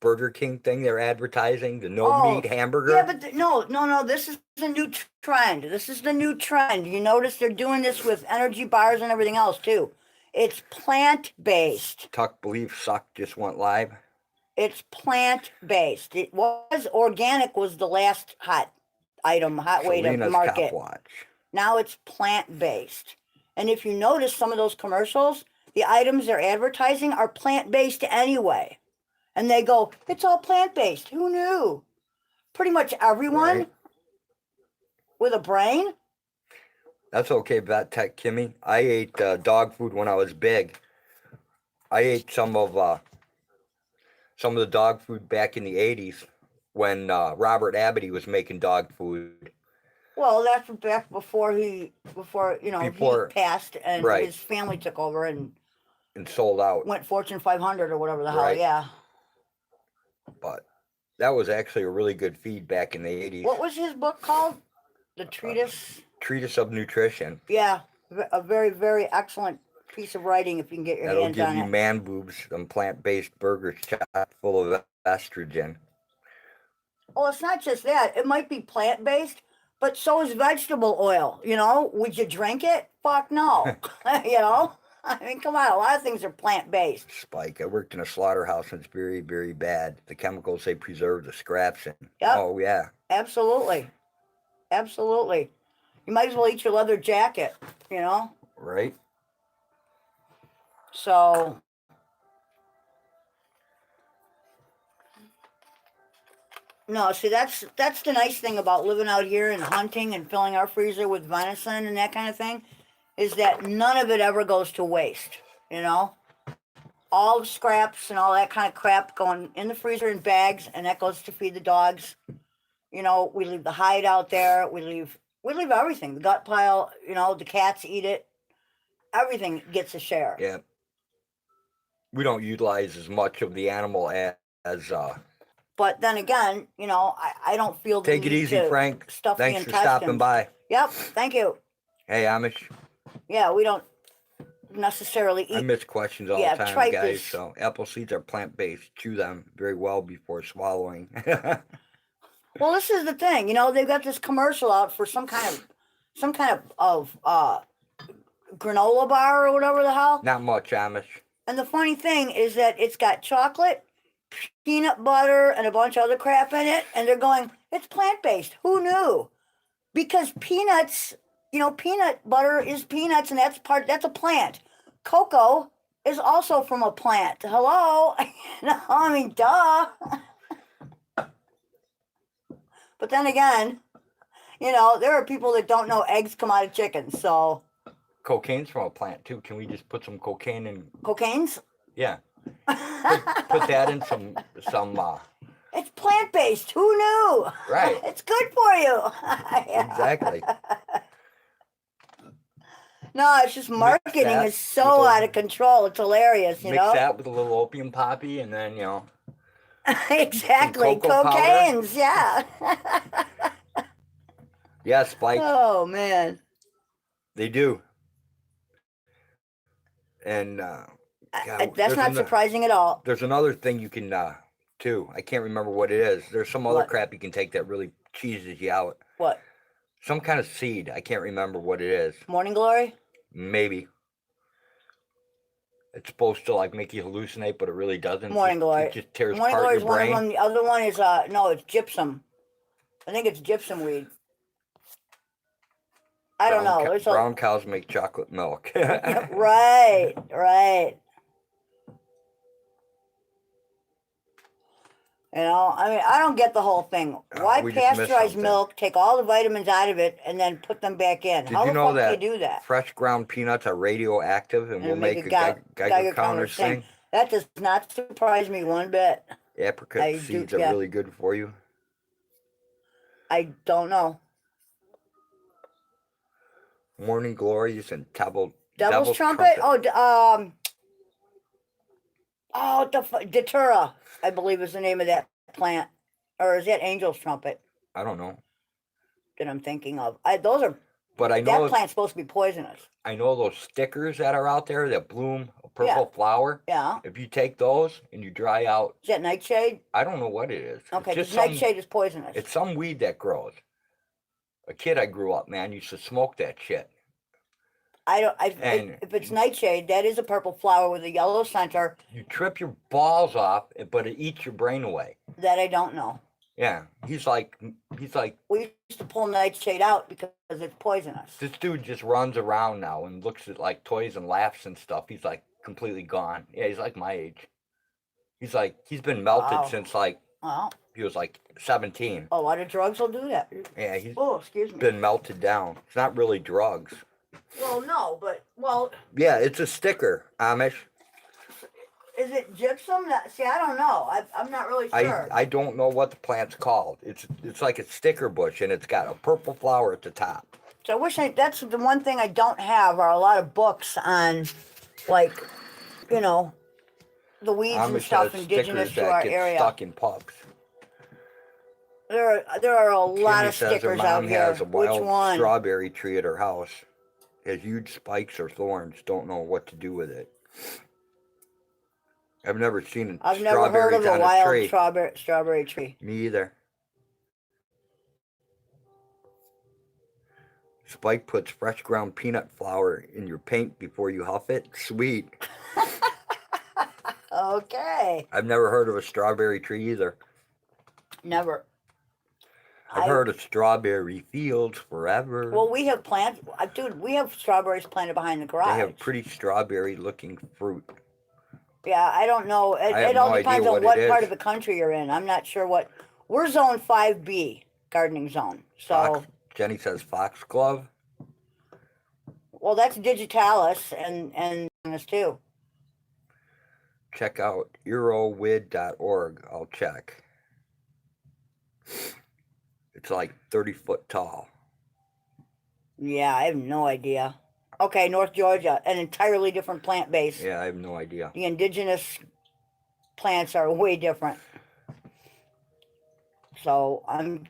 S1: Burger King thing they're advertising, the no meat hamburger.
S2: Yeah, but no. This is the new trend. This is the new trend. You notice they're doing this with energy bars and everything else too. It's plant-based.
S1: Tuck Believe Suck just went live.
S2: It's plant-based. It was organic was the last hot way to
S1: Selena's
S2: market.
S1: Cop Watch.
S2: Now it's plant-based. And if you notice some of those commercials, the items they're advertising are plant-based anyway. And they go, it's all plant-based. Who knew? Pretty much everyone
S1: Right.
S2: with a brain.
S1: That's okay, Vet Tech Kimmy. I ate dog food when I was big. I ate some of the dog food back in the 80s when Robert Abity was making dog food.
S2: Well, that's back before he passed and
S1: Right.
S2: his family took over and
S1: sold out.
S2: went Fortune 500 or whatever the hell.
S1: Right.
S2: Yeah.
S1: But that was actually a really good feed back in the 80s.
S2: What was his book called? The Treatise?
S1: Treatise of Nutrition.
S2: Yeah. A very, very excellent piece of writing if you can get your
S1: That'll
S2: hands
S1: give
S2: on
S1: you
S2: it.
S1: man boobs, some plant-based burgers chock full of estrogen.
S2: Well, it's not just that. It might be plant-based, but so is vegetable oil. Would you drink it? Fuck no. I mean, come on, a lot of things are plant-based.
S1: Spike, I worked in a slaughterhouse and it's very, very bad. The chemicals they preserve, the scraps, and
S2: Yep.
S1: oh yeah,
S2: Absolutely. Absolutely. You might as well eat your leather jacket, you know?
S1: right?
S2: So, no, see, that's the nice thing about living out here and hunting and filling our freezer with venison and that kind of thing, is that none of it ever goes to waste, you know? All the scraps and all that kind of crap going in the freezer in bags, and that goes to feed the dogs. You know, we leave the hide out there. We leave everything. The gut pile, you know, the cats eat it. Everything gets a share.
S1: Yeah. We don't utilize as much of the animal as
S2: But then again, you know, I don't feel the
S1: take it
S2: need
S1: easy,
S2: to
S1: Frank.
S2: stuff
S1: Thanks
S2: the
S1: for stopping
S2: intestines.
S1: by.
S2: Yep, thank you.
S1: Hey, Amish.
S2: Yeah, we don't necessarily
S1: I
S2: eat.
S1: miss questions all
S2: Yeah,
S1: the time,
S2: tripe
S1: guys.
S2: is-
S1: So apple seeds are plant-based. Chew them very well before swallowing.
S2: Well, this is the thing, you know, they've got this commercial out for some kind of granola bar or whatever the hell.
S1: Not much, Amish.
S2: And the funny thing is that it's got chocolate, peanut butter, and a bunch of other crap in it. And they're going, it's plant-based. Who knew? Because peanuts, you know, peanut butter is peanuts, and that's a plant. Cocoa is also from a plant. Hello? No, I mean, duh. But then again, you know, there are people that don't know eggs come out of chickens. So,
S1: Cocaine's from a plant too. Can we just put some cocaine in?
S2: cocaine's?
S1: Yeah. Put that in some
S2: It's plant-based. Who knew?
S1: Right.
S2: It's good for you.
S1: Exactly.
S2: No, it's just marketing
S1: that
S2: is so
S1: with a-
S2: out of control. It's hilarious, you
S1: Mix
S2: know?
S1: that with a little opium poppy, and then
S2: Exactly.
S1: some cocoa powder.
S2: Cocaine's, yeah.
S1: Yeah, Spike.
S2: Oh, man.
S1: They do. And
S2: That's not surprising at all.
S1: There's another thing you can too. I can't remember what it is. There's some other
S2: What?
S1: crap you can take that really cheeses you out.
S2: What?
S1: Some kind of seed. I can't remember what it is.
S2: Morning Glory?
S1: Maybe. It's supposed to like make you hallucinate, but it really doesn't.
S2: Morning Glory.
S1: It just tears
S2: Morning
S1: apart
S2: Glory
S1: your
S2: is one
S1: brain.
S2: of them. The other one is, no, it's gypsum. I think it's gypsum weed. I don't know. There's
S1: Brown cows make chocolate milk.
S2: Right, right. You know, I mean, I don't get the whole thing. Why
S1: we just missed
S2: pasteurize
S1: something.
S2: milk, take all the vitamins out of it, and then put them back in?
S1: Did
S2: How
S1: you
S2: the
S1: know
S2: fuck
S1: that
S2: do you do that?
S1: fresh ground peanuts are radioactive and will
S2: And
S1: make a Geiger counter sing?
S2: That does not surprise me one bit.
S1: Apricot seeds are really good for you.
S2: I don't know.
S1: Morning glories and
S2: Devil's trumpet? Datura, I believe is the name of that plant. Or is that angel's trumpet
S1: I don't know.
S2: that I'm thinking of?
S1: But I know
S2: That plant's supposed to be poisonous.
S1: I know those stickers that are out there that bloom a purple flower.
S2: Yeah.
S1: If you take those and you dry out,
S2: Is that nightshade?
S1: I don't know what it is.
S2: Okay,
S1: It's
S2: because
S1: just
S2: nightshade is poisonous.
S1: It's some weed that grows. A kid I grew up, man, used to smoke that shit. And
S2: if it's nightshade, that is a purple flower with a yellow center.
S1: You trip your balls off, but it eats your brain away.
S2: That I don't know.
S1: Yeah, he's like,
S2: We used to pull nightshade out because it's poisonous.
S1: this dude just runs around now and looks at like toys and laughs and stuff. He's like completely gone. Yeah, he's like my age. He's been melted since like he was like 17.
S2: A lot of drugs will do that.
S1: Yeah, he's
S2: excuse me.
S1: been melted down. It's not really drugs.
S2: Well, no, but
S1: Yeah, it's a sticker, Amish.
S2: is it gypsum? See, I don't know. I'm not really sure.
S1: I don't know what the plant's called. It's like a sticker bush and it's got a purple flower at the top.
S2: So I wish that's the one thing I don't have are a lot of books on, like, you know, the weeds and
S1: Amish
S2: stuff
S1: has
S2: indigenous
S1: stickers
S2: to our
S1: that get
S2: area.
S1: stuck in pugs.
S2: There are a lot
S1: Kimmy
S2: of
S1: says her
S2: stickers
S1: mom
S2: out here.
S1: has a
S2: Which
S1: wild
S2: one?
S1: strawberry tree at her house. Has huge spikes or thorns. Don't know what to do with it. I've never seen
S2: I've never heard of
S1: strawberries
S2: a
S1: on a
S2: wild
S1: tree.
S2: strawberry tree.
S1: Me either. Spike puts fresh ground peanut flour in your paint before you huff it. Sweet.
S2: Okay.
S1: I've never heard of a strawberry tree either.
S2: Never.
S1: I've heard of strawberry fields forever.
S2: Well, we have plants. Dude, we have strawberries planted behind the garage.
S1: They have pretty strawberry looking fruit.
S2: Yeah, I don't know. It all depends on what part of the country you're in. I'm not sure what. We're zone 5B, gardening zone. So,
S1: Jenny says foxglove.
S2: well, that's digitalis and this too.
S1: Check out eurowid.org. I'll check. It's like 30 foot tall.
S2: Yeah, I have no idea. Okay, North Georgia, an entirely different plant base.
S1: Yeah, I have no idea.
S2: The indigenous plants are way different. So I'm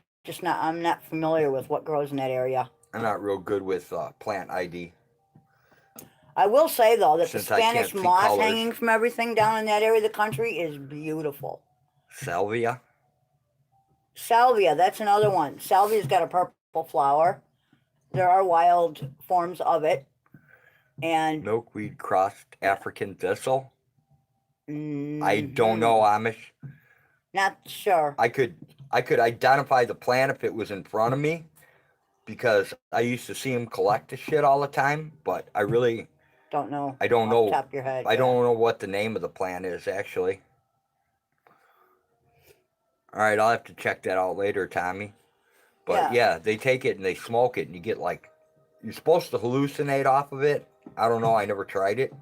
S2: not familiar with what grows in that area.
S1: I'm not real good with plant ID.
S2: I will say though that
S1: Since
S2: the
S1: I can't
S2: Spanish
S1: see
S2: moss
S1: colors.
S2: hanging from everything down in that area of the country is beautiful.
S1: Salvia.
S2: Salvia, that's another one. Salvia's got a purple flower. There are wild forms of it. And
S1: Milkweed crossed African thistle.
S2: mm,
S1: I don't know, Amish.
S2: Not sure.
S1: I could identify the plant if it was in front of me, because I used to see him collect the shit all the time, but I really
S2: don't know.
S1: I don't
S2: off
S1: know.
S2: the top of your head,
S1: I don't know what the name of the plant is actually. All right, I'll have to check that out later, Tommy. But yeah, they take it and they smoke it, and you get like, you're supposed to hallucinate off of it. I don't know. I never tried it.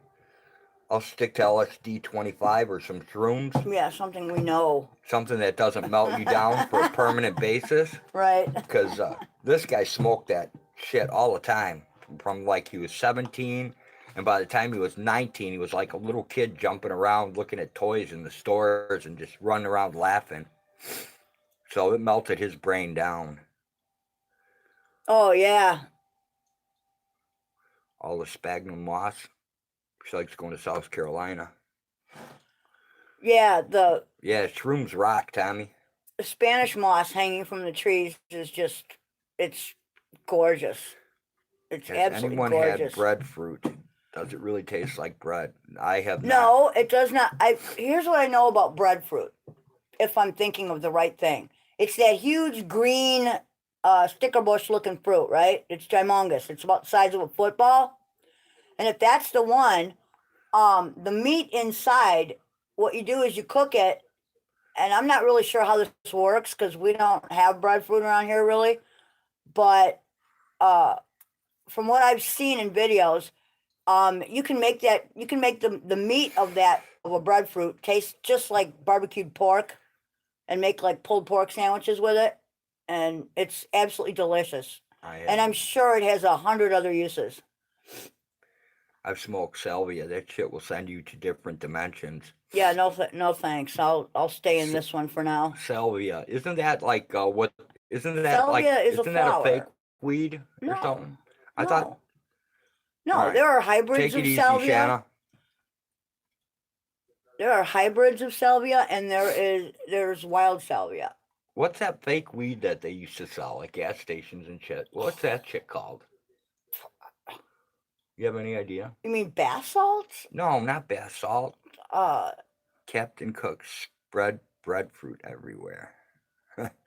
S1: I'll stick to LSD 25 or some shrooms.
S2: Yeah, something we know.
S1: Something that doesn't melt you down for a permanent basis.
S2: Right.
S1: Because this guy smoked that shit all the time. From like he was 17, and by the time he was 19, he was like a little kid jumping around looking at toys in the stores and just running around laughing. So it melted his brain down.
S2: Oh, yeah.
S1: All the sphagnum moss. She likes going to South Carolina.
S2: Yeah,
S1: Yeah, shrooms rock, Tommy.
S2: the Spanish moss hanging from the trees is just, it's gorgeous. It's
S1: Has
S2: absolutely
S1: anyone
S2: gorgeous.
S1: had breadfruit? Does it really taste like bread? I have not.
S2: No, it does not. Here's what I know about breadfruit, if I'm thinking of the right thing. It's that huge green sticker bush looking fruit, right? It's gymongous. It's about the size of a football. And if that's the one, the meat inside, what you do is you cook it, and I'm not really sure how this works because we don't have breadfruit around here really, but from what I've seen in videos, you can make the meat of a breadfruit taste just like barbecued pork, and make like pulled pork sandwiches with it, and it's absolutely delicious. And I'm sure it has 100 other uses.
S1: I've smoked salvia. That shit will send you to different dimensions.
S2: Yeah, no thanks. I'll stay in this one for now.
S1: Salvia, isn't that like what? Isn't that
S2: Salvia
S1: like?
S2: is
S1: Isn't
S2: a
S1: that a
S2: flower.
S1: fake weed or
S2: No,
S1: something? I
S2: no.
S1: thought.
S2: No,
S1: All right.
S2: there are hybrids
S1: Take it
S2: of
S1: easy,
S2: salvia.
S1: Shanna.
S2: There are hybrids of salvia, and there's wild salvia.
S1: What's that fake weed that they used to sell at gas stations and shit? What's that shit called? You have any idea?
S2: You mean bath salts?
S1: No, not bath salt.
S2: Uh,
S1: Captain Cook spread breadfruit everywhere.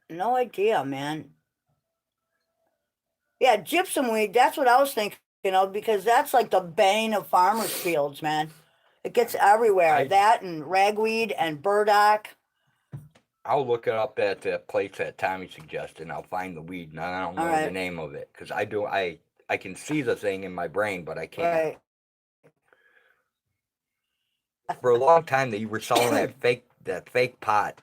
S2: no idea, man. Yeah, gypsum weed. That's what I was thinking of, because that's like the bane of farmers' fields, man. It gets everywhere. That and ragweed and burdock.
S1: I'll look it up at the place that Tommy suggested, and I'll find the weed, and I don't know the name of it, because I can see the thing in my brain, but I can't.
S2: Right.
S1: For a long time, they were selling that fake pot.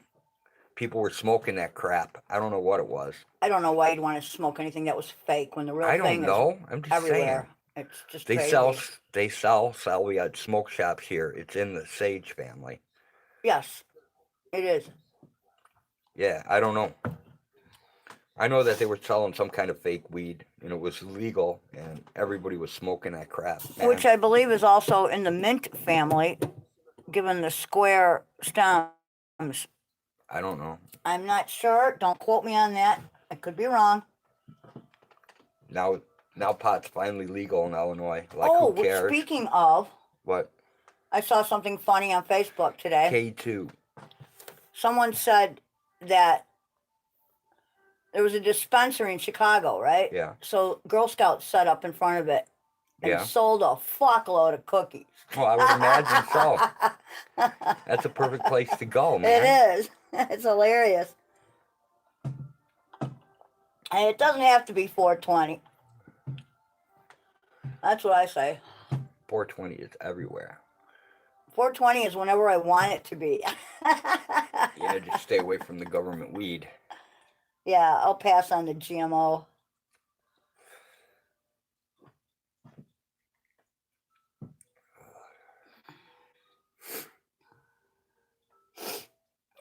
S1: People were smoking that crap. I don't know what it was.
S2: I don't know why you'd want to smoke anything that was fake when the real thing is
S1: I'm just
S2: everywhere.
S1: saying.
S2: It's just
S1: they sell salvia at smoke shops here. It's in the sage family.
S2: Yes, it is.
S1: Yeah, I don't know. I know that they were selling some kind of fake weed, and it was legal, and everybody was smoking that crap. Man.
S2: Which I believe is also in the mint family, given the square stems.
S1: I don't know.
S2: I'm not sure. Don't quote me on that. I could be wrong.
S1: Now, Now pot's finally legal in Illinois. Like,
S2: Oh,
S1: who cares?
S2: speaking of,
S1: What?
S2: I saw something funny on Facebook today.
S1: K2.
S2: Someone said that there was a dispensary in Chicago, right?
S1: Yeah.
S2: So Girl Scouts set up in front of it and
S1: Yeah.
S2: sold a fuckload of cookies.
S1: Well, I would imagine so. That's a perfect place to go, man.
S2: It is. It's hilarious. And it doesn't have to be 420. That's what I say.
S1: 420 is everywhere.
S2: 420 is whenever I want it to be.
S1: Yeah, just stay away from the government weed.
S2: Yeah, I'll pass on the GMO.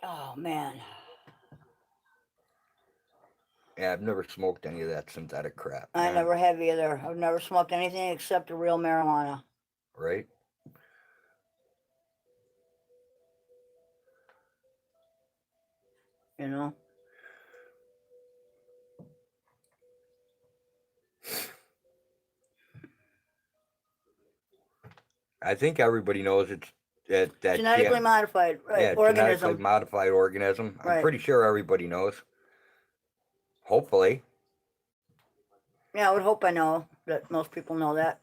S2: Oh, man.
S1: Yeah, I've never smoked any of that synthetic crap.
S2: I
S1: man.
S2: never have either. I've never smoked anything except the real marijuana.
S1: Right?
S2: You know?
S1: I think everybody knows it's that
S2: Genetically modified, right? Organism.
S1: genetically modified organism. I'm
S2: Right.
S1: pretty sure everybody knows. Hopefully.
S2: Yeah, I would hope I know that most people know that.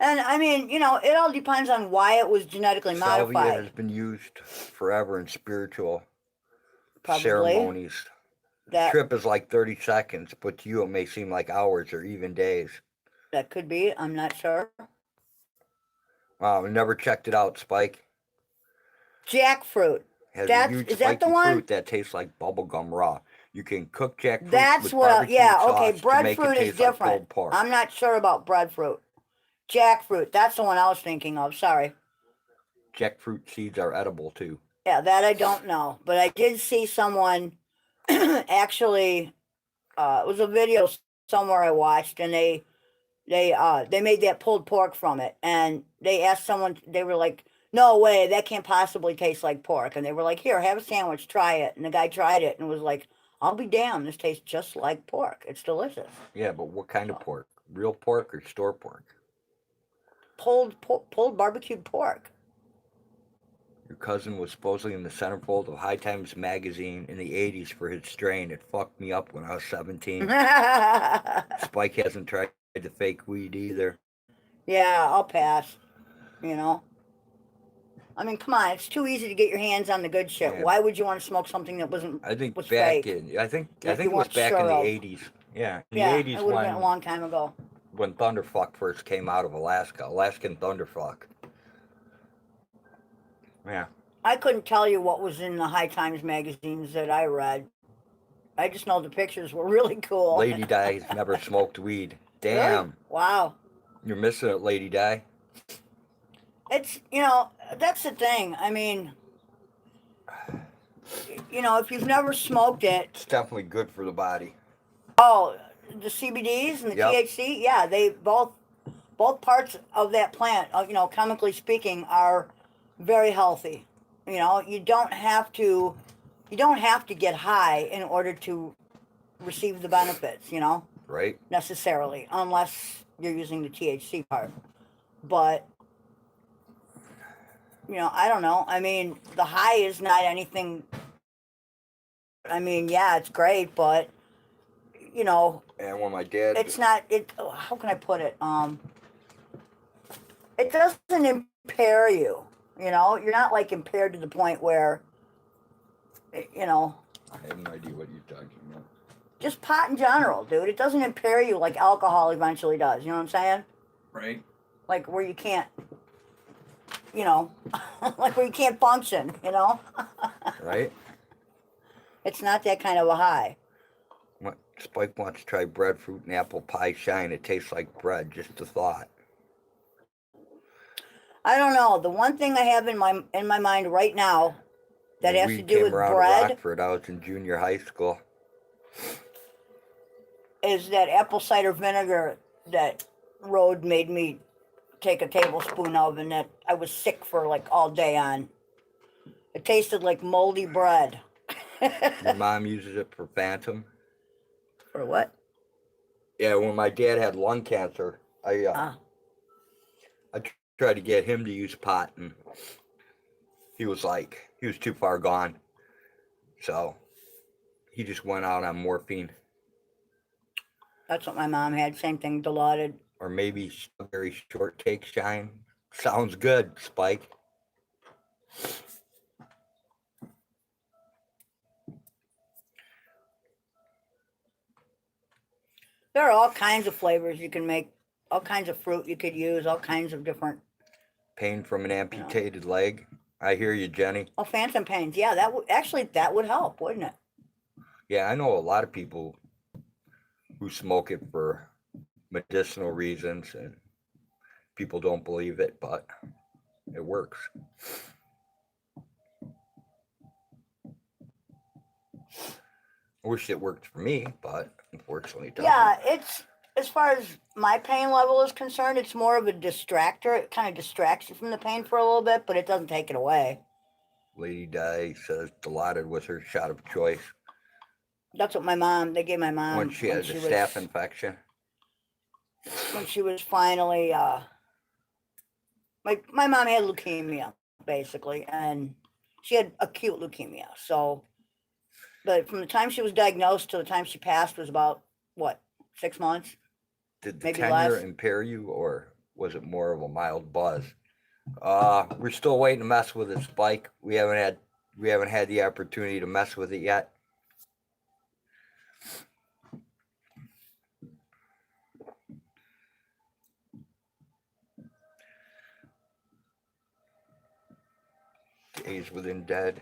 S2: And I mean, you know, it all depends on why it was genetically
S1: Salvia
S2: modified.
S1: has been used forever in spiritual
S2: Probably.
S1: ceremonies. The
S2: That
S1: trip is like 30 seconds, but to you it may seem like hours or even days.
S2: that could be. I'm not sure.
S1: Wow, I never checked it out, Spike.
S2: Jackfruit.
S1: Has
S2: That's-
S1: a huge
S2: is that
S1: spiky
S2: the one?
S1: fruit that tastes like bubblegum raw. You can cook jackfruit
S2: That's
S1: with
S2: what.
S1: barbecue
S2: Yeah.
S1: sauce
S2: Okay.
S1: to make it
S2: Breadfruit is
S1: taste like
S2: different.
S1: pulled pork.
S2: I'm not sure about breadfruit. Jackfruit. That's the one I was thinking of. Sorry.
S1: Jackfruit seeds are edible too.
S2: Yeah, that I don't know, but I did see someone actually. It was a video somewhere I watched, and they made that pulled pork from it, and they asked someone. They were like, "No way, that can't possibly taste like pork," and they were like, "Here, have a sandwich, try it." And the guy tried it and was like, "I'll be damned, this tastes just like pork. It's delicious."
S1: Yeah, but what kind of pork? Real pork or store pork?
S2: Pulled barbecued pork.
S1: Your cousin was supposedly in the centerfold of High Times magazine in the 80s for his strain. It fucked me up when I was 17. Spike hasn't tried the fake weed either.
S2: Yeah, I'll pass. You know. I mean, come on, it's too easy to get your hands on the good shit.
S1: Yeah.
S2: Why would you want to smoke something that wasn't?
S1: I think
S2: Was
S1: back
S2: fake.
S1: in I think
S2: Like
S1: it
S2: you
S1: was
S2: weren't
S1: back in
S2: sure
S1: the
S2: of.
S1: 80s. Yeah, in
S2: Yeah,
S1: the
S2: it
S1: 80s
S2: would have been a long time ago.
S1: when Thunderfuck first came out of Alaska, Alaskan Thunderfuck. Yeah.
S2: I couldn't tell you what was in the High Times magazines that I read. I just know the pictures were really cool.
S1: Lady Di's never smoked weed.
S2: Really?
S1: Damn.
S2: Wow.
S1: You're missing it, Lady Di.
S2: It's, you know, that's the thing. I mean, you know, if you've never smoked it,
S1: It's definitely good for the body.
S2: oh, the CBDs and the
S1: Yep.
S2: THC, yeah, they both parts of that plant, you know, chemically speaking, are very healthy. You know, you don't have to get high in order to receive the benefits, you know,
S1: Right?
S2: necessarily, unless you're using the THC part. But you know, I don't know. I mean, the high is not anything. I mean, yeah, it's great, but you know,
S1: And when my dad
S2: it's not. How can I put it? It doesn't impair you. You know, you're not like impaired to the point where, you know,
S1: I have no idea what you're talking about.
S2: just pot in general, dude. It doesn't impair you like alcohol eventually does. You know what I'm saying?
S1: Right?
S2: Like where you can't, you know, like where you can't function. You know,
S1: Right?
S2: it's not that kind of a high.
S1: Spike wants to try breadfruit and apple pie shine. It tastes like bread. Just a thought.
S2: I don't know. The one thing I have in my mind right now that
S1: When
S2: has
S1: we
S2: to do
S1: came
S2: with
S1: around to
S2: bread
S1: Rockford, I was in junior high school.
S2: is that apple cider vinegar that Rode made me take a tablespoon of, and that I was sick for like all day on. It tasted like moldy bread.
S1: Your mom uses it for Phantom.
S2: For what?
S1: Yeah, when my dad had lung cancer,
S2: Ah,
S1: I tried to get him to use pot, and he was too far gone. So he just went out on morphine,
S2: that's what my mom had. Same thing, Dilaudid.
S1: or maybe strawberry shortcake shine. Sounds good, Spike.
S2: There are all kinds of flavors you can make, all kinds of fruit you could use, all kinds of different.
S1: Pain from an amputated leg. I hear you, Jenny.
S2: Oh, phantom pains. Yeah, that would actually that would help, wouldn't it?
S1: Yeah, I know a lot of people who smoke it for medicinal reasons, and people don't believe it, but it works. I wish it worked for me, but unfortunately it doesn't.
S2: Yeah, it's as far as my pain level is concerned, it's more of a distractor. It kind of distracts you from the pain for a little bit, but it doesn't take it away.
S1: Lady Di says Dilaudid was her shot of choice
S2: That's what they gave my mom
S1: when she had a staph infection.
S2: when she was finally my mom had leukemia basically, and she had acute leukemia. So, but from the time she was diagnosed to the time she passed was about what, 6 months?
S1: Did the
S2: Maybe
S1: tenure
S2: less.
S1: impair you, or was it more of a mild buzz? We're still waiting to mess with it, Spike. We haven't had the opportunity to mess with it yet. Days within dead.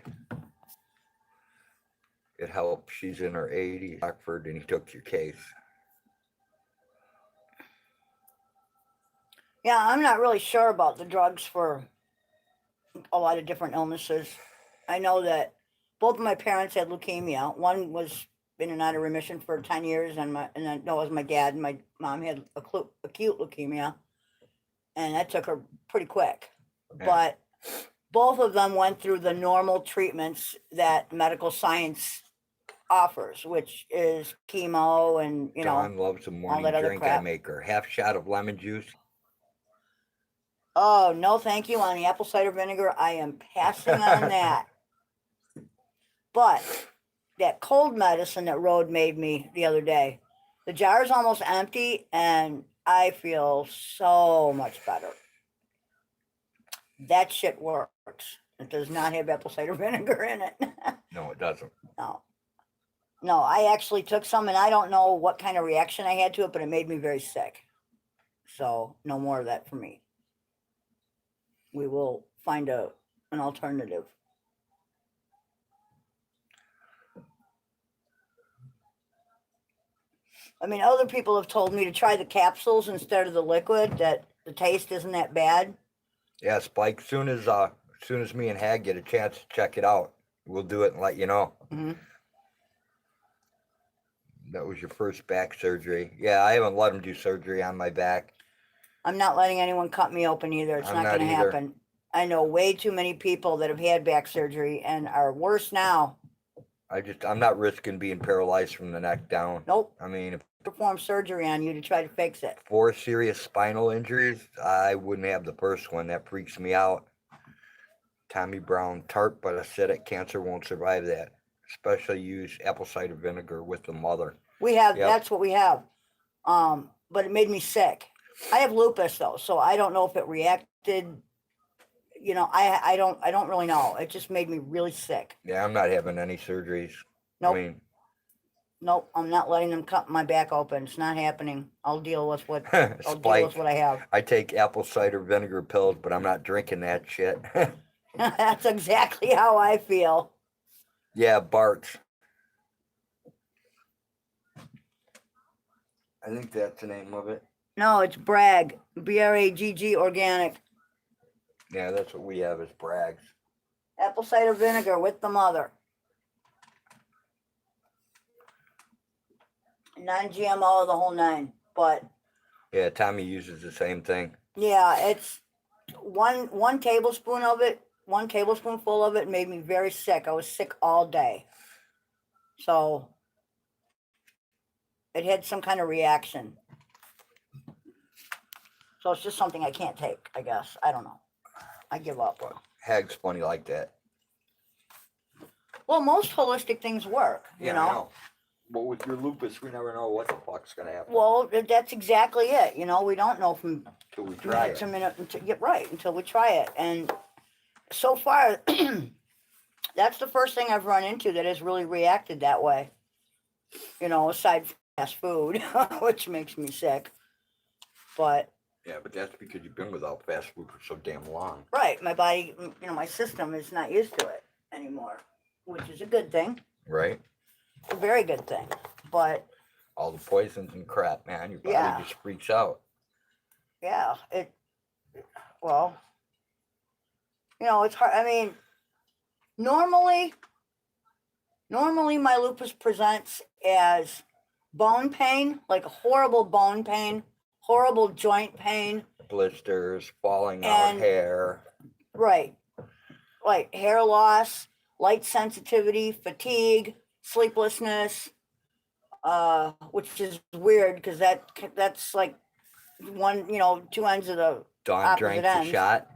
S1: It helps. She's in her 80s, Rockford, and he took your case.
S2: Yeah, I'm not really sure about the drugs for a lot of different illnesses. I know that both of my parents had leukemia. One was in and out of remission for 10 years, and then no, it was my dad, and my mom had acute leukemia, and that took her pretty quick.
S1: Yeah.
S2: But both of them went through the normal treatments that medical science offers, which is chemo and
S1: Dawn loves the morning
S2: that other
S1: drink I
S2: crap.
S1: make her. Half shot of lemon juice.
S2: Oh, no, thank you. On the apple cider vinegar, I am passing on that. But that cold medicine that Rode made me the other day, the jar is almost empty, and I feel so much better. That shit works. It does not have apple cider vinegar in it.
S1: No, it doesn't.
S2: No, I actually took some, and I don't know what kind of reaction I had to it, but it made me very sick. So no more of that for me. We will find an alternative. I mean, other people have told me to try the capsules instead of the liquid, that the taste isn't that bad.
S1: Yeah, Spike. Soon as me and Hag get a chance to check it out, we'll do it and let you know.
S2: Mm-hmm.
S1: That was your first back surgery. Yeah, I haven't let him do surgery on my back.
S2: I'm not letting anyone cut me open either. It's not going to happen. I know way too many people that have had back surgery and are worse now.
S1: I'm not risking being paralyzed from the neck down.
S2: Nope.
S1: I mean, if
S2: Perform surgery on you to try to fix it.
S1: 4 serious spinal injuries, I wouldn't have the first one. That freaks me out. Tommy Brown, tart but acidic. Cancer won't survive that. Especially use apple cider vinegar with the mother.
S2: We have,
S1: Yep.
S2: That's what we have. But it made me sick. I have lupus though, so I don't know if it reacted. I don't really know. It just made me really sick.
S1: Yeah, I'm not having any surgeries.
S2: Nope.
S1: I mean,
S2: Nope, I'm not letting them cut my back open. It's not happening. I'll deal with what I have.
S1: I take apple cider vinegar pills, but I'm not drinking that shit.
S2: That's exactly how I feel.
S1: Yeah, Bart's. I think that's the name of it.
S2: No, it's Bragg. BRAGG organic.
S1: Yeah, that's what we have is Bragg's.
S2: Apple cider vinegar with the mother. Non-GMO, the whole nine. But
S1: yeah, Tommy uses the same thing.
S2: yeah, it's one tablespoon of it 1 tablespoonful of it made me very sick. I was sick all day. So it had some kind of reaction. So it's just something I can't take, I guess. I don't know. I give up.
S1: Hag's funny like that.
S2: Well, most holistic things work, you know?
S1: I know. But with your lupus, we never know what the fuck's gonna happen.
S2: Well, that's exactly it. You know, we don't know from
S1: Till we try
S2: minute to
S1: it.
S2: minute until get right until we try it. And so far, that's the first thing I've run into that has really reacted that way. You know, aside from fast food, which makes me sick. But
S1: Yeah, but that's because you've been without fast food for so damn long.
S2: right, my body, you know, my system is not used to it anymore, which is a good thing.
S1: Right?
S2: A very good thing. But
S1: All the poisons and crap, man. Your body
S2: Yeah.
S1: just freaks out.
S2: yeah, well, you know, it's hard. I mean, normally my lupus presents as bone pain, like horrible bone pain, horrible joint pain,
S1: Blisters, falling out
S2: And-
S1: hair.
S2: right? Like hair loss, light sensitivity, fatigue, sleeplessness, which is weird because that's like one, you know, two ends of the
S1: Dawn
S2: opposite
S1: drank the
S2: ends.
S1: shot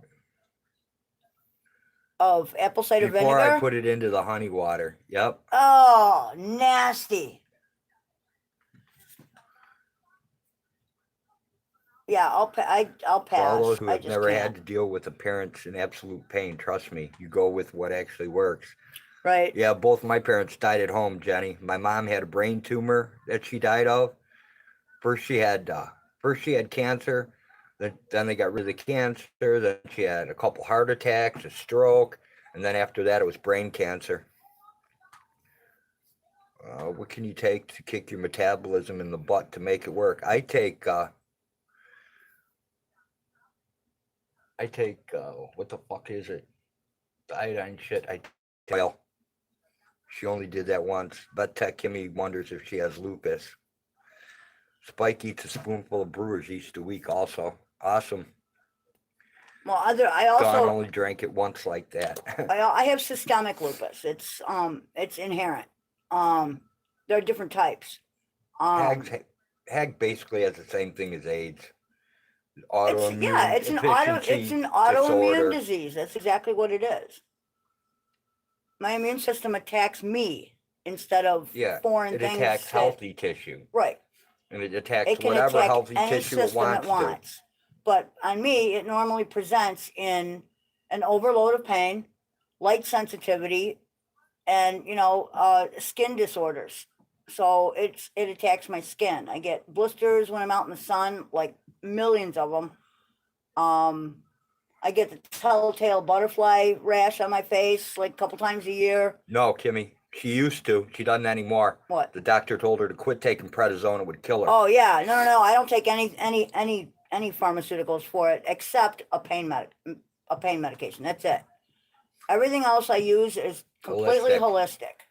S2: Of apple cider
S1: before
S2: vinegar.
S1: I put it into the honey water. Yep.
S2: Oh, nasty. Yeah, I'll
S1: For
S2: pass.
S1: all those who
S2: I
S1: have
S2: just
S1: never
S2: can't.
S1: had to deal with a parent's in absolute pain, trust me, you go with what actually works.
S2: Right.
S1: Yeah, both my parents died at home, Jenny. My mom had a brain tumor that she died of. First she had cancer, then they got rid of the cancer, then she had a couple heart attacks, a stroke, and then after that it was brain cancer. What can you take to kick your metabolism in the butt to make it work? I take what the fuck is it? The iodine shit. Well, she only did that once. But Tech Kimmy wonders if she has lupus. Spike eats a spoonful of Brewer's Yeast a week also. Awesome.
S2: Well, I
S1: Dawn
S2: also
S1: only drank it once like that.
S2: I have systemic lupus. It's inherent. There are different types.
S1: Hag basically has the same thing as AIDS.
S2: It's
S1: Autoimmune
S2: it's an
S1: deficiency
S2: autoimmune
S1: disorder.
S2: disease. That's exactly what it is. My immune system attacks me instead of
S1: Yeah,
S2: foreign
S1: it
S2: things.
S1: attacks healthy tissue.
S2: Right.
S1: And it attacks
S2: It can
S1: whatever
S2: attack
S1: healthy
S2: any
S1: tissue it
S2: system
S1: wants
S2: it wants. But on me, it normally presents in an overload of pain, light sensitivity, and skin disorders. So it attacks my skin. I get blisters when I'm out in the sun, like millions of them. I get the telltale butterfly rash on my face like a couple times a year.
S1: to. No, Kimmy, she used to. She doesn't anymore.
S2: What?
S1: The doctor told her to quit taking prednisone. It would kill her.
S2: Oh yeah, no. I don't take any pharmaceuticals for it except a pain medication. That's it. Everything else I use is completely holistic.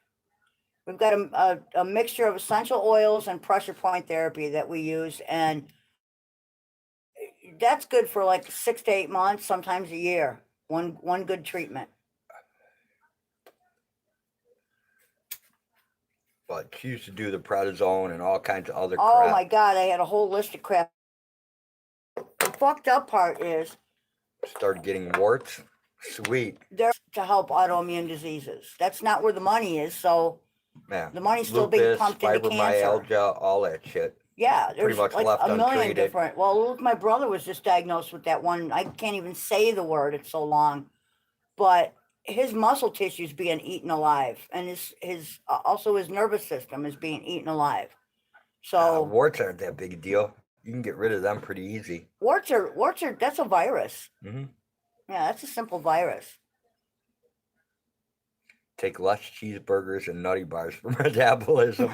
S2: We've got a mixture of essential oils and pressure point therapy that we use, and that's good for like 6 to 8 months, sometimes a year. One good treatment.
S1: But she used to do the prednisone and all kinds of other
S2: Oh
S1: crap.
S2: my God, I had a whole list of crap. The fucked up part is
S1: Started getting warts. Sweet.
S2: they're to help autoimmune diseases. That's not where the money is, so
S1: Yeah.
S2: the money's still being
S1: Lupus,
S2: pumped into cancer.
S1: fibromyalgia, all that shit.
S2: Yeah, there's
S1: much
S2: like
S1: left
S2: a million
S1: untreated.
S2: different. Well, look, my brother was just diagnosed with that one. I can't even say the word; it's so long. But his muscle tissue is being eaten alive, and his also his nervous system is being eaten alive. So
S1: Warts aren't that big a deal. You can get rid of them pretty easy.
S2: warts are that's a virus.
S1: Hmm.
S2: Yeah, that's a simple virus.
S1: Take less cheeseburgers and nutty bars for metabolism.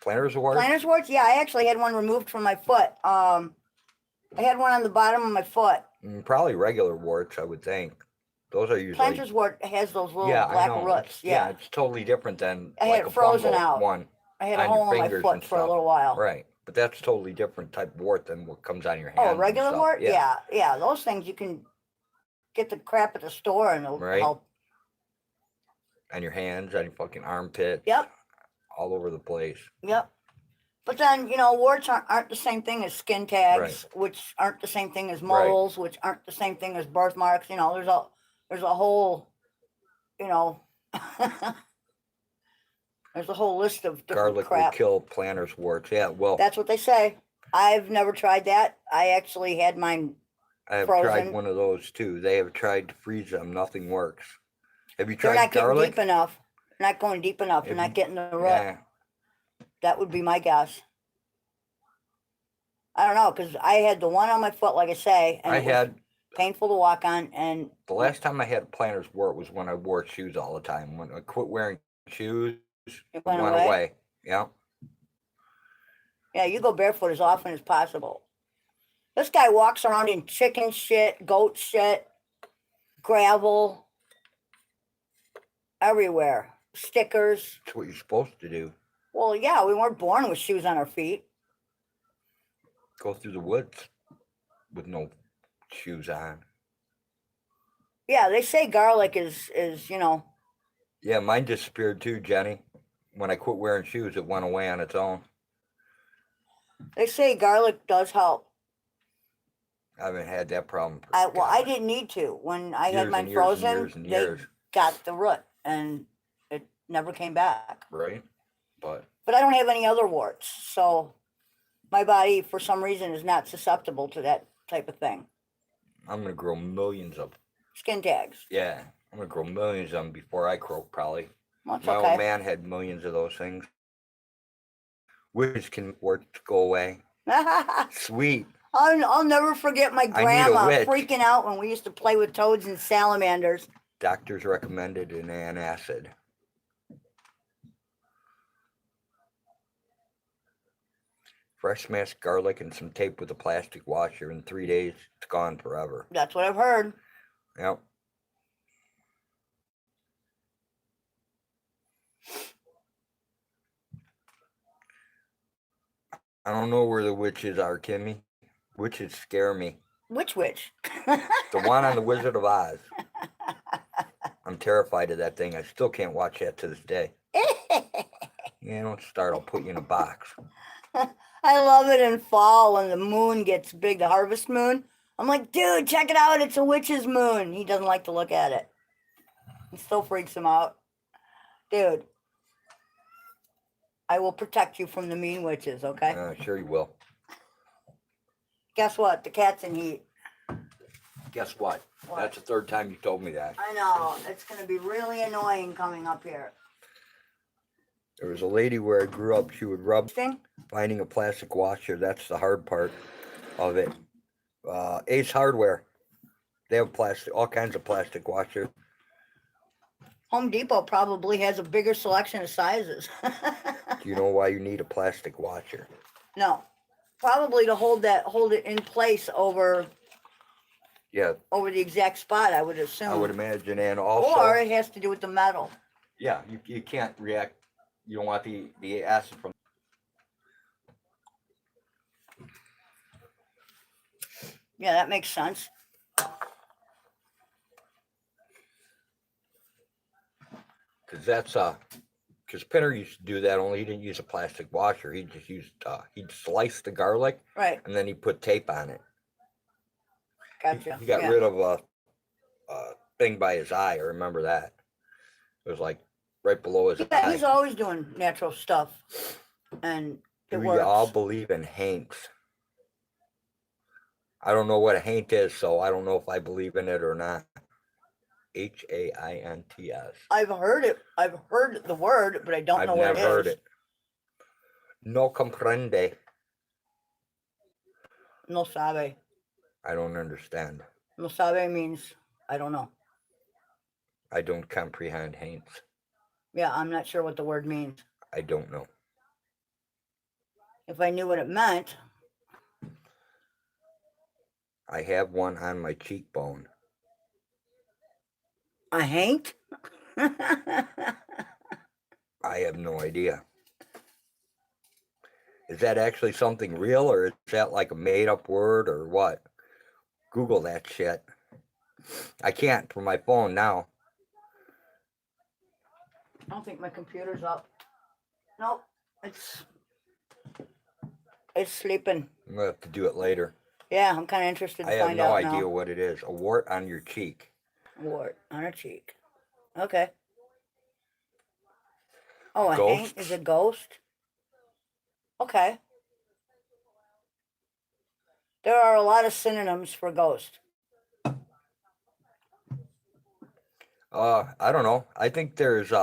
S1: Planters award.
S2: Plantar's warts. Yeah, I actually had one removed from my foot. I had one on the bottom of my foot.
S1: Probably regular warts, I would think. Those are usually.
S2: Plantar's wart has those little
S1: Yeah, I
S2: black
S1: know.
S2: roots.
S1: Yeah,
S2: Yeah.
S1: it's totally different than
S2: I had
S1: like
S2: it
S1: a
S2: frozen
S1: fungal
S2: out.
S1: one.
S2: I had a
S1: on your
S2: hole in my
S1: fingers
S2: foot
S1: and
S2: for a
S1: stuff.
S2: little while.
S1: Right, But that's totally different type of wart than what comes on your hands.
S2: Oh,
S1: and
S2: regular
S1: stuff.
S2: wart? Yeah. Those things you can get the crap at the store and it'll
S1: Right.
S2: help.
S1: On your hands, on your fucking armpits.
S2: Yep.
S1: All over the place.
S2: Yep. But then, warts aren't the same thing as skin tags,
S1: Right.
S2: which aren't the same thing as
S1: Right.
S2: moles, which aren't the same thing as birthmarks. There's a whole, there's a whole list of different
S1: Garlic
S2: crap.
S1: will kill planters warts. Yeah, well,
S2: That's what they say. I've never tried that. I actually had mine
S1: I have
S2: frozen.
S1: tried one of those too. They have tried to freeze them. Nothing works. Have you
S2: They're
S1: tried
S2: not getting
S1: garlic?
S2: deep enough. They're not going deep enough. They're
S1: Have
S2: not
S1: you-
S2: getting the root.
S1: Yeah.
S2: That would be my guess. I don't know, because I had the one on my foot, like I say, and
S1: I
S2: it was
S1: had
S2: painful to walk on, and
S1: the last time I had a planter's wart was when I wore shoes all the time. When I quit wearing shoes,
S2: it
S1: it
S2: went
S1: went
S2: away.
S1: away. Yeah.
S2: Yeah, you go barefoot as often as possible. This guy walks around in chicken shit, goat shit, gravel, everywhere. Stickers.
S1: That's what you're supposed to do.
S2: Well, yeah, we weren't born with shoes on our feet.
S1: Go through the woods with no shoes on.
S2: Yeah, they say garlic is
S1: Yeah, mine disappeared too, Jenny. When I quit wearing shoes, it went away on its own.
S2: they say garlic does help.
S1: I haven't had that problem. For
S2: I
S1: God,
S2: didn't need to. When I had
S1: years
S2: mine
S1: and years and
S2: frozen,
S1: years and
S2: they
S1: years.
S2: got the root and it never came back.
S1: Right? But
S2: But I don't have any other warts, so my body, for some reason, is not susceptible to that type of thing.
S1: I'm gonna grow millions of.
S2: Skin tags.
S1: Yeah, I'm gonna grow millions of them before I croak. Probably.
S2: That's
S1: My
S2: okay.
S1: old man had millions of those things. Which can work to go away. Sweet.
S2: I'll never forget my
S1: I need a
S2: grandma
S1: witch.
S2: freaking out when we used to play with toads and salamanders.
S1: Doctors recommended an antacid. Fresh smashed garlic and some tape with a plastic washer. In 3 days, it's gone forever.
S2: That's what I've heard.
S1: Yep. I don't know where the witches are, Kimmy. Witches scare me.
S2: Which witch?
S1: The one on the Wizard of Oz. I'm terrified of that thing. I still can't watch that to this day. Yeah, don't start. I'll put you in a box.
S2: I love it in fall when the moon gets big, the harvest moon. I'm like, dude, check it out. It's a witch's moon. He doesn't like to look at it. It still freaks him out. Dude, I will protect you from the mean witches, okay?
S1: Sure you will.
S2: Guess what? The cat's in heat.
S1: Guess what?
S2: What?
S1: That's the third time you told me that.
S2: I know. It's going to be really annoying coming up here.
S1: There was a lady where I grew up. She would rub
S2: Thing?
S1: finding a plastic washer. That's the hard part of it. Ace Hardware. They have plastic, all kinds of plastic washers.
S2: Home Depot probably has a bigger selection of sizes.
S1: Do you know why you need a plastic washer?
S2: No. Probably to hold it in place over
S1: Yeah,
S2: the exact spot, I would assume.
S1: I would imagine. And also,
S2: Or it has to do with the metal.
S1: yeah, you can't react. You don't want the acid from.
S2: Yeah, that makes sense.
S1: Because that's because Pinner used to do that. Only he didn't use a plastic washer. He just used he'd slice the garlic
S2: Right.
S1: and then he put tape on it.
S2: Gotcha.
S1: He got
S2: Yeah.
S1: rid of a thing by his eye. I remember that. It was like right below his
S2: Yeah,
S1: eye.
S2: he's always doing natural stuff. And it
S1: Do we
S2: works.
S1: all believe in haints? I don't know what a haint is, so I don't know if I believe in it or not. Haints.
S2: I've heard it. I've heard the word, but I don't
S1: I've
S2: know what
S1: never
S2: it is.
S1: heard it. No comprende.
S2: No sabe.
S1: I don't understand.
S2: No sabe means I don't know.
S1: I don't comprehend haints.
S2: Yeah, I'm not sure what the word means.
S1: I don't know.
S2: If I knew what it meant,
S1: I have one on my cheekbone.
S2: a haint?
S1: I have no idea. Is Is that actually something real, or is that like a made-up word, or what? Google that shit. I can't from my phone now.
S2: I don't think my computer's up. Nope, it's sleeping.
S1: I'm gonna have to do it later.
S2: Yeah, I'm kind of interested to
S1: I have
S2: find
S1: no
S2: out
S1: idea
S2: now.
S1: what it is. A wart on your cheek.
S2: Wart on a cheek. Okay. Oh, a hank is
S1: Ghosts?
S2: a ghost? Okay. There are a lot of synonyms for ghost.
S1: I don't know. I think there's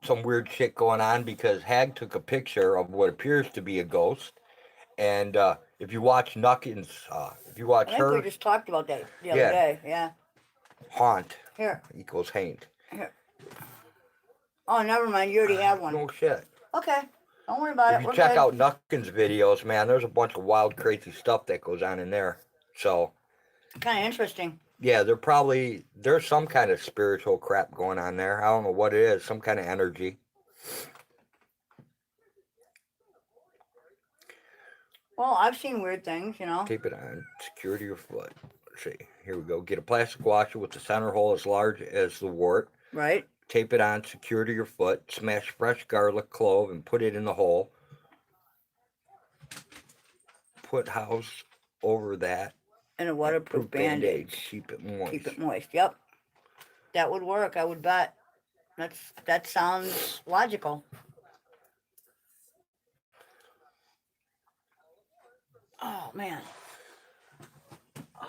S1: some weird shit going on because Hag took a picture of what appears to be a ghost, and if you watch Nuckins, if you
S2: I
S1: watch
S2: think we
S1: her
S2: just talked about that the other
S1: Yeah.
S2: day. Yeah.
S1: haunt
S2: Here.
S1: equals haint.
S2: Here. Oh, never mind. You already have one.
S1: No shit.
S2: Okay. Don't worry about
S1: If
S2: it.
S1: you
S2: We're
S1: check
S2: good.
S1: out Nuckins videos, man, there's a bunch of wild, crazy stuff that goes on in there. So
S2: Kind of interesting.
S1: yeah, there's some kind of spiritual crap going on there. I don't know what it is. Some kind of energy.
S2: Well, I've seen weird things, you know.
S1: Tape it on. Secure to your foot. Let's see. Here we go. Get a plastic washer with the center hole as large as the wart.
S2: Right?
S1: Tape it on, secure to your foot. Smash fresh garlic clove and put it in the hole. Put house over that.
S2: And a waterproof bandage.
S1: Keep it moist.
S2: Keep it moist. Yep. That would work, I would bet. That sounds logical. Oh man. Oh.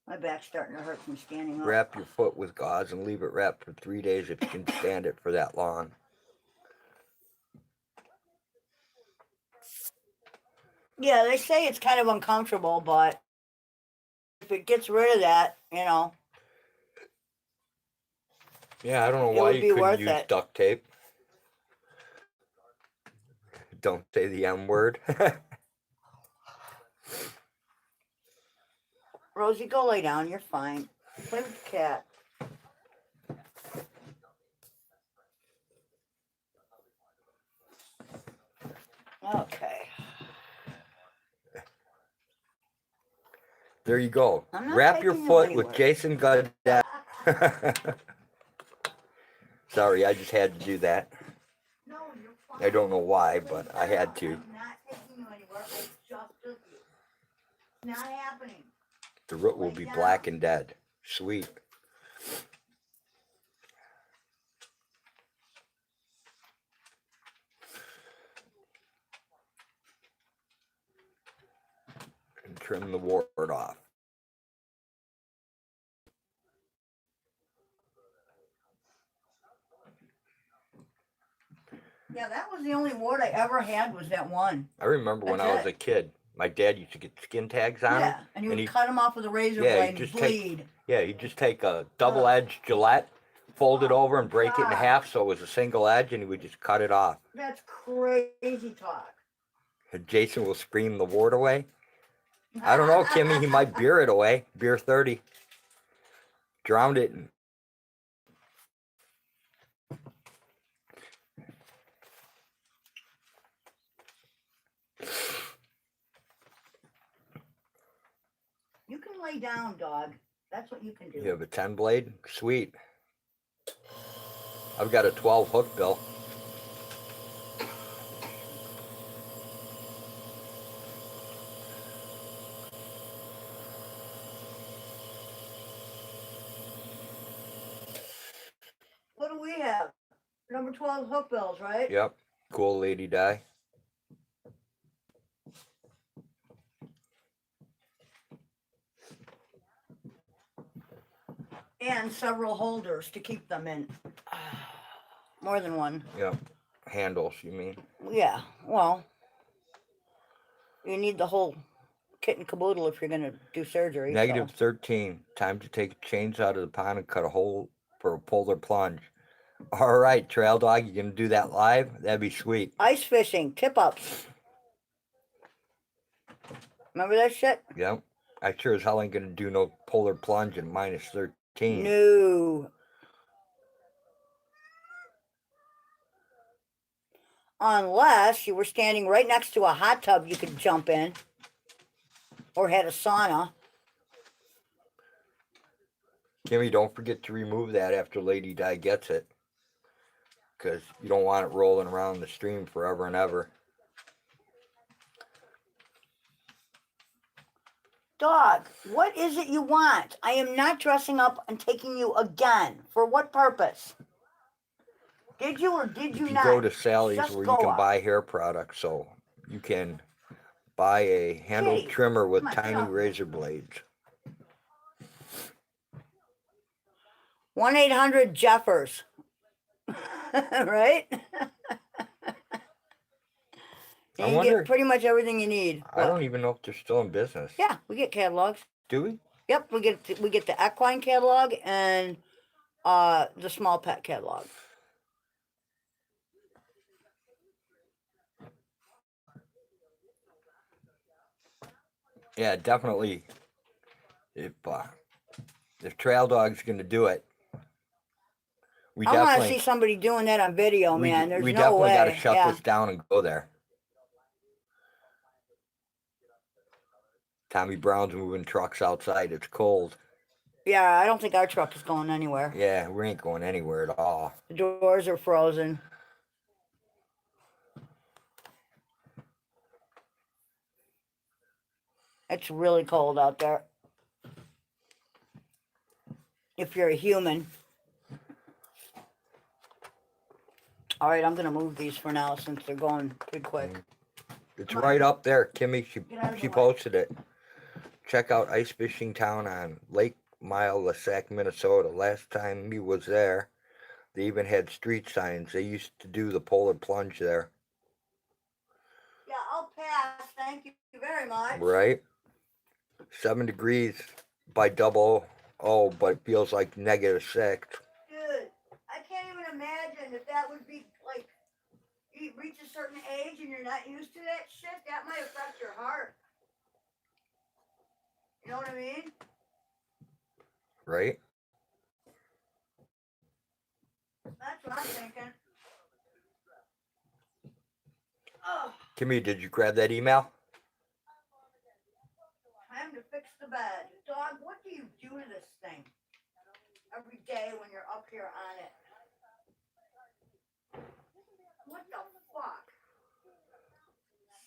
S2: My back's starting to hurt from standing up.
S1: Wrap your foot with gauze and leave it wrapped for 3 days if you can stand it for that long.
S2: Yeah, they say it's kind of uncomfortable, but if it gets rid of that, you know.
S1: Yeah, I don't know
S2: It
S1: why
S2: would
S1: you
S2: be
S1: couldn't
S2: worth
S1: use
S2: it.
S1: duct tape. Don't say the M word.
S2: Rosie, go lay down. You're fine. Play with the cat. Okay.
S1: There you go.
S2: I'm not
S1: Wrap your
S2: taking you
S1: foot with
S2: anywhere.
S1: Jason Goddard. Sorry, I just had to do that.
S2: No, you're fine.
S1: I don't know why, but I had to.
S2: I'm not taking you anywhere. I just took you. It's not happening.
S1: The root will be black and dead. Sweet. And trim the wart off.
S2: Yeah, that was the only wart I ever had was that one.
S1: I remember when
S2: That's
S1: I was
S2: it.
S1: a kid, my dad used to get skin tags on
S2: Yeah,
S1: him.
S2: and you
S1: and
S2: would
S1: he-
S2: cut them off with a razor
S1: Yeah,
S2: blade
S1: you
S2: and
S1: just take-
S2: bleed.
S1: Yeah, you just take a double-edged Gillette, fold it over, and break it in
S2: God.
S1: half so it was a single edge, and he would just cut it off.
S2: That's crazy talk.
S1: And Jason will scream the wart away. I don't know, Kimmy, he might beer it away. Beer 30. Drowned it.
S2: You can lay down, dog. That's what you can do.
S1: You have a 10 blade? Sweet. I've got a 12 hook, Bill.
S2: What do we have? Number 12 hook bills, right?
S1: Yep. Cool lady die.
S2: And several holders to keep them in. More than one.
S1: Yep. Handles, you mean?
S2: Yeah, well, you need the whole kit and caboodle if you're going to do surgery.
S1: Negative
S2: So.
S1: 13. Time to take chains out of the pond and cut a hole for a polar plunge. All right, Trail Dog, you gonna do that live? That'd be sweet.
S2: Ice fishing, tip-ups. Remember that shit?
S1: Yep. I sure as hell ain't gonna do no polar plunge in -13.
S2: No. Unless you were standing right next to a hot tub you could jump in. Or had a sauna.
S1: Kimmy, don't forget to remove that after Lady Di gets it. Because you don't want it rolling around the stream forever and ever.
S2: Dog, what is it you want? I am not dressing up and taking you again. For what purpose? Did you or did you
S1: You
S2: not?
S1: go to Sally's
S2: Just
S1: where
S2: go
S1: you can
S2: up.
S1: buy hair products, so you can buy a handled
S2: Kitty,
S1: trimmer with
S2: come on, get
S1: tiny
S2: off me.
S1: razor blades.
S2: 1-800-Jeffers. Right?
S1: I
S2: And you
S1: wonder-
S2: get pretty much everything you need.
S1: I don't even know if they're still in business.
S2: Yeah, we get catalogs.
S1: Do we?
S2: Yep, we get the equine catalog and the small pet catalog.
S1: Yeah, definitely. If Trail Dog's gonna do it, we
S2: I want to
S1: definitely
S2: see somebody doing that on video,
S1: we,
S2: man. There's
S1: we
S2: no
S1: definitely
S2: way.
S1: gotta shut
S2: Yeah.
S1: this down and go there. Tommy Brown's moving trucks outside. It's cold.
S2: Yeah, I don't think our truck is going anywhere.
S1: Yeah, we ain't going anywhere at all.
S2: The doors are frozen. It's really cold out there. If you're a human. All right, I'm going to move these for now since they're going pretty quick.
S1: It's
S2: Come on.
S1: right up there. Kimmy,
S2: Get out of
S1: she
S2: the way.
S1: posted it. Check out Ice Fishing Town on Lake Mile, Lasac, Minnesota. Last time he was there, they even had street signs. They used to do the polar plunge there.
S2: Yeah, I'll pass. Thank you very much.
S1: Right? 7 degrees by double O, but it feels like -6.
S2: Dude, I can't even imagine if that would be like, you reach a certain age and you're not used to that shit, that might affect your heart. You know what I mean?
S1: Right?
S2: That's what I'm thinking. Oh,
S1: Kimmy, did you grab that email?
S2: time to fix the bed. Dog, what do you do to this thing every day when you're up here on it? What the fuck?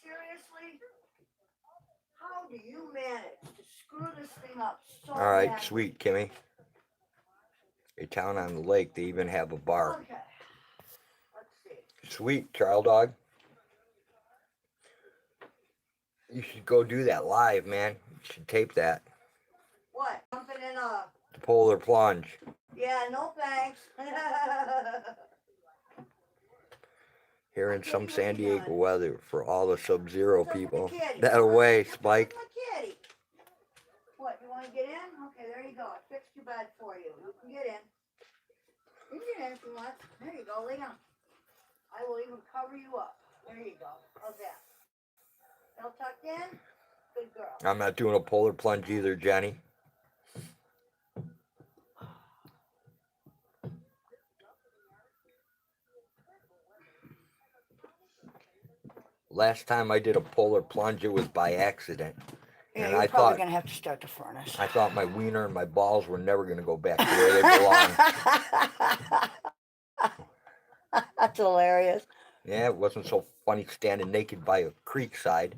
S2: Seriously? How do you manage to screw this thing up so
S1: All right,
S2: badly?
S1: sweet, Kimmy. A town on the lake. They even have a bar.
S2: Okay. Let's see.
S1: Sweet, Trail Dog. You should go do that live, man. You should tape that.
S2: What? Jumping in a...
S1: The polar plunge.
S2: Yeah, no thanks.
S1: Here in some San Diego weather for all the sub-zero
S2: What's up with the
S1: people.
S2: kitty?
S1: That away,
S2: What's up
S1: Spike.
S2: with my kitty? What, you want to get in? Okay, there you go. I fixed your bed for you. You can get in. You can get in if you want. There you go. Lay down. I will even cover you up. There you go. How's that? All tucked in? Good girl.
S1: I'm not doing a polar plunge either, Jenny. Last time I did a polar plunge, it was by accident.
S2: Yeah,
S1: And
S2: you're
S1: I
S2: probably
S1: thought
S2: going to have to start the furnace.
S1: I thought my wiener and my balls were never going to go back to where they belong.
S2: That's hilarious.
S1: Yeah, it wasn't so funny standing naked by a creek side.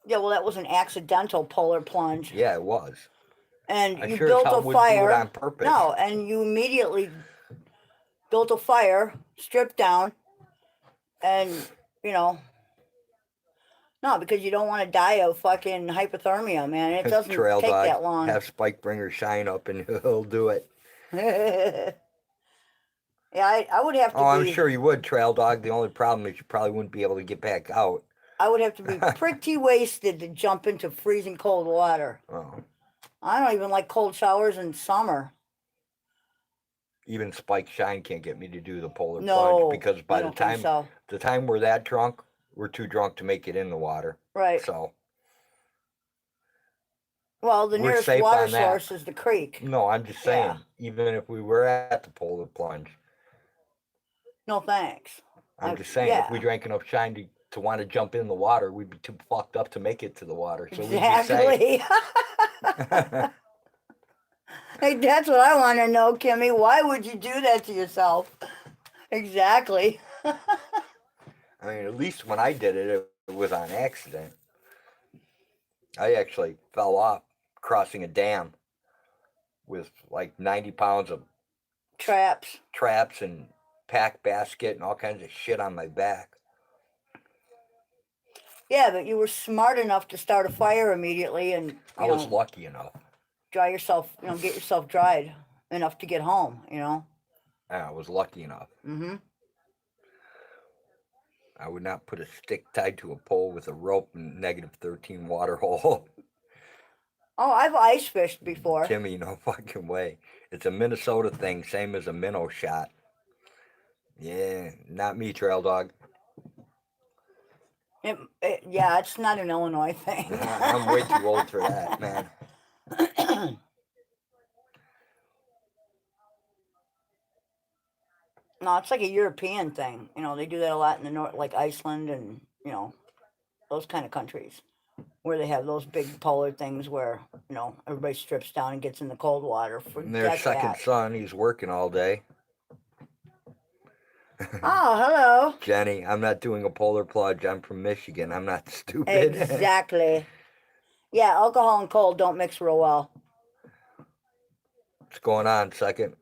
S2: Yeah, well, that was an accidental polar plunge.
S1: Yeah, it was.
S2: And
S1: I
S2: you
S1: sure as
S2: built
S1: hell
S2: a
S1: wouldn't do
S2: fire.
S1: it on purpose.
S2: No, and you immediately built a fire, stripped down, and, you know, no, because you don't want to die of fucking hypothermia, man. It doesn't
S1: Trail
S2: take
S1: Dog,
S2: that long.
S1: have Spike bring her shine up and he'll do it.
S2: Yeah, I would have to
S1: Oh, I'm
S2: be,
S1: sure you would, Trail Dog. The only problem is you probably wouldn't be able to get back out.
S2: I would have to be pretty wasted to jump into freezing cold water.
S1: Oh.
S2: I don't even like cold showers in summer.
S1: Even Spike Shine can't get me to do the polar
S2: No,
S1: plunge because
S2: I
S1: by
S2: don't think so.
S1: the time we're that drunk, we're too drunk to make it in the water.
S2: Right.
S1: So
S2: Well, the
S1: We're
S2: nearest
S1: safe
S2: water
S1: on that.
S2: source is the creek.
S1: No, I'm just saying,
S2: Yeah.
S1: even if we were at the polar plunge,
S2: No thanks.
S1: I'm just saying, if we
S2: Yeah.
S1: drank enough shine to want to jump in the water, we'd be too fucked up to make it to the water. So we'd be safe.
S2: Exactly. Hey, that's what I want to know, Kimmy. Why would you do that to yourself? Exactly.
S1: I mean, at least when I did it, it was on accident. I actually fell off crossing a dam with like 90 pounds of
S2: Traps.
S1: traps and pack basket and all kinds of shit on my back.
S2: Yeah, but you were smart enough to start a fire immediately and,
S1: I was lucky enough.
S2: dry yourself, get yourself dried enough to get home,
S1: I was lucky enough.
S2: Mm-hmm.
S1: I would not put a stick tied to a pole with a rope in -13 water hole.
S2: Oh, I've ice fished before.
S1: Kimmy, no fucking way. It's a Minnesota thing, same as a minnow shot. Yeah, not me, trail dog.
S2: Yeah, it's not an Illinois thing.
S1: I'm way too old for that, man.
S2: No, it's like a European thing. They do that a lot in the north, like Iceland and, those kind of countries where they have those big polar things where, everybody strips down and gets in the cold water.
S1: And their second
S2: That.
S1: son, he's working all day.
S2: Oh, hello.
S1: Jenny, I'm not doing a polar plunge. I'm from Michigan. I'm not stupid.
S2: Exactly. Yeah, alcohol and cold don't mix real well.
S1: What's going on, second?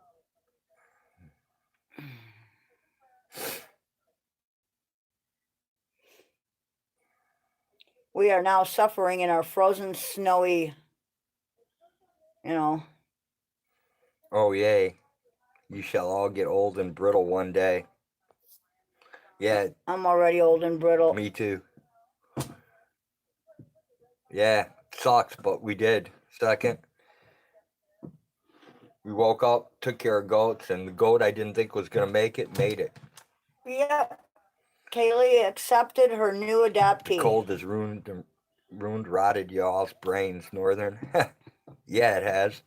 S2: We are now suffering in our frozen, snowy,
S1: Oh, yay. You shall all get old and brittle one day. Yeah.
S2: I'm already old and brittle.
S1: Me too. Yeah, sucks, but we did. Second, we woke up, took care of goats, and the goat I didn't think was going to make it, made it.
S2: Yep. Kaylee accepted her new adoptee.
S1: The cold has rotted y'all's brains, Northern. Yeah, it has.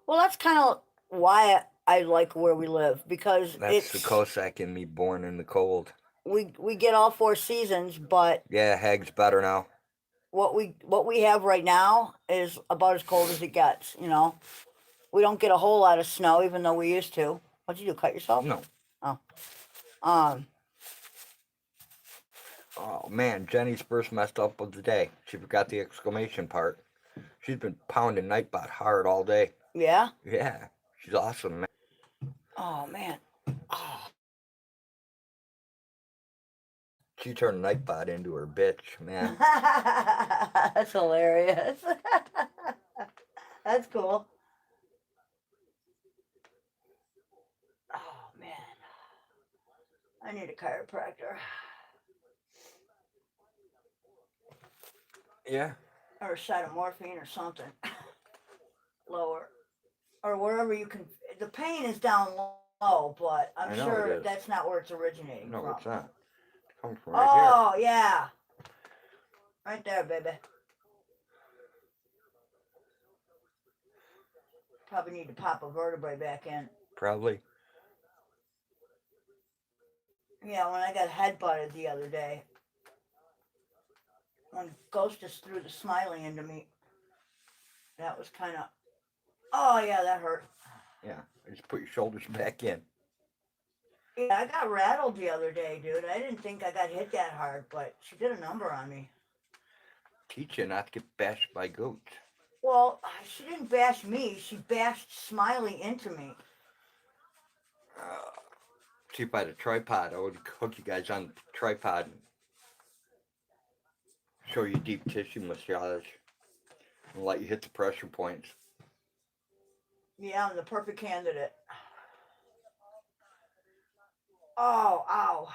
S2: Well, that's kind of why I like where we live, because
S1: That's the Cossack in me, born in the cold.
S2: We get all 4 seasons, but
S1: yeah, Hag's better now.
S2: What we have right now is about as cold as it gets. We don't get a whole lot of snow, even though we used to. What'd you do? Cut yourself?
S1: No.
S2: Oh.
S1: Oh man, Jenny's first messed up of the day. She forgot the exclamation part. She's been pounding Nightbot hard all day.
S2: Yeah?
S1: Yeah, she's awesome, man.
S2: Oh man. Oh.
S1: She turned Nightbot into her bitch, man.
S2: That's hilarious. That's cool. Oh man. I need a chiropractor.
S1: Yeah.
S2: Or a shot of morphine or something. Lower. Or wherever you can. The pain is down low, but I'm sure that's not where it's originating from.
S1: No, it's not. It's coming from right here.
S2: Oh, yeah. Right there, baby. Probably need to pop a vertebrae back in.
S1: Probably.
S2: Yeah, when I got headbutted the other day. When Ghost just threw the smiley into me. That was kind of... Oh, yeah, that hurt.
S1: Yeah, just put your shoulders back in.
S2: Yeah, I got rattled the other day, dude. I didn't think I got hit that hard, but she did a number on me.
S1: Teach you not to get bashed by goats.
S2: Well, she didn't bash me. She bashed Smiley into me.
S1: See, by the tripod, I would hook you guys on the tripod and show you deep tissue massage and let you hit the pressure points.
S2: Yeah, I'm the perfect candidate. Oh, ow.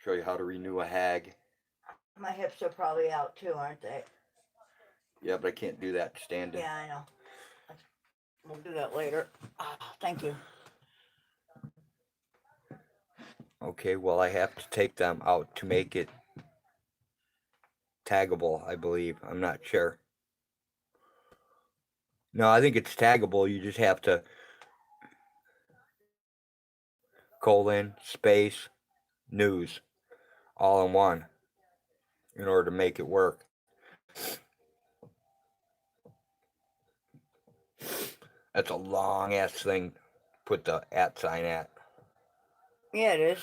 S1: Show you how to renew a hag.
S2: My hips are probably out too, aren't they?
S1: Yeah, but I can't do that standing.
S2: Yeah, I know. We'll do that later. Oh, thank you.
S1: Okay, well, I have to take them out to make it taggable, I believe. I'm not sure. No, I think it's taggable. You just have to colon, space, news, all in one in order to make it work. That's a long ass thing. Put the @ sign at.
S2: Yeah, it is.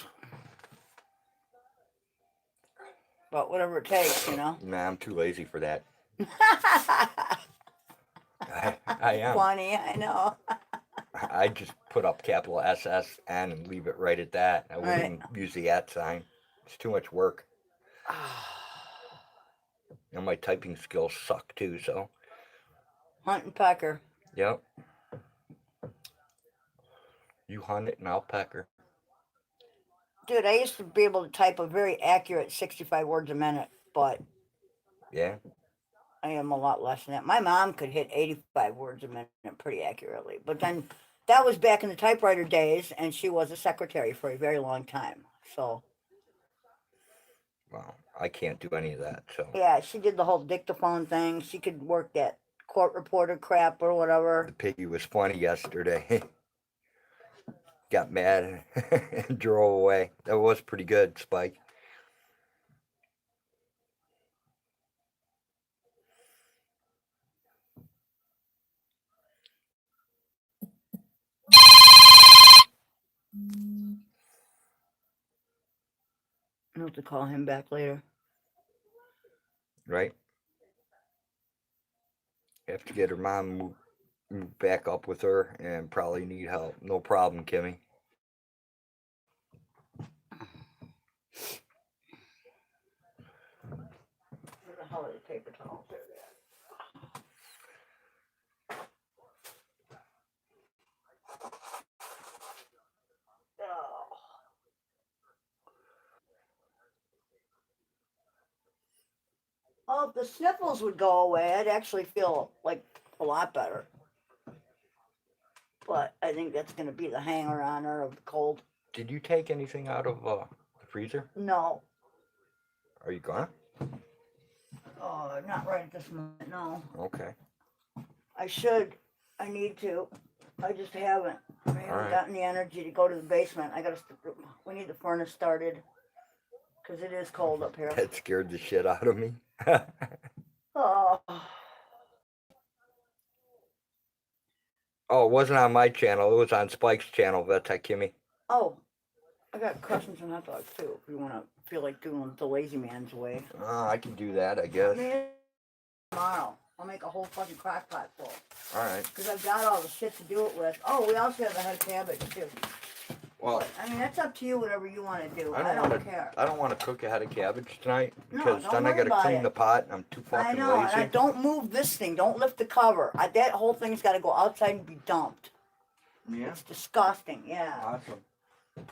S2: But whatever it takes, you know.
S1: Nah, I'm too lazy for that. I am.
S2: Funny, I know.
S1: I just put up capital SSN and leave it right at that. I wouldn't even use the @ sign. It's too much work. And my typing skills suck too, so.
S2: Hunt and pecker.
S1: Yep. You hunt it and I'll pecker.
S2: Dude, I used to be able to type a very accurate 65 words a minute, but
S1: Yeah.
S2: I am a lot less than that. My mom could hit 85 words a minute pretty accurately, but then that was back in the typewriter days, and she was a secretary for a very long time. So,
S1: Well, I can't do any of that, so.
S2: yeah, she did the whole dictaphone thing. She could work that court reporter crap or whatever.
S1: The piggy was funny yesterday. Got mad and drove away. That was pretty good, Spike.
S2: I'll have to call him back later.
S1: Right? Have to get her mom moved back up with her and probably need help. No problem, Kimmy.
S2: Where the hell are the paper towels? There they are. Oh. Oh, if the sniffles would go away, I'd actually feel like a lot better. But I think that's going to be the hanger on her of the cold.
S1: Did you take anything out of the freezer?
S2: No.
S1: Are you gonna?
S2: Oh, not right at this moment, no.
S1: Okay.
S2: I should. I need to. I just haven't. I haven't
S1: Alright.
S2: gotten the energy to go to the basement. We need the furnace started. Because it is cold up here.
S1: That scared the shit out of me.
S2: Oh.
S1: Oh, it wasn't on my channel. It was on Spike's channel. That's that Kimmy.
S2: Oh. I got questions on hot dogs too. If you want to feel like doing the lazy man's way.
S1: I can do that, I guess.
S2: Maybe tomorrow. I'll make a whole fucking crock pot full.
S1: Alright.
S2: Because I've got all the shit to do it with. Oh, we also have the head cabbage too.
S1: Well,
S2: But, I mean, that's up to you, whatever you want to do.
S1: I
S2: I
S1: don't
S2: don't care.
S1: I don't want to cook a head of cabbage tonight
S2: No,
S1: because
S2: don't
S1: then I
S2: worry
S1: gotta
S2: about
S1: clean
S2: it.
S1: the pot and I'm too
S2: I
S1: fucking
S2: know, and
S1: lazy.
S2: don't move this thing. Don't lift the cover. That whole thing's got to go outside and be dumped.
S1: Yeah.
S2: It's disgusting, yeah.
S1: Awesome.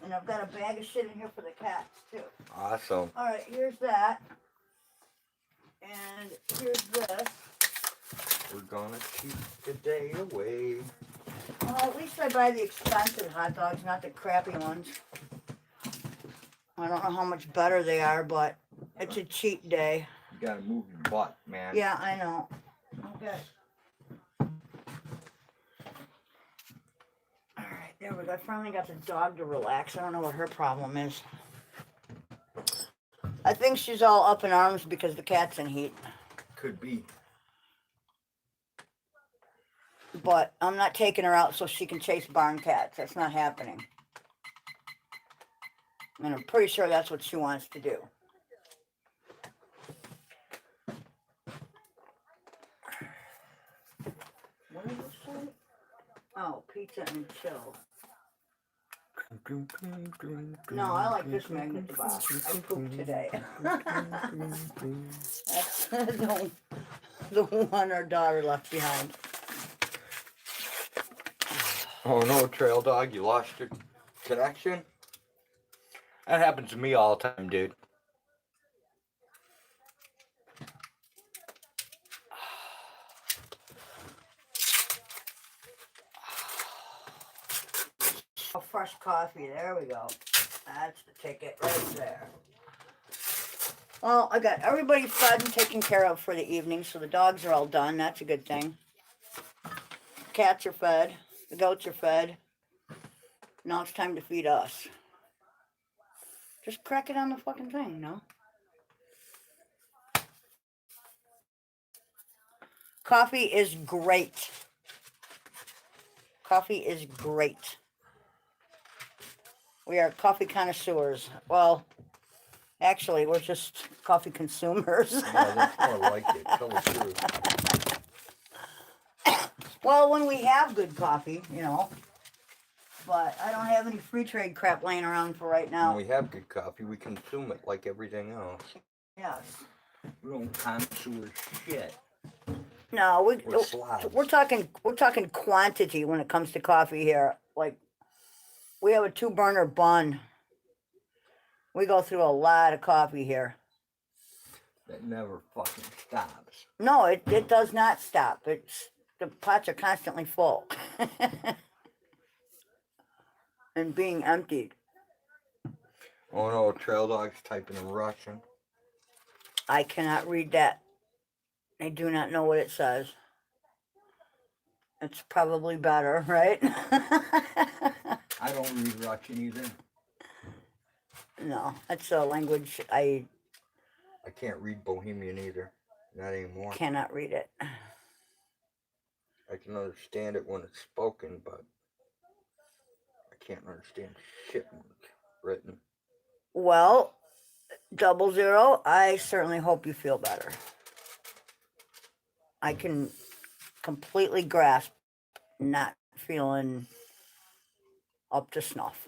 S2: And I've got a bag of shit in here for the cats, too.
S1: Awesome.
S2: All right, here's that. And here's this.
S1: We're gonna keep the day away.
S2: Well, at least I buy the expensive hot dogs, not the crappy ones. I don't know how much better they are, but it's a cheat day.
S1: You gotta move your butt, man.
S2: Yeah, I know. Okay. All right, there we go. I finally got the dog to relax. I don't know what her problem is. I think she's all up in arms because the cat's in heat.
S1: Could be.
S2: But I'm not taking her out so she can chase barn cats. That's not happening. And I'm pretty sure that's what she wants to do. What did it say? Oh, pizza and chill. No, I like this magnet box. I pooped today. That's the one our daughter left behind.
S1: Oh no, trail dog, you lost your connection? That happens to me all the time, dude.
S2: Oh, fresh coffee. There we go. That's the ticket right there. Well, I got everybody fed and taken care of for the evening, so the dogs are all done. That's a good thing. Cats are fed. The goats are fed. Now it's time to feed us. Just crack it on the fucking thing, no? Coffee is great. Coffee is great. We are coffee connoisseurs. Well, actually, we're just coffee consumers.
S1: Yeah, that's more like it. Tell the truth.
S2: Well, when we have good coffee, you know. But I don't have any free trade crap laying around for right now.
S1: When we have good coffee, we consume it like everything else.
S2: Yes.
S1: We don't connoisseur shit.
S2: No,
S1: We're slobs.
S2: we're talking quantity when it comes to coffee here. Like, we have a 2-burner bun. We go through a lot of coffee here.
S1: That never fucking stops.
S2: No, it does not stop. The pots are constantly full and being emptied.
S1: Oh no, Trail Dog's typing in Russian.
S2: I cannot read that. I do not know what it says. It's probably better, right?
S1: I don't read Russian either.
S2: No, that's a language I
S1: can't read Bohemian either. Not anymore.
S2: cannot read it.
S1: I can understand it when it's spoken, but I can't understand shit when it's written.
S2: Well, 00, I certainly hope you feel better. I can completely grasp not feeling up to snuff.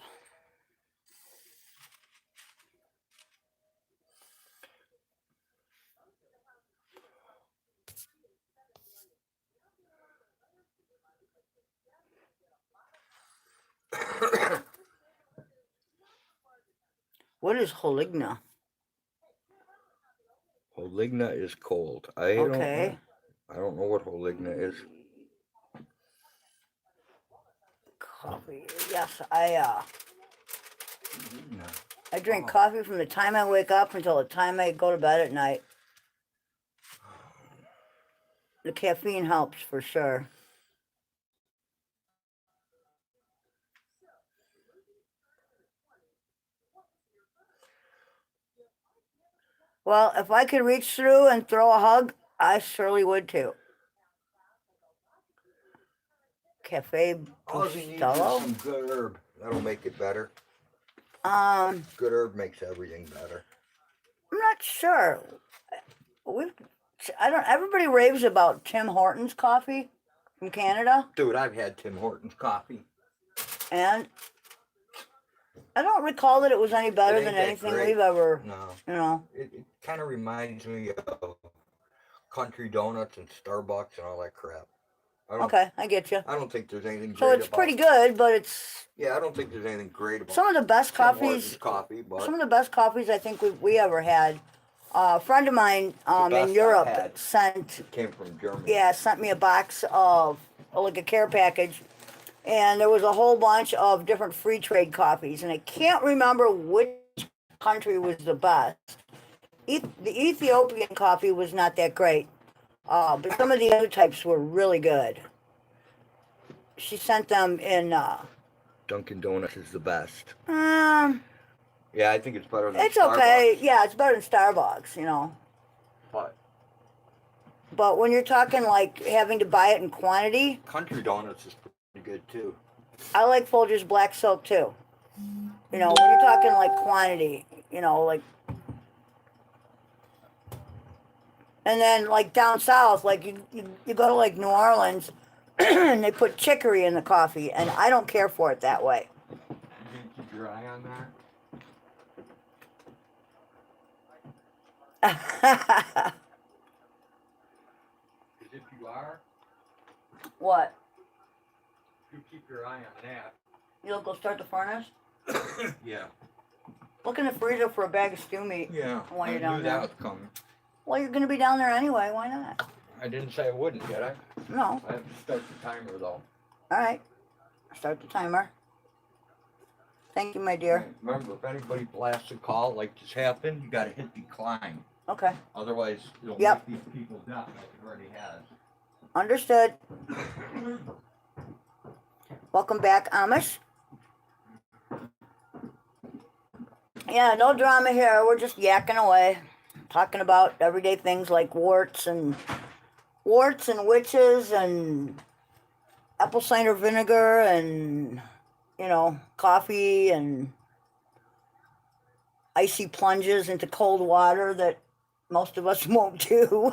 S2: What is Holigna?
S1: Holigna is cold. I don't know what Holigna is.
S2: Coffee. Yes, I drink
S1: Oh.
S2: coffee from the time I wake up until the time I go to bed at night. The caffeine helps for sure. Well, if I could reach through and throw a hug, I surely would too. Cafe
S1: All you need is
S2: Bustelo?
S1: some good herb. That'll make it better.
S2: I'm
S1: Good herb makes everything better.
S2: not sure. Everybody raves about Tim Hortons coffee from Canada,
S1: Dude, I've had Tim Hortons coffee.
S2: and I don't recall that it was any better
S1: It
S2: than
S1: ain't that
S2: anything
S1: great.
S2: we've ever,
S1: No.
S2: you know.
S1: It kind of reminds me of Country Donuts and Starbucks and all that crap.
S2: Okay, I get you.
S1: I don't think there's anything great
S2: So it's
S1: about
S2: pretty good, but it's
S1: Yeah, I don't think there's anything great about
S2: some of the best
S1: Tim Hortons
S2: coffees.
S1: coffee, but
S2: Some of the best coffees I think we ever had. A friend of mine
S1: best
S2: in
S1: I've
S2: Europe
S1: had.
S2: sent
S1: it came from Germany.
S2: sent me a box of like a care package, and there was a whole bunch of different free trade coffees, and I can't remember which country was the best. The Ethiopian coffee was not that great, but some of the other types were really good. She sent them in.
S1: Dunkin' Donuts is the best.
S2: Um,
S1: Yeah, I think it's better than
S2: it's
S1: Starbucks.
S2: okay. Yeah, it's better than Starbucks, you know.
S1: But
S2: But when you're talking like having to buy it in quantity,
S1: Country Donuts is pretty good too.
S2: I like Folgers Black Silk too. You know, when you're talking like quantity, you know, like. And then like down south, like you go to like New Orleans, and they put chicory in the coffee, and I don't care for it that way.
S3: You gonna keep your eye on that? Because if you are,
S2: What?
S3: you keep your eye on that.
S2: You'll go start the furnace?
S3: Yeah.
S2: Look in the freezer for a bag of stew meat.
S1: Yeah,
S2: While you're
S1: I
S2: down
S1: knew
S2: there.
S1: that was coming.
S2: Well, you're gonna be down there anyway. Why not?
S1: I didn't say I wouldn't, did I?
S2: No.
S1: I have to start the timer though.
S2: All right. Start the timer. Thank you, my dear.
S1: Remember, if anybody blasts a call like this happened, you gotta hit decline.
S2: Okay.
S1: Otherwise, it'll
S2: Yep.
S1: make these people deaf like it already has.
S2: Understood. Welcome back, Amish. Yeah, no drama here. We're just yakking away, talking about everyday things like warts and witches and apple cider vinegar and, you know, coffee and icy plunges into cold water that most of us won't do.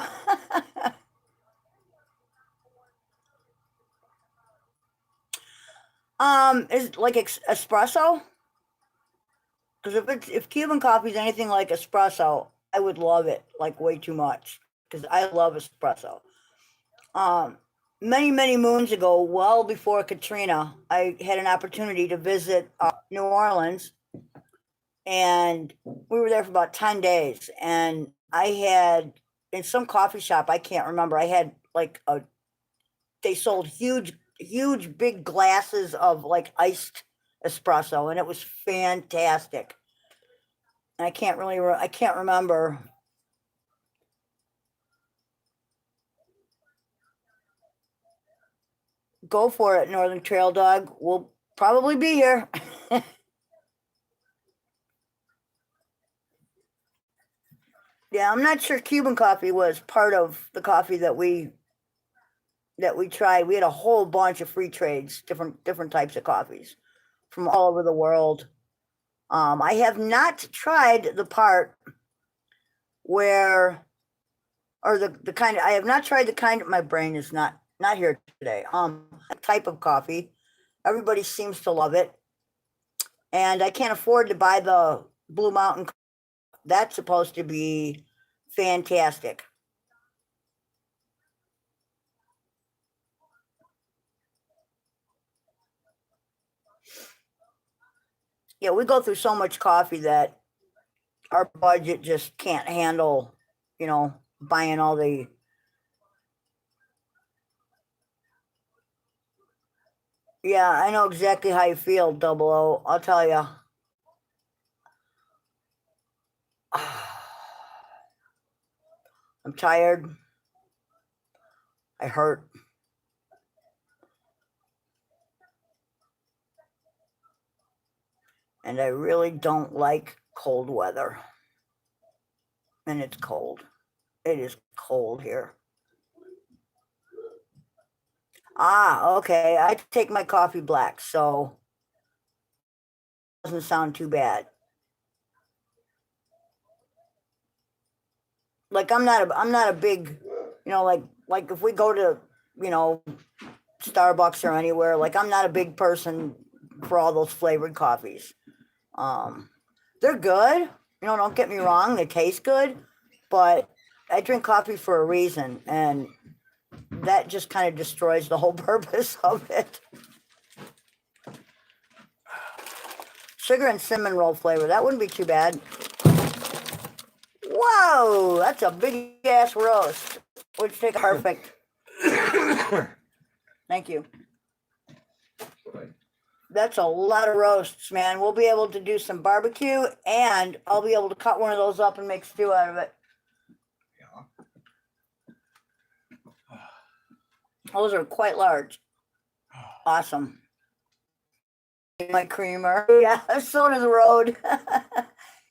S2: Is like espresso? Because if Cuban coffee is anything like espresso, I would love it like way too much because I love espresso. Um, many moons ago, well before Katrina, I had an opportunity to visit New Orleans, and we were there for about 10 days. And I had in some coffee shop, I can't remember, I had like they sold huge big glasses of like iced espresso, and it was fantastic. And I can't remember. Go for it, Northern Trail Dog. We'll probably be here. Yeah, I'm not sure Cuban coffee was part of the coffee that we tried. We had a whole bunch of free trades, different types of coffees from all over the world. I have not tried the part where, or the kind of, I have not tried the kind of, my brain is not here today. Type of coffee. Everybody seems to love it. And I can't afford to buy the Blue Mountain. That's supposed to be fantastic. Yeah, we go through so much coffee that our budget just can't handle, you know, buying all the. Yeah, I know exactly how you feel, Double O. I'll tell you. I'm tired. I hurt. And I really don't like cold weather. And it's cold. It is cold here. Ah, okay. I take my coffee black, so it doesn't sound too bad. Like I'm not a big, you know, like if we go to, you know, Starbucks or anywhere, like I'm not a big person for all those flavored coffees. Um, they're good, you know, don't get me wrong, they taste good, but I drink coffee for a reason, and that just kind of destroys the whole purpose of it. Sugar and cinnamon roll flavor, that wouldn't be too bad. Whoa, that's a big ass roast. Would take perfect. Thank you. That's a lot of roasts, man. We'll be able to do some barbecue, and I'll be able to cut one of those up and make stew out of it.
S3: Yeah.
S2: Those are quite large. Awesome. My creamer. Yeah, so does Road.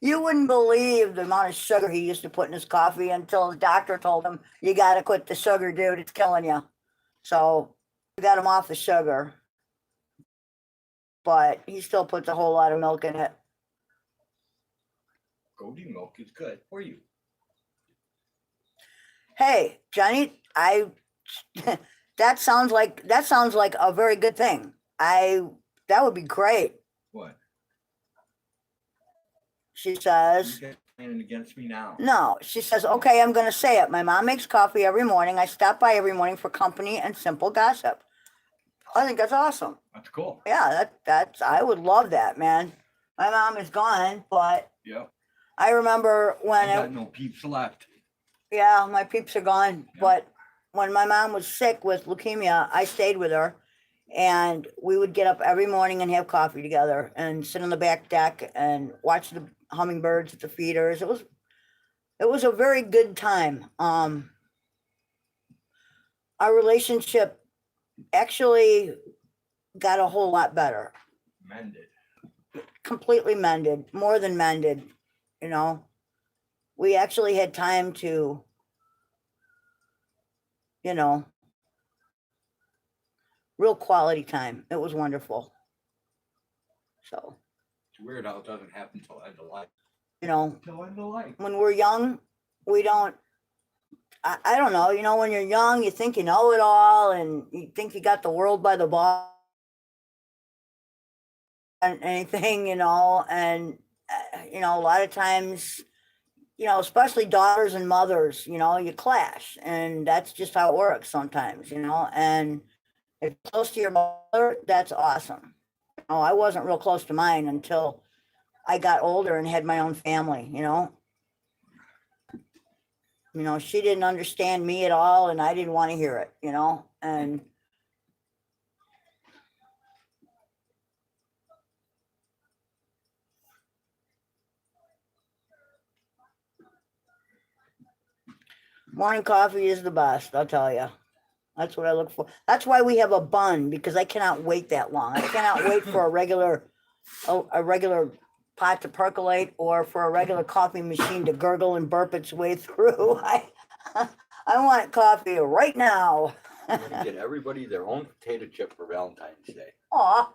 S2: You wouldn't believe the amount of sugar he used to put in his coffee until his doctor told him, you got to quit the sugar, dude. It's killing you. So we got him off the sugar. But he still puts a whole lot of milk in it.
S1: Goatee milk is good for you.
S2: Hey, Johnny, that sounds like a very good thing. That would be great.
S1: What?
S2: She says.
S1: You're planning against me now.
S2: No, she says, okay, I'm going to say it. My mom makes coffee every morning. I stop by every morning for company and simple gossip. I think that's awesome.
S1: That's cool.
S2: Yeah, that's I would love that, man. My mom is gone, but
S1: yeah,
S2: I remember when
S1: I got no peeps left.
S2: Yeah, my peeps are gone.
S1: Yeah.
S2: But when my mom was sick with leukemia, I stayed with her, and we would get up every morning and have coffee together and sit on the back deck and watch the hummingbirds at the feeders. It was a very good time. Our relationship actually got a whole lot better.
S3: Mended.
S2: Completely mended, more than mended, you know. We actually had time to, you know, real quality time. It was wonderful. So,
S3: It's weird how it doesn't happen till end of life.
S2: you know,
S3: Till end of life.
S2: when we're young, we don't, I don't know, you know, when you're young, you think you know it all and you think you got the world by the ball and anything, you know, and, you know, a lot of times, you know, especially daughters and mothers, you know, you clash and that's just how it works sometimes, you know, and if you're close to your mother, that's awesome. You know, I wasn't real close to mine until I got older and had my own family, you know. You know, she didn't understand me at all and I didn't want to hear it, you know, and morning coffee is the best, I'll tell you. That's what I look for. That's why we have a bun, because I cannot wait that long. I cannot wait for a regular pot to percolate or for a regular coffee machine to gurgle and burp its way through. I want coffee right now.
S1: I'm gonna get everybody their own potato chip for Valentine's Day.
S2: Aw.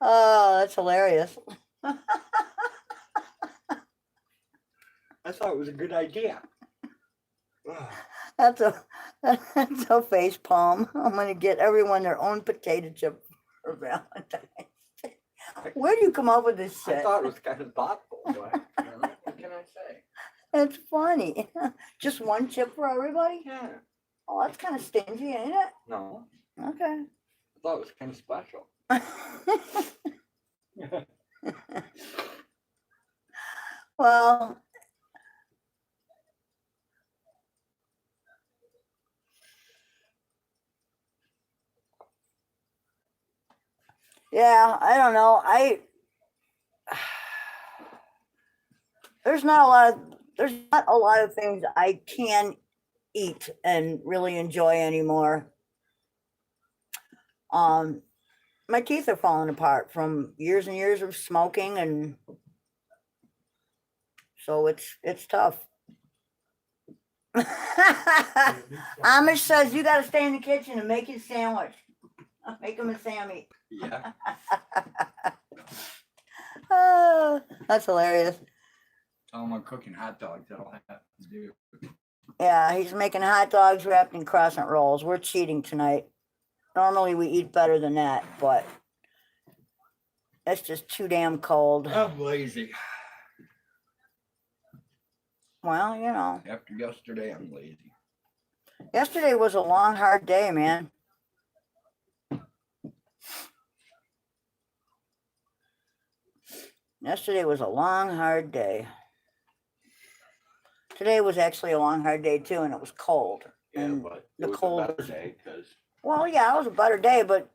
S2: Oh, that's hilarious.
S1: I thought it was a good idea.
S2: That's a face palm. I'm gonna get everyone their own potato chip for Valentine's Day. Where do you come up with this
S1: I
S2: shit?
S1: thought it was kind of thoughtful, but you know, what can I say?
S2: It's funny. Just one chip for everybody?
S1: Yeah.
S2: Oh, that's kind of stingy, ain't it?
S1: No,
S2: Okay.
S1: I thought it was kind of special.
S2: Well, yeah, I don't know. There's not a lot of things I can eat and really enjoy anymore. My teeth are falling apart from years and years of smoking, and so it's tough. Amish says you got to stay in the kitchen and make his sandwich. Make him a Sammy.
S1: Yeah.
S2: That's hilarious.
S3: Tell them I'm cooking hot dogs. That'll have to do.
S2: Yeah, he's making hot dogs wrapped in crescent rolls. We're cheating tonight. Normally we eat better than that, but it's just too damn cold.
S3: I'm lazy.
S2: Well, you know,
S3: After yesterday, I'm lazy.
S2: yesterday was a long, hard day, man. Yesterday was a long, hard day. Today was actually a long, hard day too, and it was cold.
S1: Yeah,
S2: And
S1: but
S2: the
S1: it was
S2: cold
S1: a better
S2: was-
S1: day because
S2: Well, yeah, it was a better day, but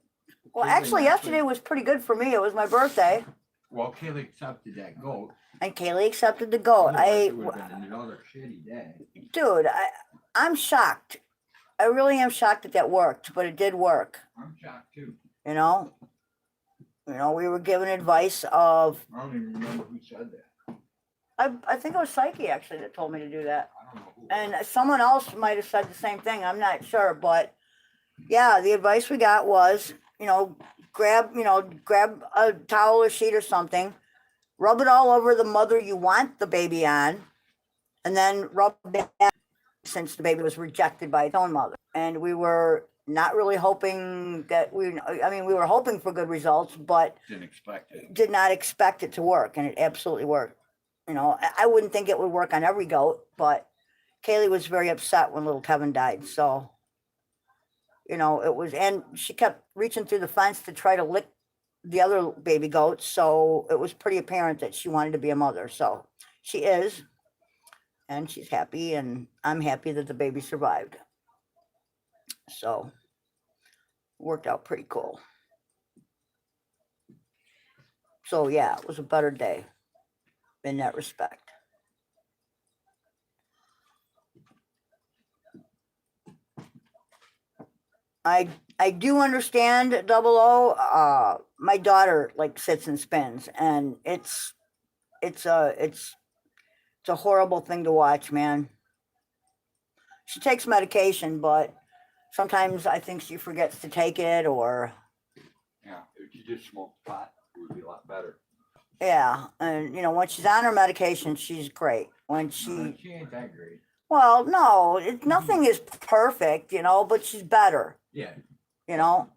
S2: well,
S3: Really
S2: actually,
S3: not
S2: yesterday was pretty good for me. It was my birthday,
S3: Well, Kaylee accepted that goat.
S2: and Kaylee accepted the goat.
S3: Otherwise, it would have been another shitty day.
S2: Dude, I'm shocked. I really am shocked that worked, but it did work.
S3: I'm shocked too.
S2: You know, we were given advice of.
S3: I don't even remember who said that.
S2: I think it was Psyche actually that told me to do that,
S3: I don't know who.
S2: and someone else might have said the same thing. I'm not sure, but yeah, the advice we got was, grab a towel or sheet or something, rub it all over the mother you want the baby on, and then rub it back since the baby was rejected by its own mother. And we were not really hoping that we were hoping for good results, but
S3: Didn't expect it.
S2: did not expect it to work, and it absolutely worked. I wouldn't think it would work on every goat, but Kaylee was very upset when little Kevin died. So, it was, and she kept reaching through the fence to try to lick the other baby goats. So it was pretty apparent that she wanted to be a mother. So she is, and she's happy, and I'm happy that the baby survived. So worked out pretty cool. So yeah, it was a better day in that respect. I do understand Double O. My daughter like sits and spins, and it's a horrible thing to watch, man. She takes medication, but sometimes I think she forgets to take it, or
S1: Yeah, if you just smoked pot, it would be a lot better.
S2: yeah. And when she's on her medication, she's great. When
S1: She ain't that great.
S2: well, no, nothing is perfect, but she's better,
S1: Yeah.
S2: you know.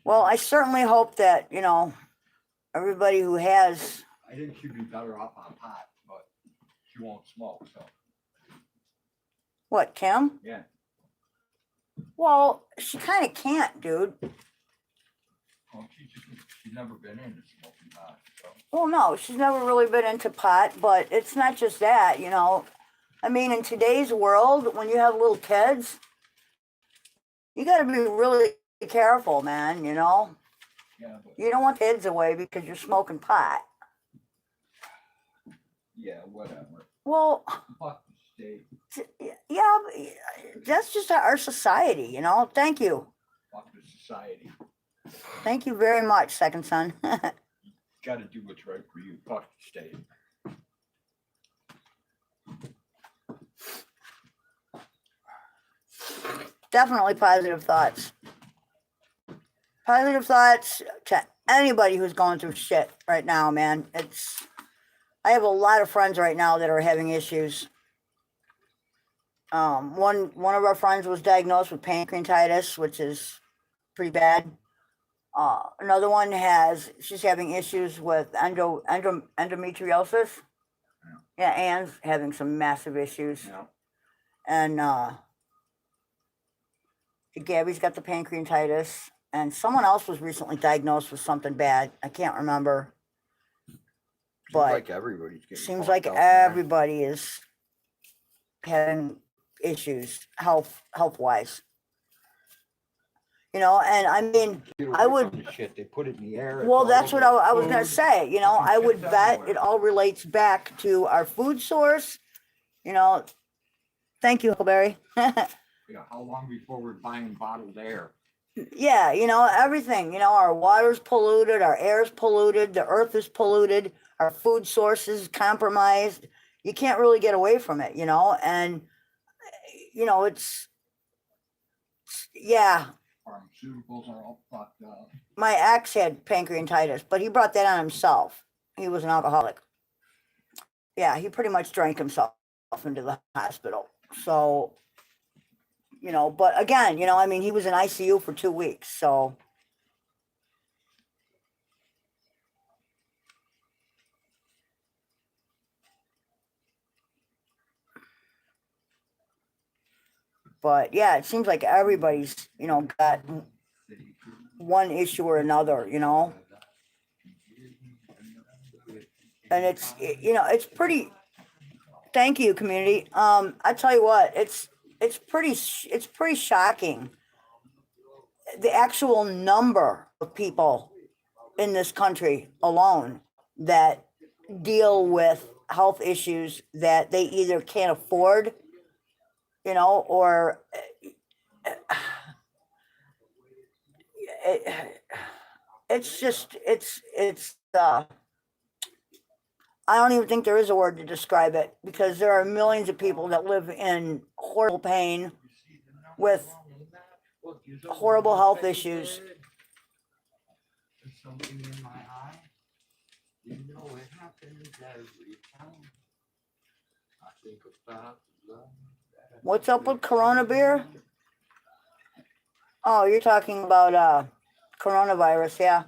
S2: Well, I certainly hope that, everybody who has,
S1: I think she'd be better off on pot, but she won't smoke, so.
S2: what, Kim?
S1: Yeah.
S2: Well, she kind of can't, dude.
S1: Well, she's never been into smoking pot, so.
S2: Well, no, she's never really been into pot, but it's not just that, I mean, in today's world, when you have little kids, you got to be really careful, man,
S1: Yeah, but,
S2: You don't want kids away because you're smoking pot.
S1: yeah, whatever.
S2: Well,
S1: Fuck the state.
S2: yeah, that's just our society, Thank you.
S1: Fuck the society.
S2: Thank you very much, second son.
S1: Gotta do what's right for you. Fuck the state.
S2: Definitely positive thoughts. Positive thoughts to anybody who's going through shit right now, man. I have a lot of friends right now that are having issues. One of our friends was diagnosed with pancreatitis, which is pretty bad. Another one she's having issues with endometriosis. Yeah, Anne's having some massive issues.
S1: Yeah.
S2: And Gabby's got the pancreatitis, and someone else was recently diagnosed with something bad. I can't remember. But
S1: like everybody's getting
S2: seems
S1: fucked
S2: like
S1: up, man.
S2: everybody is having issues health-wise. And I mean, I would.
S1: Shit, they put it in the air.
S2: Well, that's what I was gonna say. I would bet it all relates back to our food source. Thank you, Huckleberry.
S1: Yeah, how long before we're buying bottled air?
S2: Yeah, everything. Our water's polluted, our air's polluted, the earth is polluted, our food source is compromised. You can't really get away from it, and yeah.
S1: Pharmaceuticals are all fucked up.
S2: My ex had pancreatitis, but he brought that on himself. He was an alcoholic. Yeah, he pretty much drank himself into the hospital. So, but again, I mean, he was in ICU for 2 weeks. So, but yeah, it seems like everybody's, got one issue or another, and it's pretty. Thank you, community. I tell you what, it's pretty shocking. The actual number of people in this country alone that deal with health issues that they either can't afford, or it's just I don't even think there is a word to describe it, because there are millions of people that live in horrible pain with horrible health issues.
S3: Something in my eye. It happens every time. I think about love.
S2: What's up with Corona beer? Oh, you're talking about coronavirus, yeah.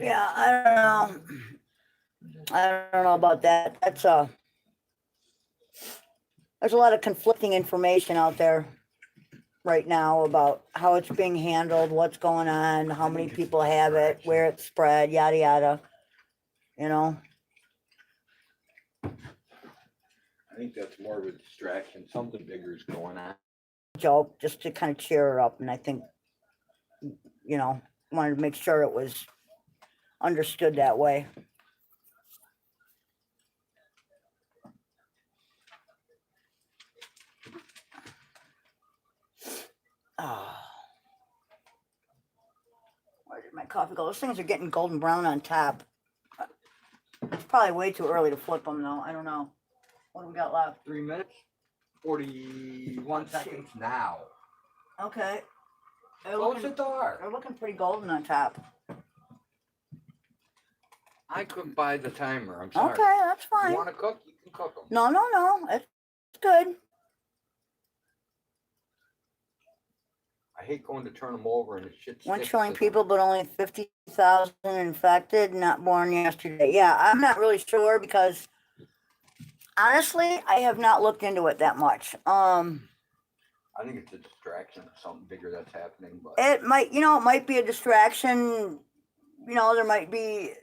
S2: Yeah, I don't know about that. There's a lot of conflicting information out there right now about how it's being handled, what's going on, how many people have it, where it's spread, yada yada.
S1: I think that's more of a distraction. Something bigger is going on.
S2: Joke, just to kind of cheer her up, and I think, wanted to make sure it was understood that way. Oh, where did my coffee go? Those things are getting golden brown on top. It's probably way too early to flip them, though. I don't know. What do we got left?
S1: 3 minutes, 41 seconds now.
S2: Okay.
S1: Close the door.
S2: They're looking pretty golden on top.
S1: I couldn't buy the timer. I'm sorry.
S2: Okay, that's fine.
S1: You want to cook? You can cook them.
S2: No. It's good.
S1: I hate going to turn them over and the shit.
S2: 1
S1: sticks
S2: trillion
S1: to them.
S2: people, but only 50,000 infected, not born yesterday. Yeah, I'm not really sure because honestly, I have not looked into it that much.
S1: I think it's a distraction of something bigger that's happening, but
S2: It might be a distraction. There might be.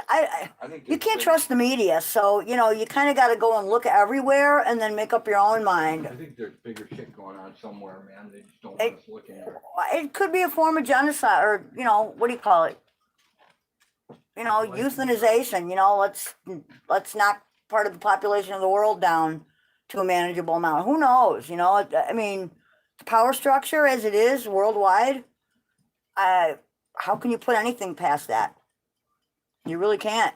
S1: I think
S2: You
S1: there's
S2: can't
S1: big-
S2: trust the media, so you kind of got to go and look everywhere and then make up your own mind.
S1: I think there's bigger shit going on somewhere, man. They just don't want us looking at it.
S2: It could be a form of genocide, or what do you call it? Euthanization. Let's knock part of the population of the world down to a manageable amount. Who knows? I mean, the power structure as it is worldwide. How can you put anything past that? You really can't.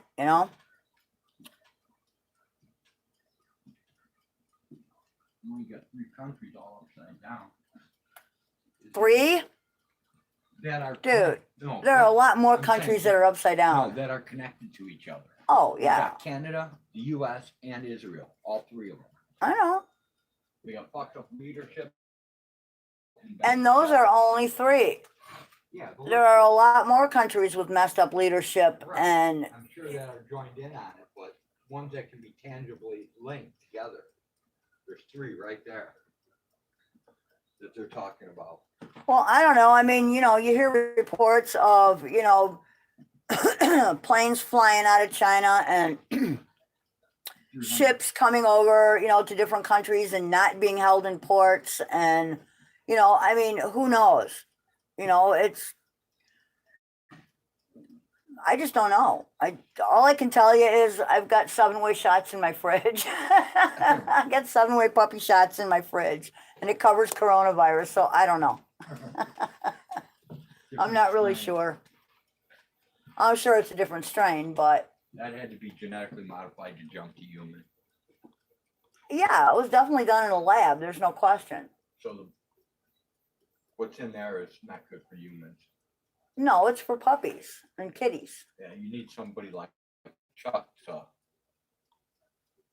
S1: We got 3 countries all upside down.
S2: 3?
S1: That are
S2: Dude,
S1: no,
S2: there are a lot more
S1: I'm
S2: countries
S1: saying-
S2: that are upside
S1: no,
S2: down.
S1: that are connected to each other.
S2: Oh,
S1: We
S2: yeah.
S1: got Canada, the U.S., and Israel. All 3 of them.
S2: I know.
S1: We got fucked up leadership.
S2: And those are only 3.
S1: Yeah, but
S2: There are a lot more countries with messed up leadership,
S1: Right.
S2: and
S1: I'm sure that are joined in on it, but ones that can be tangibly linked together. There's 3 right there that they're talking about.
S2: well, I don't know. I mean, you hear reports of, planes flying out of China and ships coming over, to different countries and not being held in ports. And, I mean, who knows? I just don't know. All I can tell you is I've got 7-way shots in my fridge. I got 7-way puppy shots in my fridge, and it covers coronavirus. So I don't know. I'm not really sure. I'm sure it's a different strain, but
S1: That had to be genetically modified to jump to human.
S2: yeah, it was definitely done in a lab. There's no question.
S1: So what's in there is not good for humans.
S2: No, it's for puppies and kitties.
S1: Yeah, you need somebody like Chuck to.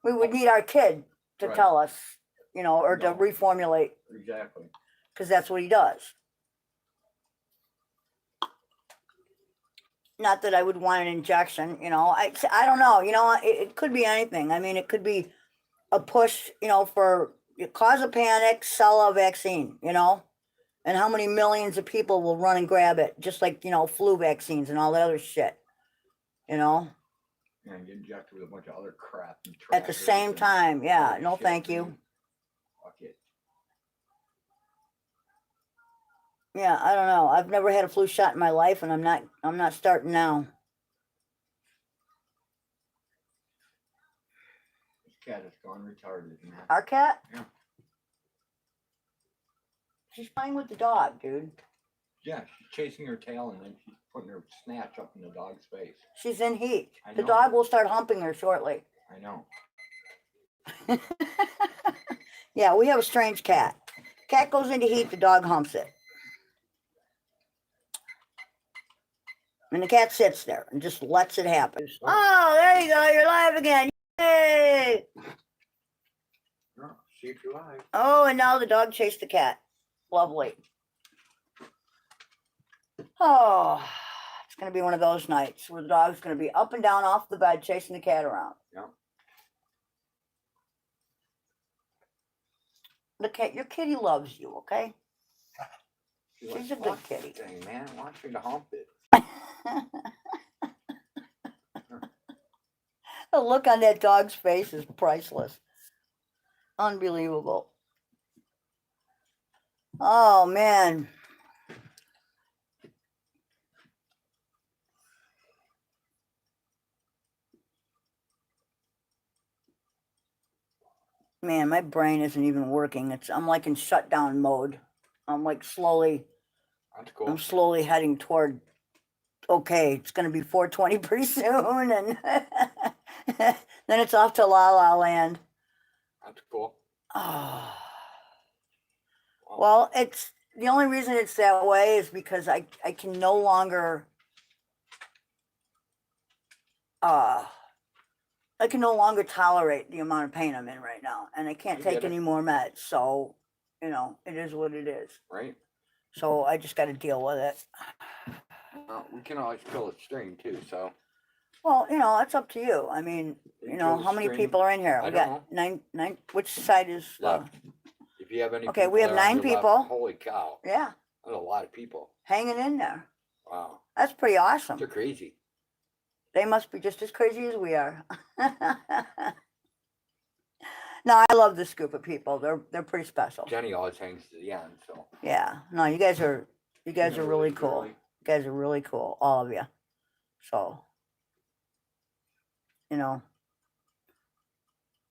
S2: We would need our kid to
S1: Right.
S2: tell us, or to
S1: No.
S2: reformulate,
S1: Exactly.
S2: because that's what he does. Not that I would want an injection, I don't know, it could be anything. I mean, it could be a push, for cause a panic, sell a vaccine, and how many millions of people will run and grab it, just like, flu vaccines and all that other shit,
S1: And get injected with a bunch of other crap. And
S2: at the
S1: trackers
S2: same
S1: and
S2: time. Yeah,
S1: other
S2: no,
S1: shit,
S2: thank
S1: man.
S2: you.
S1: Fuck it.
S2: Yeah, I don't know. I've never had a flu shot in my life, and I'm not starting now.
S1: This cat has gone retarded, man.
S2: Our cat?
S1: Yeah.
S2: She's playing with the dog, dude.
S1: Yeah, she's chasing her tail and then she's putting her snatch up in the dog's face.
S2: She's in heat.
S1: I
S2: The
S1: know.
S2: dog will start humping her shortly.
S1: I know.
S2: Yeah, we have a strange cat. Cat goes into heat, the dog humps it. And the cat sits there and just lets it happen. Oh, there you go. You're live again. Yay!
S1: Yeah, see if you're live.
S2: Oh, and now the dog chased the cat. Lovely. Oh, it's going to be one of those nights where the dog's going to be up and down off the bed chasing the cat around.
S1: Yeah.
S2: The cat, your kitty loves you, okay?
S1: She's
S2: She's
S1: like,
S2: a good
S1: "Fuck
S2: kitty."
S1: this thing, man. I want you to hump it.
S2: The look on that dog's face is priceless. Unbelievable. Oh, man. Man, my brain isn't even working. I'm like in shutdown mode. I'm like
S1: That's cool.
S2: I'm slowly heading toward, okay, it's gonna be 420 pretty soon, and then it's off to La La Land.
S1: That's cool.
S2: Oh. Well, it's the only reason it's that way is because I can no longer I can no longer tolerate the amount of pain I'm in right now, and I can't
S1: I
S2: take
S1: get it.
S2: any more meds. So, you know, it is what it is.
S1: Right.
S2: So I just got to deal with it.
S1: Well, we can always kill a stream too. So
S2: Well, you know, it's up to you. I mean,
S1: you
S2: you
S1: kill
S2: know,
S1: the
S2: how many
S1: stream.
S2: people are in here?
S1: I
S2: We
S1: don't
S2: got
S1: know.
S2: nine. Which side is
S1: Left. If you have any
S2: Okay,
S1: people
S2: we have
S1: there on
S2: 9
S1: your left,
S2: people.
S1: holy cow.
S2: Yeah,
S1: That's a lot of people.
S2: hanging in there.
S1: Wow.
S2: That's pretty awesome.
S1: They're crazy.
S2: They must be just as crazy as we are. No, I love this group of people. They're pretty special.
S1: Jenny always hangs to the end, so.
S2: Yeah. No, you guys are really cool.
S1: Really.
S2: You guys are really cool, all of you. So, you know.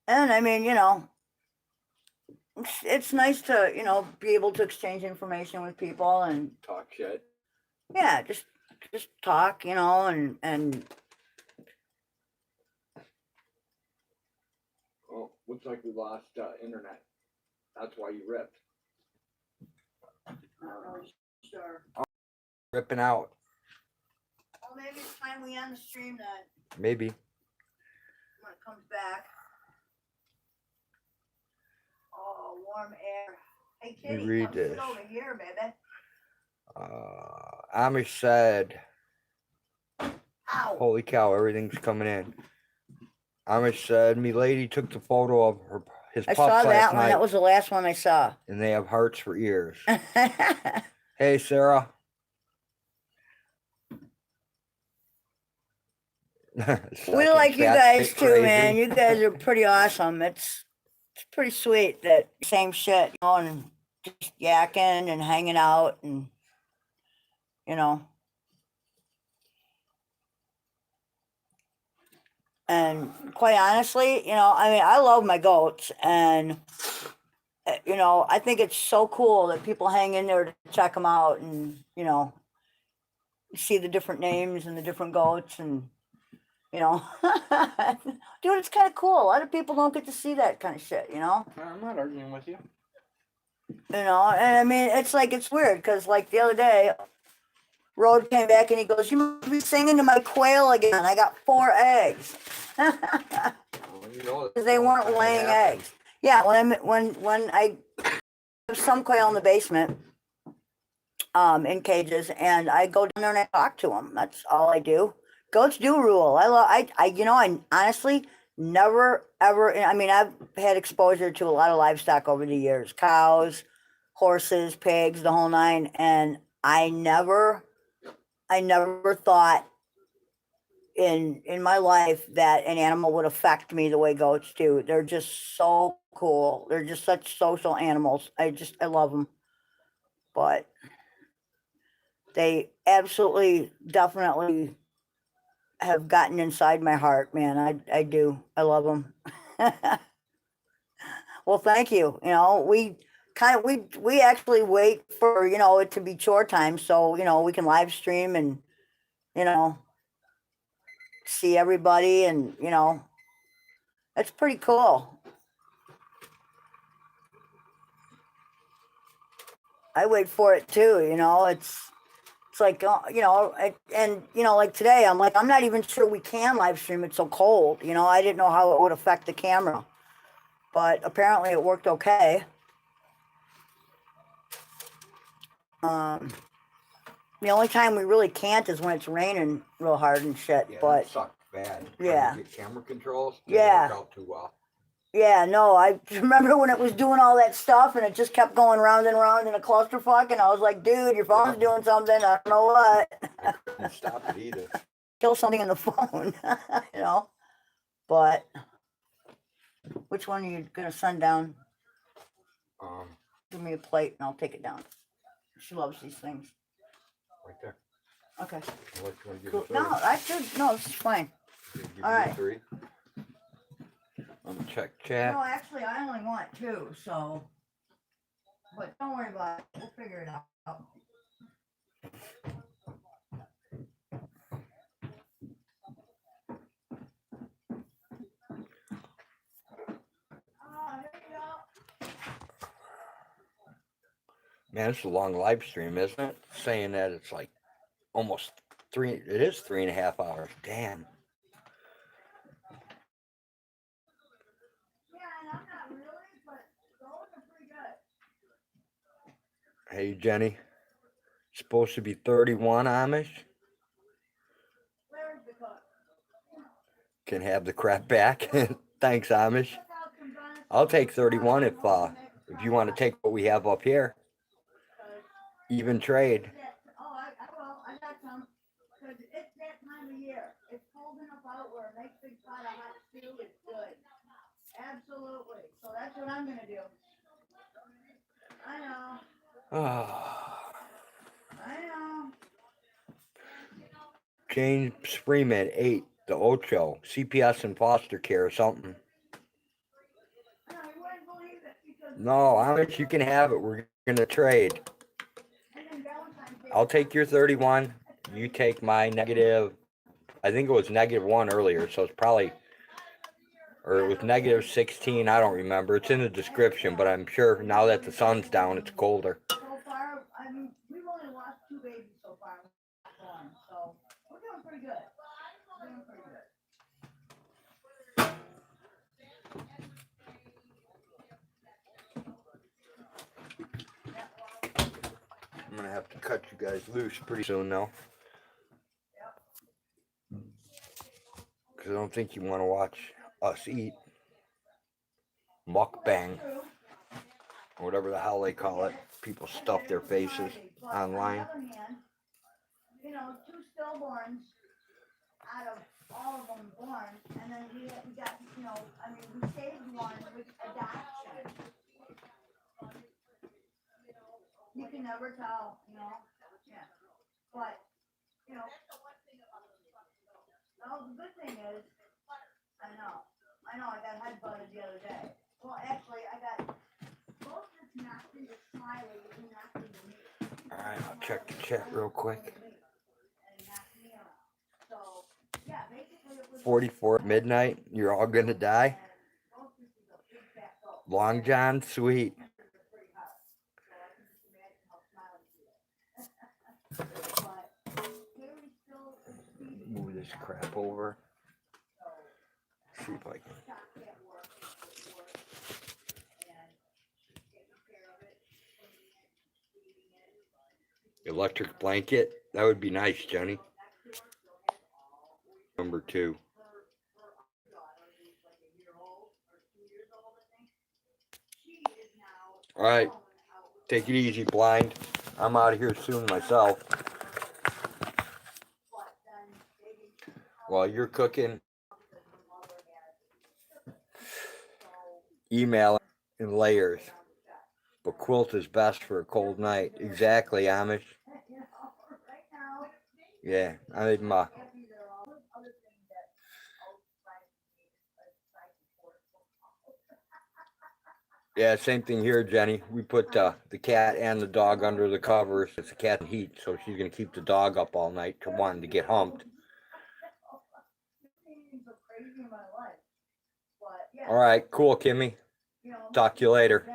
S2: And I mean, you know, it's nice to, you know, be able to exchange information with people and
S1: Talk shit.
S2: yeah, just talk, you know, and
S1: Well, looks like we lost internet. That's why you ripped.
S2: I'm not really sure.
S1: Ripping out.
S2: Well, maybe it's time we end the stream then
S1: Maybe.
S2: when it comes back. Oh, warm air. Hey,
S1: Let me
S2: kitty,
S1: read
S2: come sit
S1: this.
S2: over here, baby.
S1: Amish said,
S2: Ow.
S1: holy cow, everything's coming in. Amish said, me lady took the photo of his
S2: I
S1: pups
S2: saw
S1: last
S2: that one.
S1: night,
S2: That was the last one I saw.
S1: and they have hearts for ears. Hey, Sarah.
S2: We like you guys too, man. You guys are pretty awesome. It's pretty sweet that same shit, you know, and just yakking and hanging out and, you know. And quite honestly, you know, I mean, I love my goats, and you know, I think it's so cool that people hang in there to check them out, and you know, see the different names and the different goats, and you know, dude, it's kind of cool. A lot of people don't get to see that kind of shit, you know.
S1: I'm not arguing with you.
S2: You know, and I mean, it's like it's weird because like the other day, Road came back and he goes, "You must be singing to my quail again. I got 4 eggs."
S1: Well,
S2: They weren't laying eggs. Yeah, when I have some quail in the basement, in cages, and I go down there and I talk to them. That's all I do. Goats do rule. You know, I honestly never ever. I mean, I've had exposure to a lot of livestock over the years: cows, horses, pigs, the whole nine, and I never thought in my life that an animal would affect me the way goats do. They're just so cool. They're just such social animals. I love them. But they absolutely, definitely have gotten inside my heart, man. I do. I love them. Well, thank you. You know, we actually wait for, you know, it to be chore time so, you know, we can live stream and, you know, see everybody, and you know, it's pretty cool. I wait for it too, you know. It's like, you know, and you know, like today, I'm like, I'm not even sure we can live stream. It's so cold, you know. I didn't know how it would affect the camera, but apparently it worked okay. The only time we really can't is when it's raining real hard and shit.
S1: Yeah,
S2: but
S1: that sucked bad.
S2: Yeah.
S1: Trying to get camera controls.
S2: Yeah.
S1: Didn't work out too well.
S2: Yeah, no, I remember when it was doing all that stuff and it just kept going round and round in a clusterfuck, and I was like, dude, your phone's doing something, I don't know what.
S1: I couldn't stop it either.
S2: Kill something in the phone, you know. But which one are you gonna send down? Give me a plate and I'll take it down. She loves these things.
S1: Right there.
S2: Okay.
S1: What, you wanna give
S2: Cool.
S1: me
S2: No,
S1: three?
S2: I should. No, this is fine.
S1: Give me
S2: all right.
S1: 3. I'm gonna check
S2: No,
S1: chat.
S2: actually, I only want 2, so. But don't worry about it. We'll figure it out. Here you go.
S1: Man, it's a long live stream, isn't it? Saying that it's like almost 3. It is 3.5 hours. Damn.
S2: Yeah, and I'm not really, but those are pretty good.
S1: Hey, Jenny. Supposed to be 31 Amish.
S2: Where's the cook?
S1: Can have the crap back. Thanks, Amish.
S2: Check out some bonus
S1: I'll take 31
S2: sauce,
S1: if you want to take what we have up here. Even trade.
S2: Oh, I will. I got some. Because it's that time of year. It's cold enough out where a nice big pot of hot stew is good. Absolutely. So that's what I'm going to do. I know. I know.
S1: James Freeman 8, the Ocho, CPS and foster care or something.
S2: I know, you wouldn't believe it because.
S1: No, Amish, you can have it. We're gonna trade.
S2: And then Valentine's Day.
S1: I'll take your 31. You take my negative. I think it was -1 earlier, so it's probably, or it was -16. I don't remember. It's in the description, but I'm sure now that the sun's down, it's colder.
S2: So far, I mean, we've only lost 2 babies so far. So we're doing pretty good. We're doing pretty good.
S1: I'm gonna have to cut you guys loose pretty soon now. Because I don't think you want to watch us eat. Mukbang. Or whatever the hell they call it. People stuff their faces online.
S2: On the other hand, you know, 2 stillborns out of all of them born, and then we got, you know, I mean, we saved one with adoption. You can never tell, you know. Yeah. But, you know. No, the good thing is, I know, I got headbutted the other day. Well, actually, I got both this knocked into Smiley and knocked into me.
S1: Alright, I'll check the chat real quick.
S2: And he knocked me around. So, yeah, basically it was
S1: 44 at midnight. You're all gonna die.
S2: both this is a big fat goat.
S1: Long John, sweet.
S2: Pretty hard. So I can just imagine how Smiley feels. But Haley still is feeding.
S1: Move this crap over. See if I can.
S2: Stopped at work and taking care of it, cleaning it, feeding it.
S1: Electric blanket. That would be nice, Jenny. Number 2. Alright. Take it easy, blind. I'm out of here soon myself. While you're cooking, email in layers. But quilt is best for a cold night. Exactly, Amish. Yeah, I'm yeah, same thing here, Jenny. We put the cat and the dog under the covers. It's the cat in heat, so she's gonna keep the dog up all night to wanting to get humped. All right, cool, Kimmy. Talk to you later.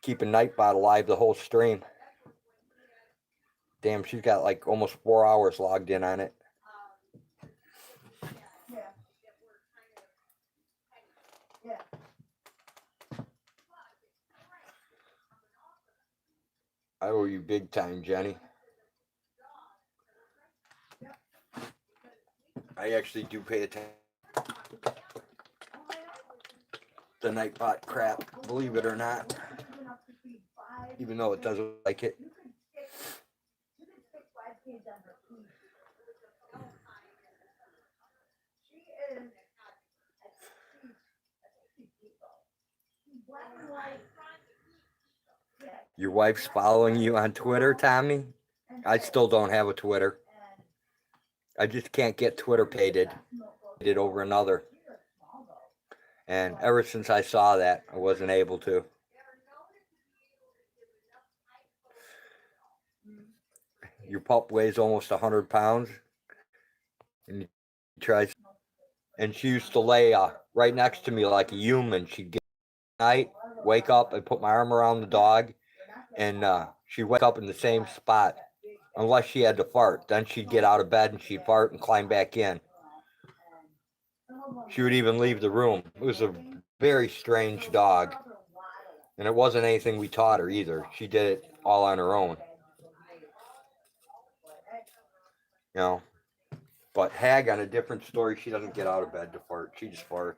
S1: Keeping Nightbot alive the whole stream. Damn, she's got like almost 4 hours logged in on it. I owe you big time, Jenny. I actually do pay attention. The Nightbot crap, believe it or not. Even though it doesn't like it. Your wife's following you on Twitter, Tommy? I still don't have a Twitter. I just can't get Twitter pated over another. And ever since I saw that, I wasn't able to. Your pup weighs almost 100 pounds. And he tries. And she used to lay right next to me like a human. She'd get at night, wake up, and put my arm around the dog. And she'd wake up in the same spot. Unless she had to fart. Then she'd get out of bed and she'd fart and climb back in. She would even leave the room. It was a very strange dog. And it wasn't anything we taught her either. She did it all on her own. You know. But Hag, on a different story, she doesn't get out of bed to fart. She just farts.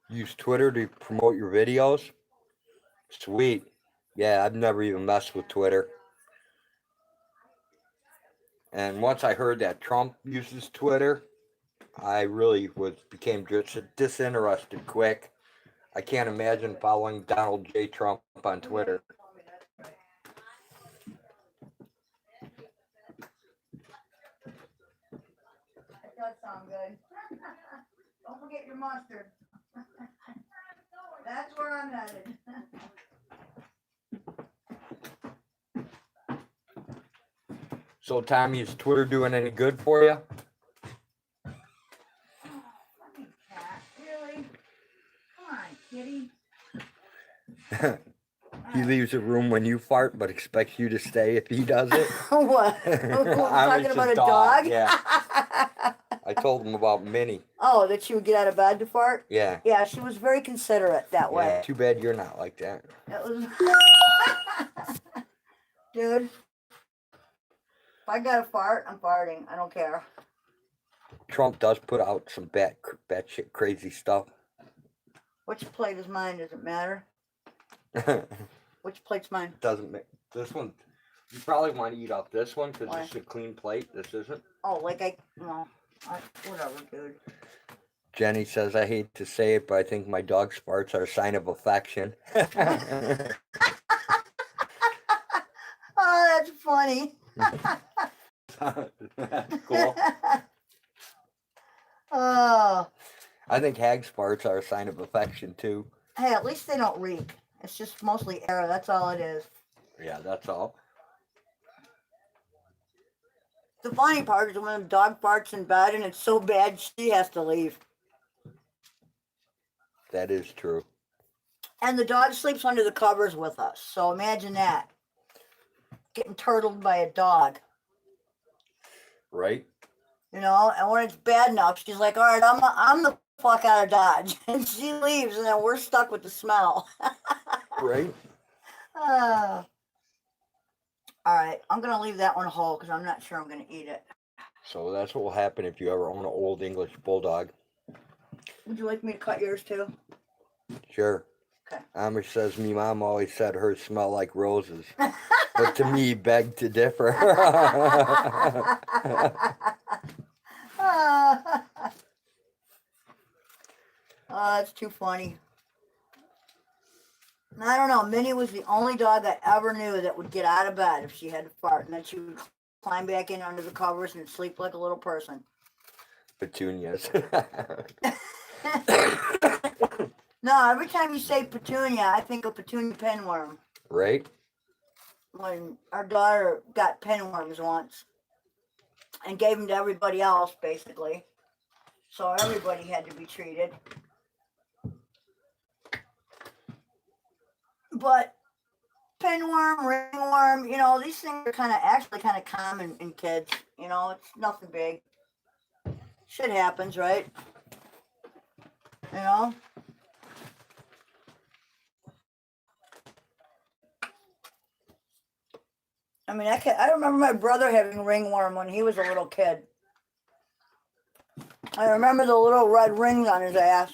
S1: Use Twitter to promote your videos? Sweet. Yeah, I've never even messed with Twitter. And once I heard that Trump uses Twitter, I really became disinterested quick. I can't imagine following Donald J. Trump on Twitter.
S2: That does sound good. Don't forget your mustard. That's where I'm headed.
S1: So, Tommy, is Twitter doing any good for you?
S2: Fucking cat, really? Come on, kitty.
S1: He leaves a room when you fart, but expects you to stay if he does it.
S2: What? We're talking about a dog?
S1: Yeah. I told him about Minnie.
S2: Oh, that she would get out of bed to fart?
S1: Yeah.
S2: Yeah, she was very considerate that way.
S1: Yeah, too bad you're not like that.
S2: It was... Dude, if I got a fart, I'm farting. I don't care.
S1: Trump does put out some batshit crazy stuff.
S2: Which plate is mine? Does it matter? Which plate's mine?
S1: Doesn't make this one. You probably want to eat off this one because
S2: Why?
S1: it's a clean plate. This isn't.
S2: Oh, whatever, dude.
S1: Jenny says, I hate to say it, but I think my dog's farts are a sign of affection.
S2: Oh, that's funny.
S1: That's cool.
S2: Oh,
S1: I think Hag's farts are a sign of affection too.
S2: hey, at least they don't reek. It's just mostly air. That's all it is.
S1: Yeah, that's all.
S2: The funny part is when the dog farts in bed and it's so bad she has to leave.
S1: That is true.
S2: And the dog sleeps under the covers with us. So imagine that. Getting turtled by a dog.
S1: Right?
S2: You know, and when it's bad enough, she's like, all right, I'm the fuck out of Dodge. And she leaves and then we're stuck with the smell.
S1: Right?
S2: All right, I'm going to leave that one whole because I'm not sure I'm going to eat it.
S1: So that's what will happen if you ever own an old English bulldog.
S2: Would you like me to cut yours too?
S1: Sure.
S2: Okay.
S1: Amish says, me mom always said hers smell like roses. But to me, beg to differ.
S2: Oh, that's too funny. I don't know. Minnie was the only dog I ever knew that would get out of bed if she had to fart. And then she would climb back in under the covers and sleep like a little person.
S1: Petunias.
S2: No, every time you say petunia, I think of petunia pinworm.
S1: Right?
S2: When our daughter got pinworms once and gave them to everybody else, basically. So everybody had to be treated. But pinworm, ringworm, you know, these things are actually kind of common in kids. You know, it's nothing big. Shit happens, right? You know? I mean, I remember my brother having ringworm when he was a little kid. I remember the little red rings on his ass.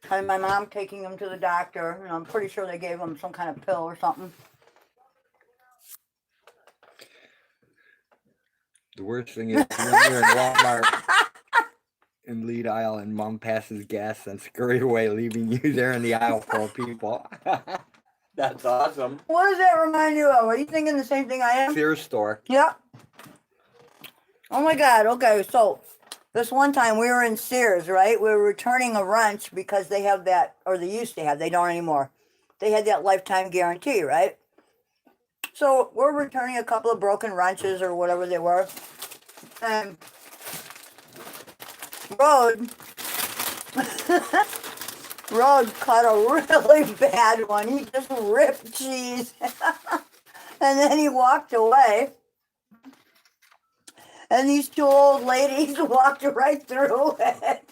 S2: And my mom taking him to the doctor. You know, I'm pretty sure they gave him some kind of pill or something.
S1: The worst thing is when you're in Walmart in lead aisle and mom passes gas and scurry away, leaving you there in the aisle full of people. That's awesome.
S2: What does that remind you of? Are you thinking the same thing I am?
S1: Sears store.
S2: Yep. Oh my God. Okay. So this one time we were in Sears, right? We were returning a wrench because they have that, or they used to have, they don't anymore. They had that lifetime guarantee, right? So we're returning a couple of broken wrenches or whatever they were. And Road, Road caught a really bad one. He just ripped cheese. And then he walked away. And these two old ladies walked right through it.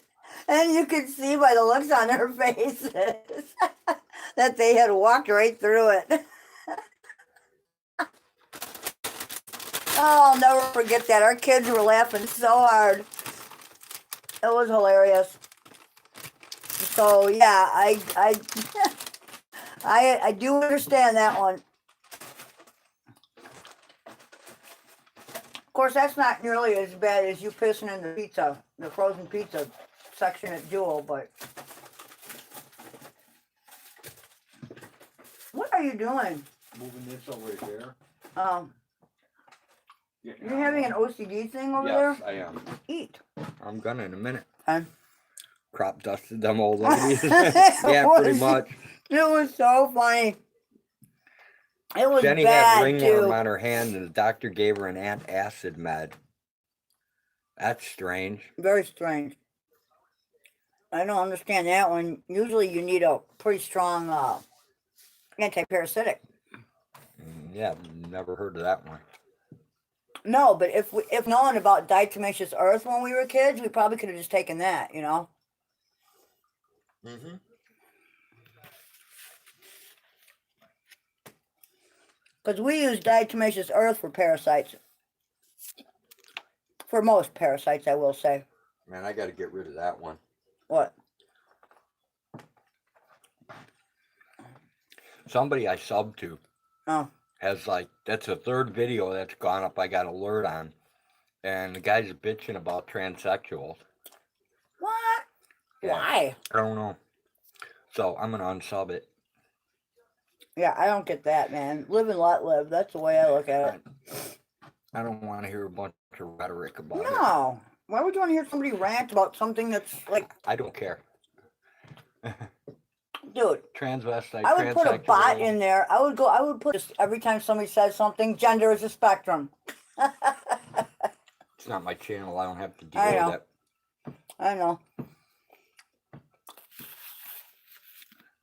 S2: And you could see by the looks on their faces that they had walked right through it. Oh, I'll never forget that. Our kids were laughing so hard. It was hilarious. So yeah, I do understand that one. Of course, that's not nearly as bad as you pissing in the pizza, the frozen pizza section at Jewel, but what are you doing?
S1: Moving this over here.
S2: You're having an OCD thing over
S1: Yes,
S2: there?
S1: I am.
S2: Eat.
S1: I'm gonna in a minute.
S2: Okay.
S1: Crop dusted them old ladies. Yeah, pretty much.
S2: It was so funny. It was
S1: Jenny
S2: bad
S1: had ringworm
S2: too.
S1: on her hand, and the doctor gave her an antacid med. That's strange.
S2: Very strange. I don't understand that one. Usually you need a pretty strong anti-parasitic.
S1: Yeah, never heard of that one.
S2: No, but if knowing about diatomaceous earth when we were kids, we probably could have just taken that, you know?
S1: Mm-hmm.
S2: Because we use diatomaceous earth for parasites. For most parasites, I will say.
S1: Man, I got to get rid of that one.
S2: What?
S1: Somebody I subbed to
S2: Oh.
S1: has like, that's the third video that's gone up. I got alert on, and the guy's bitching about transsexuals.
S2: What?
S1: Yeah.
S2: Why?
S1: I don't know. So I'm gonna unsub it.
S2: Yeah, I don't get that, man. Live and let live. That's the way I look at it.
S1: I don't want to hear a bunch of rhetoric about it.
S2: No. Why would you want to hear somebody rant about something that's like,
S1: I don't care.
S2: dude,
S1: Transvestite,
S2: I would put a bot
S1: transsexual.
S2: in there. I would put just every time somebody says something, gender is a spectrum.
S1: It's not my channel. I don't have to deal
S2: I know.
S1: with it.
S2: I know.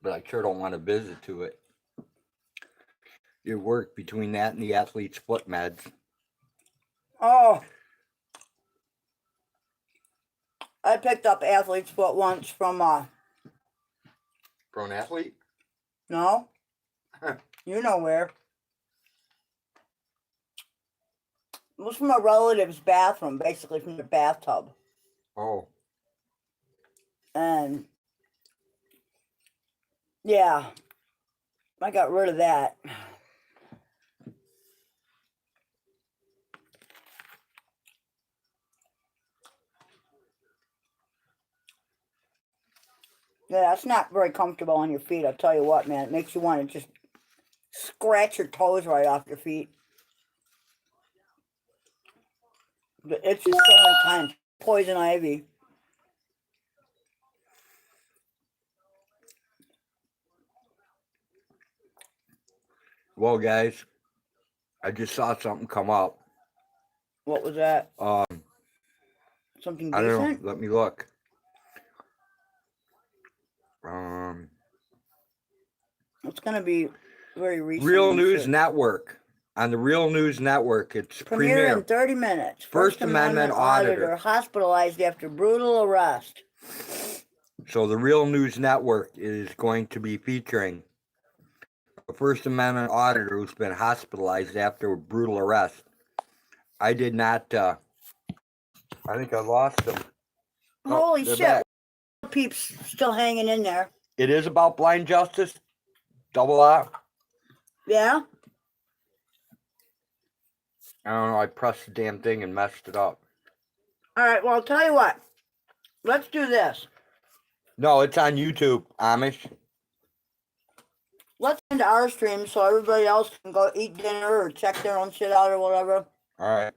S1: But I sure don't want to visit to it. You work between that and the athlete's foot meds.
S2: Oh. I picked up athlete's foot once from
S1: For an athlete?
S2: no? You know where. It was from a relative's bathroom, basically from the bathtub.
S1: Oh.
S2: And yeah, I got rid of that. Yeah, it's not very comfortable on your feet. I'll tell you what, man. It makes you want to just scratch your toes right off your feet. The itch is so intense. Poison ivy.
S1: Well, guys, I just saw something come up.
S2: What was that? Something
S1: I don't
S2: decent?
S1: know. Let me look.
S2: It's going to be very recent.
S1: Real
S2: I'm
S1: News
S2: sure.
S1: Network. On the Real News Network, it's
S2: Premiere in
S1: premiere.
S2: 30 minutes.
S1: First Amendment auditor.
S2: Hospitalized after brutal arrest.
S1: So the Real News Network is going to be featuring a First Amendment auditor who's been hospitalized after a brutal arrest. I did not, I think I lost them. Oh,
S2: Holy
S1: they're
S2: shit.
S1: back.
S2: Peeps still hanging in there.
S1: It is about blind justice. Double R.
S2: Yeah?
S1: I don't know. I pressed the damn thing and messed it up.
S2: All right, well, I'll tell you what. Let's do this.
S1: No, it's on YouTube, Amish.
S2: Let's end our stream so everybody else can go eat dinner or check their own shit out or whatever.
S1: All right.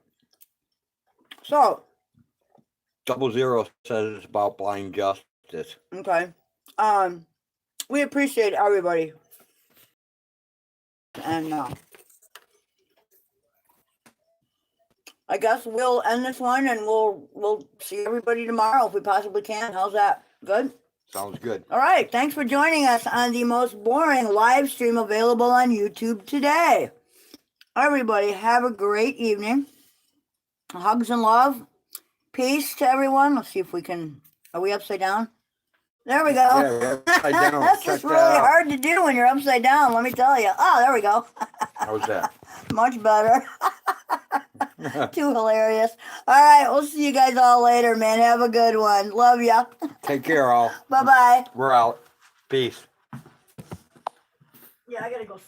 S2: So,
S1: 00 says it's about blind justice.
S2: okay. We appreciate everybody. And I guess we'll end this one and we'll see everybody tomorrow if we possibly can. How's that? Good?
S1: Sounds good.
S2: All right. Thanks for joining us on the most boring live stream available on YouTube today. Everybody, have a great evening. Hugs and love. Peace to everyone. Let's see if we can. Are we upside down? There we go.
S1: Yeah, upside down.
S2: That's
S1: Check
S2: just
S1: that
S2: really
S1: out.
S2: hard to do when you're upside down, let me tell you. Oh, there we go.
S1: How's that?
S2: Much better. Too hilarious. All right, we'll see you guys all later, man. Have a good one. Love ya.
S1: Take care, all.
S2: Bye-bye.
S1: We're out. Peace.
S2: Yeah, I gotta go.